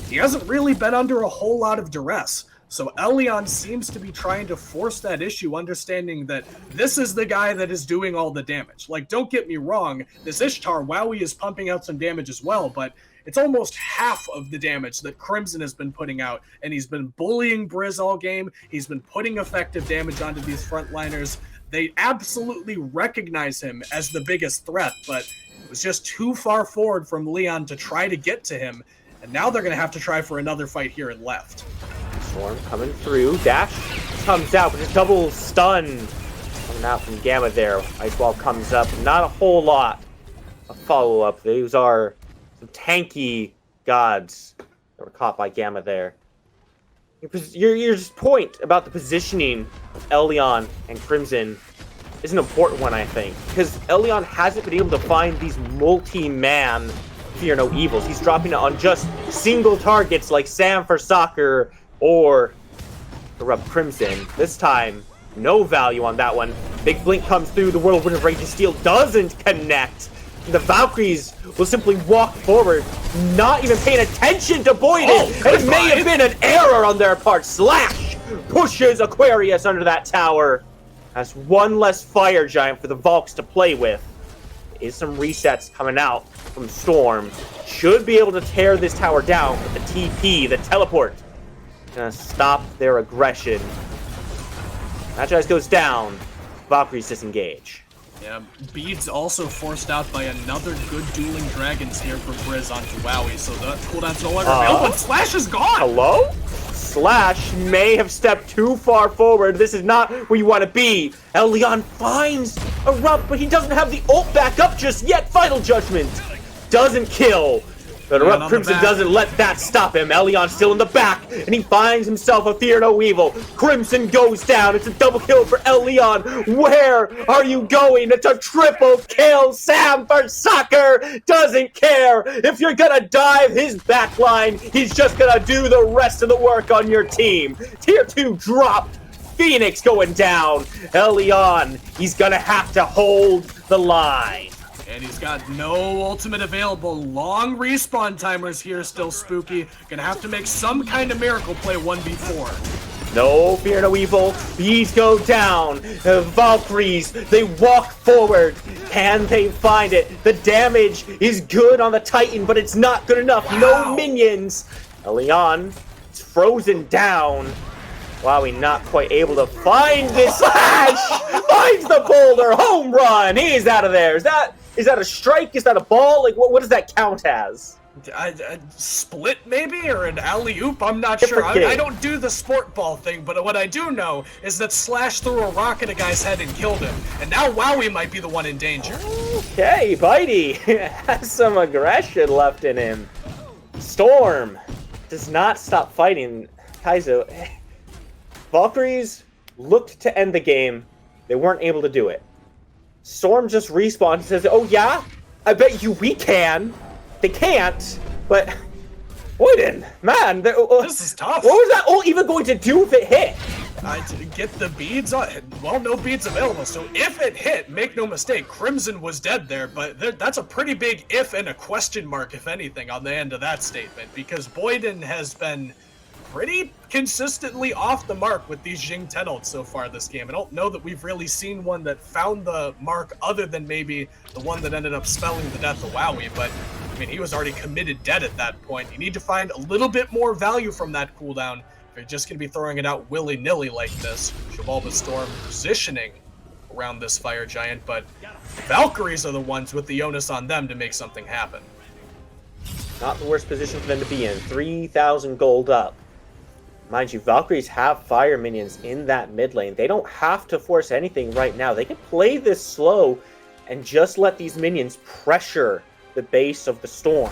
he hasn't really been under a whole lot of duress. So Elyon seems to be trying to force that issue, understanding that this is the guy that is doing all the damage. Like, don't get me wrong, this Ishtar, Wowie is pumping out some damage as well, but it's almost half of the damage that Crimson has been putting out, and he's been bullying Briz all game. He's been putting effective damage onto these frontliners. They absolutely recognize him as the biggest threat, but it was just too far forward from Leon to try to get to him, and now they're going to have to try for another fight here in left. Storm coming through. Dash comes out with a double stun coming out from Gamma there. Ice Wall comes up. Not a whole lot of follow-up. These are some tanky gods that were caught by Gamma there. Your point about the positioning of Elyon and Crimson is an important one, I think, because Elyon hasn't been able to find these multi-man Fear No Evils. He's dropping it on just single targets like Sam for Soccer or Corrupt Crimson. This time, no value on that one. Big Blink comes through, the Whirlwind of Rage and Steel doesn't connect. The Valkyries will simply walk forward, not even paying attention to Boyden. It may have been an error on their part. Slash pushes Aquarius under that tower. Has one less Fire Giant for the Valks to play with. Is some resets coming out from Storm. Should be able to tear this tower down with the TP, the teleport. Gonna stop their aggression. Magi's goes down. Valkyries disengage. Yeah, Beads also forced out by another good dueling dragons here for Briz onto Wowie, so the cooldown's no longer available, and Slash is gone! Hello? Slash may have stepped too far forward. This is not where you want to be. Elyon finds a Erupt, but he doesn't have the ult back up just yet. Final Judgment doesn't kill. But Erupt Crimson doesn't let that stop him. Elyon's still in the back, and he finds himself a Fear No Evil. Crimson goes down. It's a double kill for Elyon. Where are you going? It's a triple kill. Sam for Soccer doesn't care. If you're gonna dive his backline, he's just gonna do the rest of the work on your team. Tier 2 dropped. Phoenix going down. Elyon, he's gonna have to hold the line. And he's got no ultimate available. Long respawn timers here, still spooky. Gonna have to make some kind of miracle play 1v4. No Fear No Evil. Bees go down. The Valkyries, they walk forward. Can they find it? The damage is good on the Titan, but it's not good enough. No minions. Leon is frozen down. Wowie not quite able to find this slash! Finds the boulder! Home run! He's out of there. Is that a strike? Is that a ball? Like, what does that count as? A split maybe, or an alley-oop? I'm not sure. I don't do the sport ball thing, but what I do know is that Slash threw a rock at a guy's head and killed him, and now Wowie might be the one in danger. Okay, Bitey has some aggression left in him. Storm does not stop fighting. Kaizo, Valkyries looked to end the game. They weren't able to do it. Storm just respawns and says, oh yeah? I bet you we can. They can't, but Boyden, man, this is tough. What was that ult even going to do if it hit? To get the beads on. Well, no beads available, so if it hit, make no mistake, Crimson was dead there, but that's a pretty big if and a question mark, if anything, on the end of that statement, because Boyden has been pretty consistently off the mark with these Jing 10 ults so far this game. I don't know that we've really seen one that found the mark other than maybe the one that ended up spelling the death of Wowie, but I mean, he was already committed dead at that point. You need to find a little bit more value from that cooldown if you're just going to be throwing it out willy-nilly like this. Xibalba Storm positioning around this Fire Giant, but Valkyries are the ones with the onus on them to make something happen. Not the worst position for them to be in. 3,000 gold up. Mind you, Valkyries have fire minions in that mid lane. They don't have to force anything right now. They can play this slow and just let these minions pressure the base of the Storm.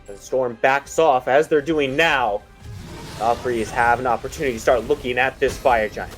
The Storm backs off, as they're doing now. Valkyries have an opportunity to start looking at this Fire Giant.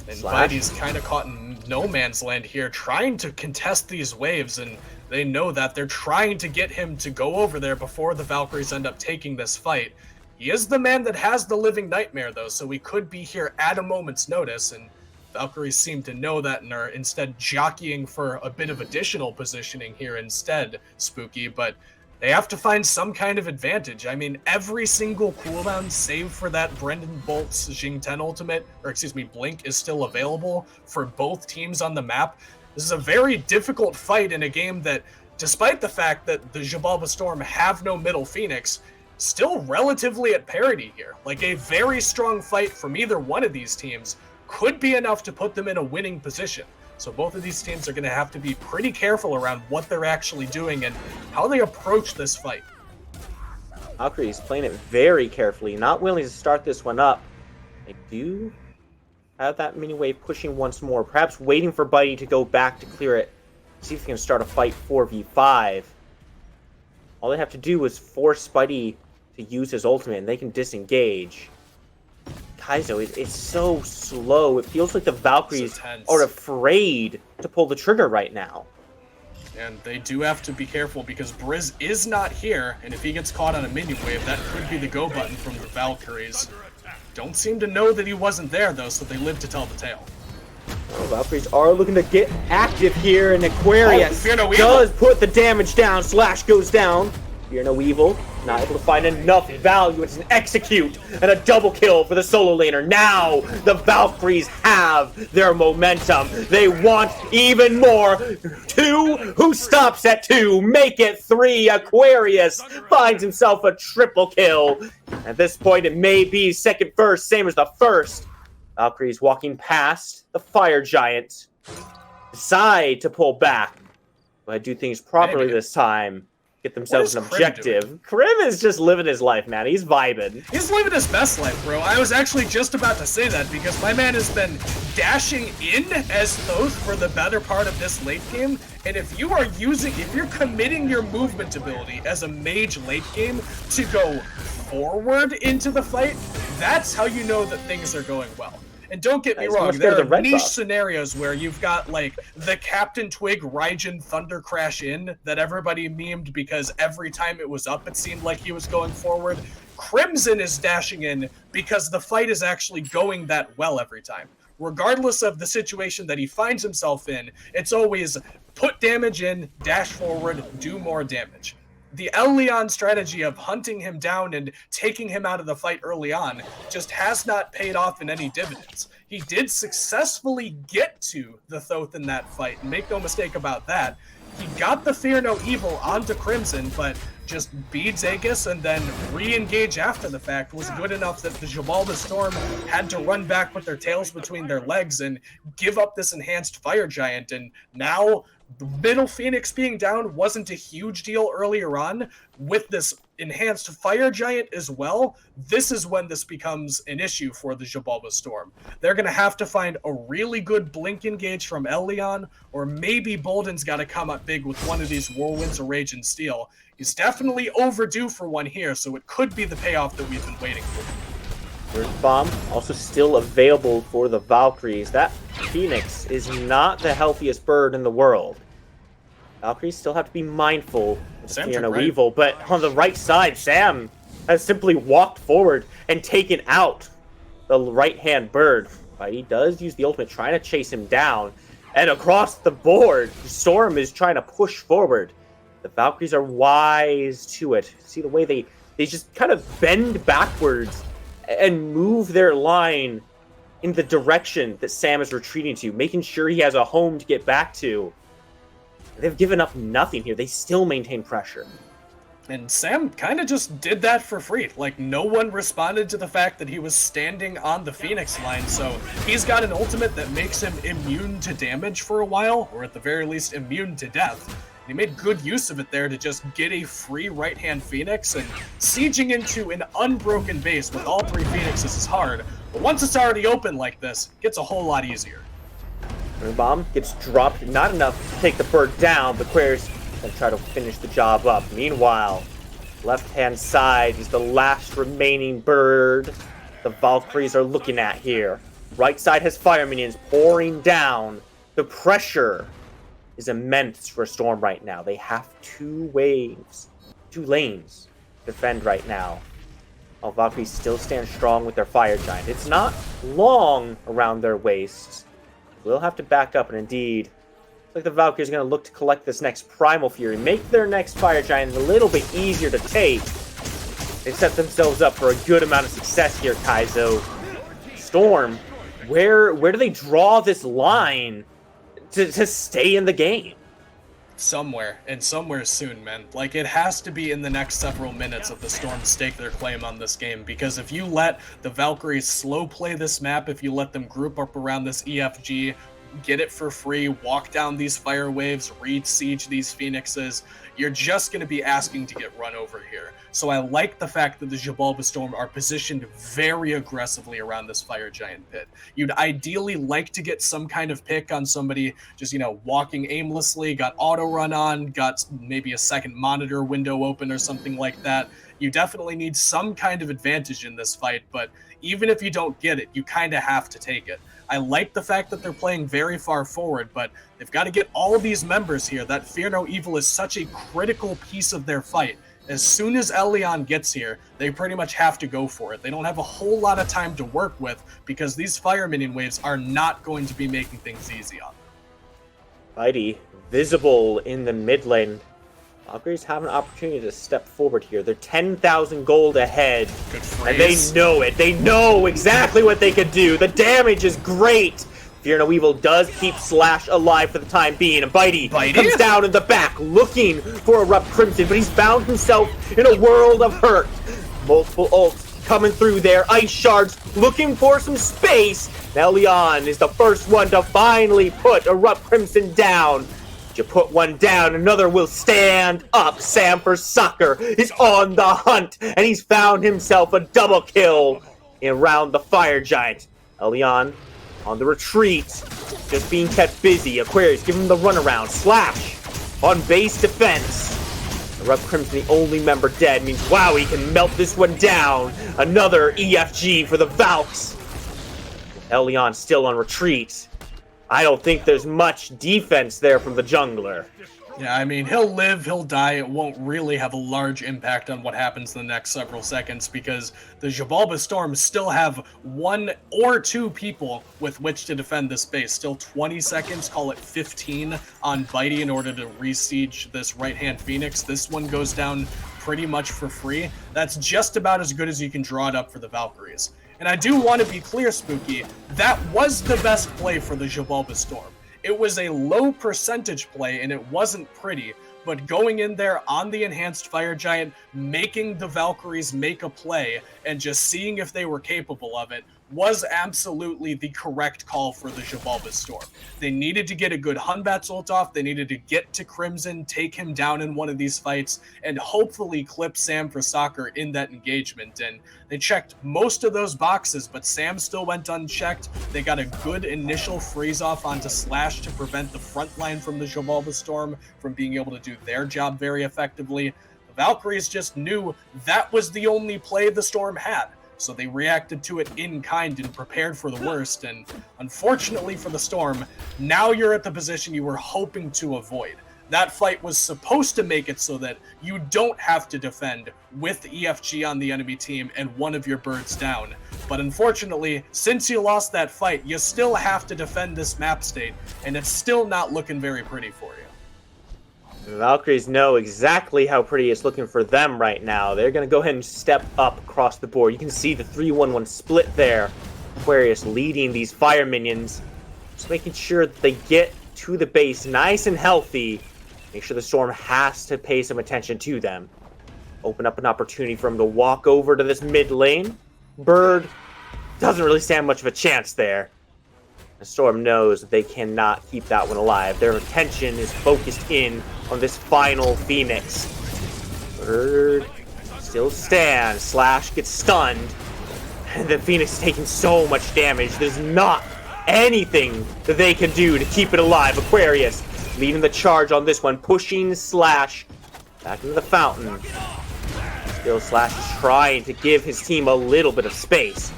And Bitey's kind of caught in no man's land here, trying to contest these waves, and they know that they're trying to get him to go over there before the Valkyries end up taking this fight. He is the man that has the living nightmare, though, so we could be here at a moment's notice, and Valkyries seem to know that and are instead jockeying for a bit of additional positioning here instead, Spooky, but they have to find some kind of advantage. I mean, every single cooldown, save for that Brendan Bolt's Jing 10 ultimate, or excuse me, Blink, is still available for both teams on the map. This is a very difficult fight in a game that, despite the fact that the Xibalba Storm have no middle Phoenix, still relatively at parity here. Like, a very strong fight from either one of these teams could be enough to put them in a winning position. So both of these teams are going to have to be pretty careful around what they're actually doing and how they approach this fight. Valkyrie's playing it very carefully, not willing to start this one up. They do have that mini wave pushing once more, perhaps waiting for Bitey to go back to clear it, see if they can start a fight 4v5. All they have to do is force Bitey to use his ultimate, and they can disengage. Kaizo, it's so slow. It feels like the Valkyries are afraid to pull the trigger right now. And they do have to be careful because Briz is not here, and if he gets caught on a minion wave, that could be the go button from the Valkyries. Don't seem to know that he wasn't there, though, so they live to tell the tale. Oh, Valkyries are looking to get active here, and Aquarius does put the damage down. Slash goes down. Fear no evil. Not able to find enough value. It's an execute and a double kill for the solo laner. Now the Valkyries have their momentum. They want even more. 2, who stops at 2? Make it 3. Aquarius finds himself a triple kill. At this point, it may be second verse, same as the first. Valkyries walking past the Fire Giant. Decide to pull back. But do things properly this time. Get themselves an objective. Krim is just living his life, man. He's vibing. He's living his best life, bro. I was actually just about to say that because my man has been dashing in as Thoth for the better part of this late game. And if you're committing your movement ability as a mage late game to go forward into the fight, that's how you know that things are going well. And don't get me wrong, there are niche scenarios where you've got, like, the Captain Twig Raijin Thunder Crash in that everybody memed because every time it was up, it seemed like he was going forward. Crimson is dashing in because the fight is actually going that well every time. Regardless of the situation that he finds himself in, it's always put damage in, dash forward, do more damage. The El Leon strategy of hunting him down and taking him out of the fight early on just has not paid off in any dividends. He did successfully get to the Thoth in that fight, and make no mistake about that. He got the Fear No Evil onto Crimson, but just beads Aegis and then re-engage after the fact was good enough that the Xibalba Storm had to run back with their tails between their legs and give up this enhanced Fire Giant. And now the middle Phoenix being down wasn't a huge deal earlier on. With this enhanced Fire Giant as well, this is when this becomes an issue for the Xibalba Storm. They're going to have to find a really good blink engage from Elyon, or maybe Bolden's got to come up big with one of these Whirlwinds of Rage and Steel. He's definitely overdue for one here, so it could be the payoff that we've been waiting for. Earth Bomb also still available for the Valkyries. That Phoenix is not the healthiest bird in the world. Valkyries still have to be mindful of the Weevil, but on the right side, Sam has simply walked forward and taken out the right-hand bird. But he does use the ultimate, trying to chase him down. And across the board, Storm is trying to push forward. The Valkyries are wise to it. See the way they just kind of bend backwards and move their line in the direction that Sam is retreating to, making sure he has a home to get back to. They've given up nothing here. They still maintain pressure. And Sam kind of just did that for free. Like, no one responded to the fact that he was standing on the Phoenix line, so he's got an ultimate that makes him immune to damage for a while, or at the very least, immune to death. He made good use of it there to just get a free right-hand Phoenix, and sieging into an unbroken base with all three Phoenixes is hard, but once it's already open like this, it gets a whole lot easier. Bomb gets dropped, not enough to take the bird down, but Queer's gonna try to finish the job up. Meanwhile, left-hand side is the last remaining bird the Valkyries are looking at here. Right side has fire minions pouring down. The pressure is immense for Storm right now. They have two lanes to defend right now. While Valkyries still stand strong with their Fire Giant. It's not long around their waists. We'll have to back up, and indeed, looks like the Valkyries are going to look to collect this next Primal Fury, make their next Fire Giant a little bit easier to take. They set themselves up for a good amount of success here, Kaizo. Storm, where do they draw this line to stay in the game? Somewhere, and somewhere soon, man. Like, it has to be in the next several minutes of the Storm stake their claim on this game, because if you let the Valkyries slow play this map, if you let them group up around this EFG, get it for free, walk down these fire waves, siege these Phoenixes, you're just going to be asking to get run over here. So I like the fact that the Xibalba Storm are positioned very aggressively around this Fire Giant pit. You'd ideally like to get some kind of pick on somebody just, walking aimlessly, got auto run on, got maybe a second monitor window open or something like that. You definitely need some kind of advantage in this fight, but even if you don't get it, you kind of have to take it. I like the fact that they're playing very far forward, but they've got to get all of these members here. That Fear No Evil is such a critical piece of their fight. As soon as Elyon gets here, they pretty much have to go for it. They don't have a whole lot of time to work with because these fire minion waves are not going to be making things easy on them. Mighty visible in the mid lane. Valkyries have an opportunity to step forward here. They're 10,000 gold ahead. Good phrase. And they know it. They know exactly what they could do. The damage is great. Fear No Evil does keep Slash alive for the time being. And Bitey comes down in the back looking for a Erupt Crimson, but he's found himself in a world of hurt. Multiple ults coming through there. Ice Shards looking for some space. Now Leon is the first one to finally put Erupt Crimson down. You put one down, another will stand up. Sam for Soccer is on the hunt, and he's found himself a double kill around the Fire Giant. Elyon on the retreat, just being kept busy. Aquarius giving him the runaround. Slash on base defense. Erupt Crimson, the only member dead, means wow, he can melt this one down. Another EFG for the Valks. Elyon still on retreat. I don't think there's much defense there from the jungler. Yeah, I mean, he'll live, he'll die. It won't really have a large impact on what happens in the next several seconds because the Xibalba Storm still have 1 or 2 people with which to defend this base. Still 20 seconds, call it 15 on Bitey in order to re-siege this right-hand Phoenix. This one goes down pretty much for free. That's just about as good as you can draw it up for the Valkyries. And I do want to be clear, Spooky, that was the best play for the Xibalba Storm. It was a low percentage play, and it wasn't pretty, but going in there on the enhanced fire giant, making the Valkyries make a play, and just seeing if they were capable of it was absolutely the correct call for the Xibalba Storm. They needed to get a good Hunbat's ult off, they needed to get to Crimson, take him down in one of these fights, and hopefully clip Sam for soccer in that engagement. And they checked most of those boxes, but Sam still went unchecked. They got a good initial freeze off onto Slash to prevent the front line from the Xibalba Storm from being able to do their job very effectively. The Valkyries just knew that was the only play the Storm had, so they reacted to it in kind and prepared for the worst. And unfortunately for the Storm, now you're at the position you were hoping to avoid. That fight was supposed to make it so that you don't have to defend with EFG on the enemy team and one of your birds down. But unfortunately, since you lost that fight, you still have to defend this map state, and it's still not looking very pretty for you. The Valkyries know exactly how pretty it's looking for them right now. They're going to go ahead and step up across the board. You can see the 3-1-1 split there. Aquarius leading these fire minions. Just making sure that they get to the base nice and healthy. Make sure the Storm has to pay some attention to them. Open up an opportunity for him to walk over to this mid lane. Bird doesn't really stand much of a chance there. The Storm knows that they cannot keep that one alive. Their attention is focused in on this final Phoenix. Bird still stands. Slash gets stunned. And the Phoenix is taking so much damage. There's not anything that they can do to keep it alive. Aquarius leading the charge on this one, pushing Slash back into the fountain. Still Slash is trying to give his team a little bit of space.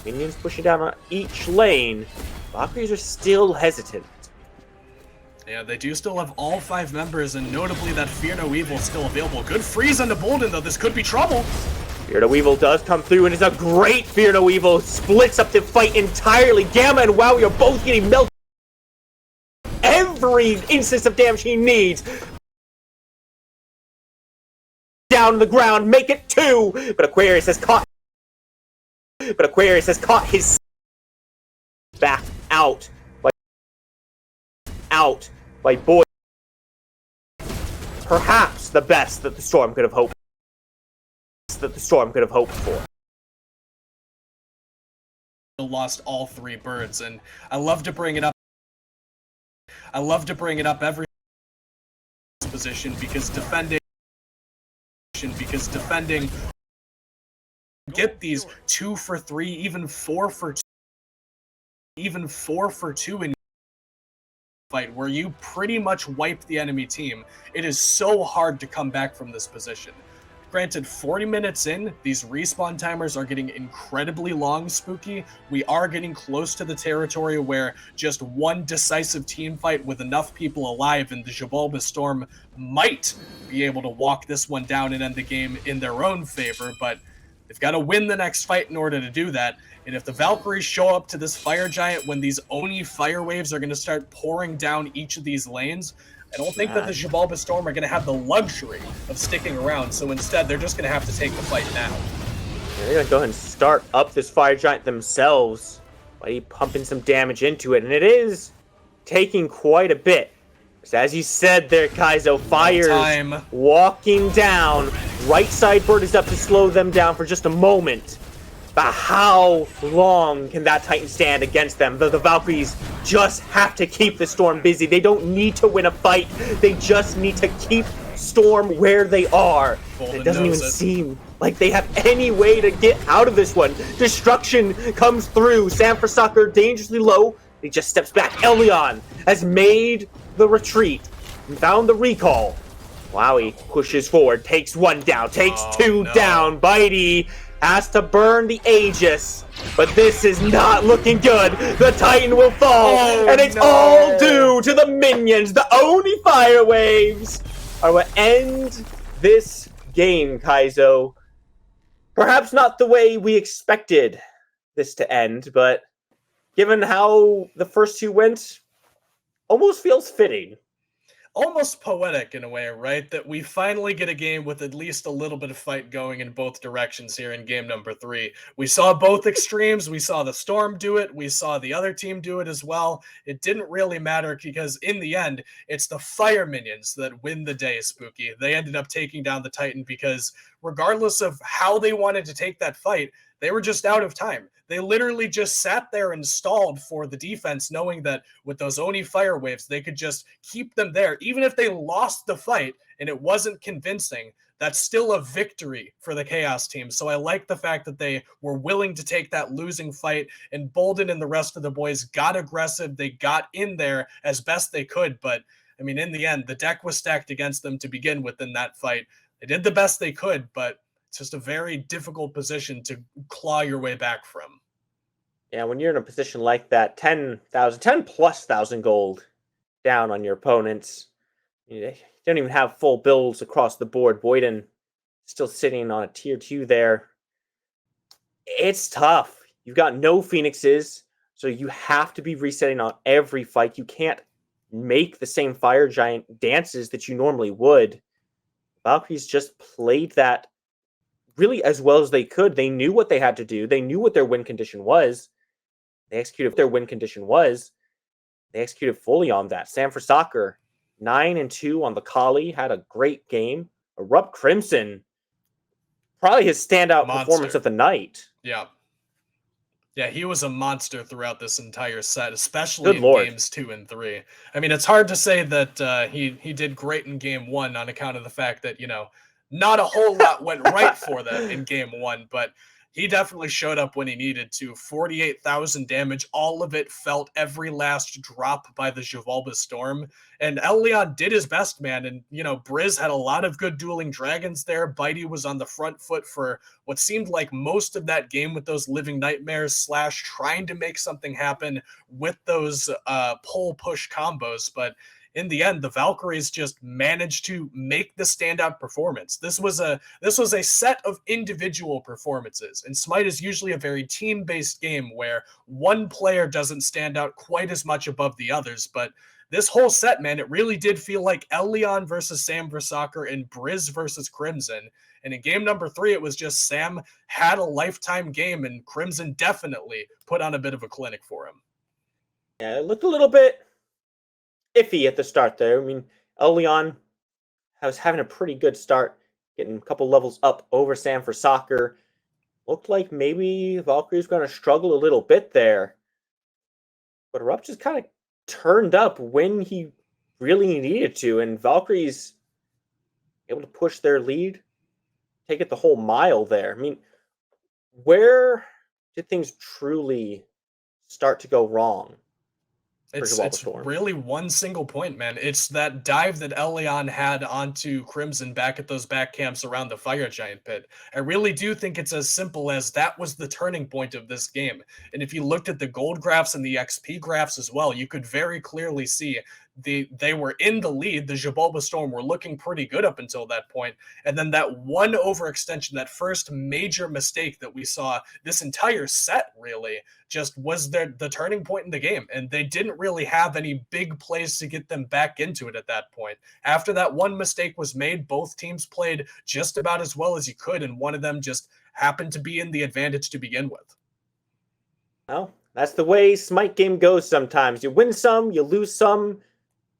Minions pushing down on each lane. Valkyries are still hesitant. Yeah, they do still have all 5 members, and notably that Fear No Evil is still available. Good freeze on the Bolden, though. This could be trouble. Fear No Evil does come through, and it's a great Fear No Evil. Splits up the fight entirely. Gamma and Wowie are both getting melted. Every instance of damage he needs. Down to the ground, make it 2. But Aquarius has caught his back out by Boy. Perhaps the best that the Storm could have hoped for. Lost all 3 birds, and I love to bring it up every position because defending get these 2 for 3, even 4 for 2 in fight where you pretty much wipe the enemy team. It is so hard to come back from this position. Granted, 40 minutes in, these respawn timers are getting incredibly long, Spooky. We are getting close to the territory where just one decisive team fight with enough people alive and the Xibalba Storm might be able to walk this one down and end the game in their own favor, but they've got to win the next fight in order to do that. And if the Valkyries show up to this fire giant when these Oni fire waves are going to start pouring down each of these lanes, I don't think that the Xibalba Storm are going to have the luxury of sticking around, so instead they're just going to have to take the fight now. They're going to go ahead and start up this fire giant themselves by pumping some damage into it, and it is taking quite a bit. So as you said there, Kaizo, fires walking down. Right side bird is up to slow them down for just a moment. But how long can that Titan stand against them? The Valkyries just have to keep the Storm busy. They don't need to win a fight. They just need to keep Storm where they are. It doesn't even seem like they have any way to get out of this one. Destruction comes through. Sam for Soccer dangerously low. He just steps back. Elyon has made the retreat and found the recall. Wowie pushes forward, takes 1 down, takes 2 down. Bitey has to burn the Aegis, but this is not looking good. The Titan will fall, and it's all due to the minions. The Oni fire waves are what end this game, Kaizo. Perhaps not the way we expected this to end, but given how the first 2 went, almost feels fitting. almost poetic in a way, right? That we finally get a game with at least a little bit of fight going in both directions here in game number 3. We saw both extremes. We saw the Storm do it. We saw the other team do it as well. It didn't really matter because in the end, it's the fire minions that win the day, Spooky. They ended up taking down the Titan because regardless of how they wanted to take that fight, they were just out of time. They literally just sat there and stalled for the defense, knowing that with those Oni fire waves, they could just keep them there. Even if they lost the fight and it wasn't convincing, that's still a victory for the Chaos team. So I like the fact that they were willing to take that losing fight, and Bolden and the rest of the boys got aggressive. They got in there as best they could. But I mean, in the end, the deck was stacked against them to begin with in that fight. They did the best they could, but it's just a very difficult position to claw your way back from. Yeah, when you're in a position like that, 10 plus thousand gold down on your opponents, you don't even have full builds across the board. Boyden still sitting on a tier 2 there. It's tough. You've got no Phoenixes, so you have to be resetting on every fight. You can't make the same fire giant dances that you normally would. Valkyries just played that really as well as they could. They knew what they had to do. They knew what their win condition was. They executed what their win condition was. They executed fully on that. Sam for Soccer, 9-2 on the Kali, had a great game. Erupt Crimson, probably his standout performance of the night. Yeah. Yeah, he was a monster throughout this entire set, especially in games 2 and 3. I mean, it's hard to say that he did great in game 1 on account of the fact that, not a whole lot went right for them in game 1, but he definitely showed up when he needed to. 48,000 damage, all of it felt every last drop by the Xibalba Storm. And El Leon did his best, man. And, Briz had a lot of good dueling dragons there. Bitey was on the front foot for what seemed like most of that game with those living nightmares / trying to make something happen with those pull-push combos. But in the end, the Valkyries just managed to make the standout performance. This was a set of individual performances, and Smite is usually a very team-based game where one player doesn't stand out quite as much above the others. But this whole set, man, it really did feel like El Leon versus Sam Versakar and Briz versus Crimson. And in game number 3, it was just Sam had a lifetime game, and Crimson definitely put on a bit of a clinic for him. Yeah, it looked a little bit iffy at the start there. I mean, El Leon was having a pretty good start, getting a couple levels up over Sam for Soccer. Looked like maybe Valkyrie's going to struggle a little bit there. But Erupt just kind of turned up when he really needed to, and Valkyrie's able to push their lead, take it the whole mile there. I mean, where did things truly start to go wrong? It's really one single point, man. It's that dive that El Leon had onto Crimson back at those back camps around the Fire Giant pit. I really do think it's as simple as that was the turning point of this game. And if you looked at the gold graphs and the XP graphs as well, you could very clearly see they were in the lead. The Xibalba Storm were looking pretty good up until that point. And then that one overextension, that first major mistake that we saw this entire set really just was the turning point in the game. And they didn't really have any big plays to get them back into it at that point. After that one mistake was made, both teams played just about as well as you could, and one of them just happened to be in the advantage to begin with. Well, that's the way Smite game goes sometimes. You win some, you lose some.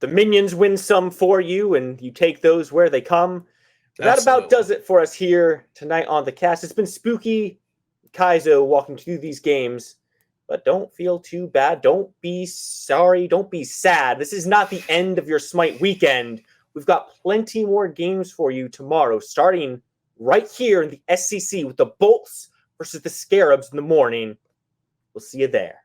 The minions win some for you, and you take those where they come. But that about does it for us here tonight on the cast. It's been Spooky, Kaizo walking through these games. But don't feel too bad. Don't be sorry. Don't be sad. This is not the end of your Smite weekend. We've got plenty more games for you tomorrow, starting right here in the SCC with the Bolts versus the Scarabs in the morning. We'll see you there.